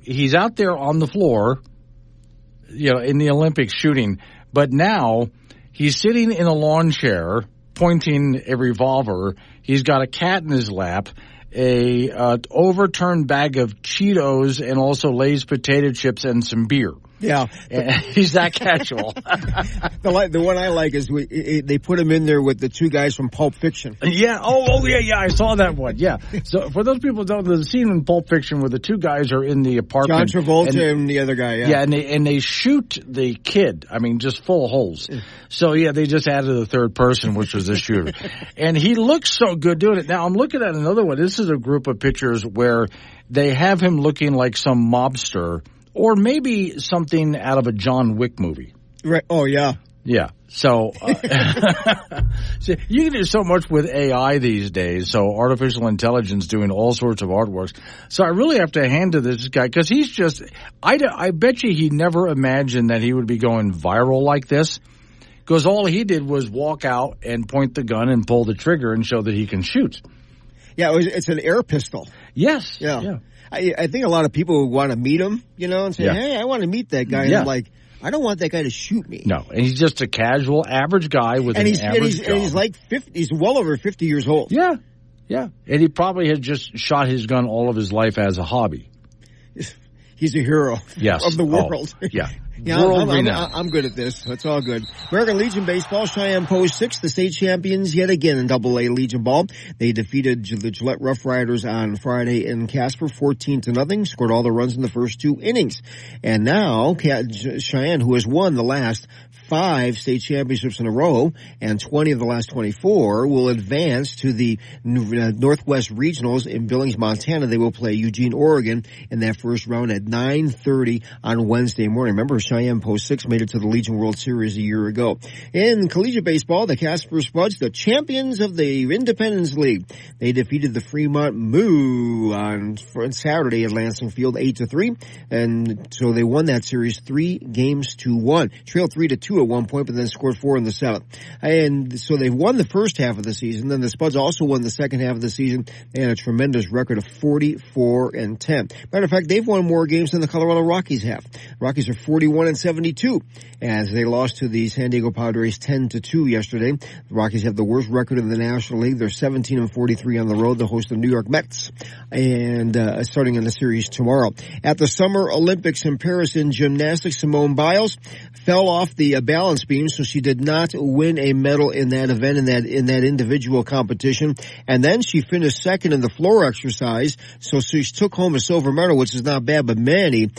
he's out there on the floor, in the Olympics shooting, but now he's sitting in a lawn chair pointing a revolver. He's got a cat in his lap, a overturned bag of Cheetos, and also Lay's potato chips and some beer. Yeah. He's that casual. The one I like is they put him in there with the 2 guys from Pulp Fiction. Yeah. Oh, yeah. I saw that one. Yeah. So for those people who don't know, the scene in Pulp Fiction where the 2 guys are in the apartment. John Travolta and the other guy, yeah. Yeah, and they shoot the kid. I mean, just full holes. So, yeah, they just added a 3rd person, which was the shooter. And he looks so good doing it. Now, I'm looking at another one. This is a group of pictures where they have him looking like some mobster, or maybe something out of a John Wick movie. Right. Oh, yeah. Yeah. So, you can do so much with AI these days. So artificial intelligence doing all sorts of artworks. So I really have to hand to this guy, because he's just, I bet you he never imagined that he would be going viral like this. Because all he did was walk out and point the gun and pull the trigger and show that he can shoot. Yeah, it's an air pistol. Yes. Yeah. I think a lot of people want to meet him, and say, hey, I want to meet that guy. And I'm like, I don't want that guy to shoot me. No, and he's just a casual, average guy with average job. And he's like 50. He's well over 50 years old. Yeah. And he probably had just shot his gun all of his life as a hobby. He's a hero of the world. Oh, yeah. Yeah, I'm good at this. That's all good. American Legion Baseball, Cheyenne Post 6, the state champions yet again in AA Legion Ball. They defeated the Gillette Rough Riders on Friday in Casper 14-0, scored all the runs in the first 2 innings. And now Cheyenne, who has won the last 5 state championships in a row and 20 of the last 24, will advance to the Northwest Regionals in Billings, Montana. They will play Eugene, Oregon in that first round at 9:30 on Wednesday morning. Remember, Cheyenne Post 6 made it to the Legion World Series a year ago. In collegiate baseball, the Casper Spuds, the champions of the Independence League, they defeated the Fremont Moo on Saturday at Lansing Field 8-3, and so they won that series 3-1. Trailed 3-2 at one point, but then scored 4 in the 7th. And so they won the first half of the season. Then the Spuds also won the second half of the season. They had a tremendous record of 44-10. Matter of fact, they've won more games than the Colorado Rockies have. Rockies are 41-72 as they lost to the San Diego Padres 10-2 yesterday. The Rockies have the worst record in the National League. They're 17-43 on the road. They'll host the New York Mets and starting in the series tomorrow. At the Summer Olympics in Paris in gymnastics, Simone Biles fell off the balance beam, so she did not win a medal in that event, in that individual competition. And then she finished second in the floor exercise, so she took home a silver medal, which is not bad, but many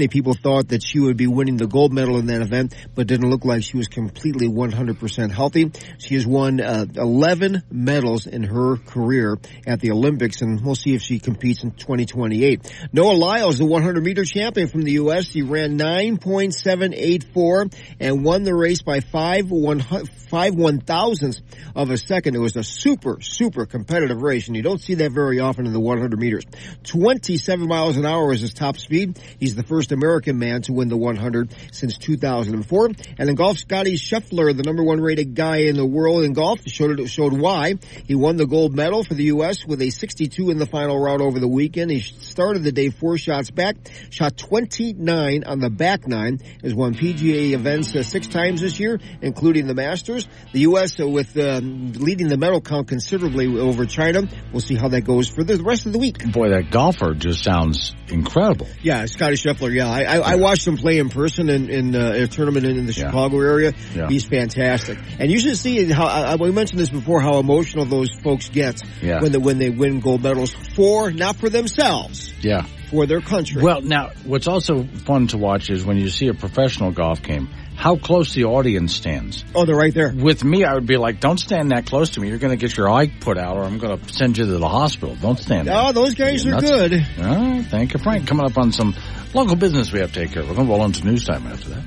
people thought that she would be winning the gold medal in that event, but didn't look like she was completely 100% healthy. She has won 11 medals in her career at the Olympics, and we'll see if she competes in 2028. Noah Lyles, the 100-meter champion from the U.S., he ran 9.784 and won the race by 5 1/1000ths of a second. It was a super competitive race, and you don't see that very often in the 100 meters. 27 miles an hour is his top speed. He's the first American man to win the 100 since 2004. And in golf, Scotty Scheffler, the number 1 rated guy in the world in golf, showed why. He won the gold medal for the U.S. with a 62 in the final round over the weekend. He started the day 4 shots back, shot 29 on the back 9, has won PGA events 6 times this year, including the Masters. The U.S. With leading the medal count considerably over China. We'll see how that goes for the rest of the week. Boy, that golfer just sounds incredible. Yeah, Scotty Scheffler, yeah. I watched him play in person in a tournament in the Chicago area. Yeah. He's fantastic. And you should see how, we mentioned this before, how emotional those folks get when they win gold medals not for themselves. Yeah. For their country. Well, now, what's also fun to watch is when you see a professional golf game, how close the audience stands. Oh, they're right there. With me, I would be like, don't stand that close to me. You're going to get your eye put out, or I'm going to send you to the hospital. Don't stand there. Oh, those guys are good. All right, thank you, Frank. Coming up on some local business we have to take care of. We're going to roll into news time after that.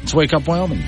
Let's Wake Up Wyoming.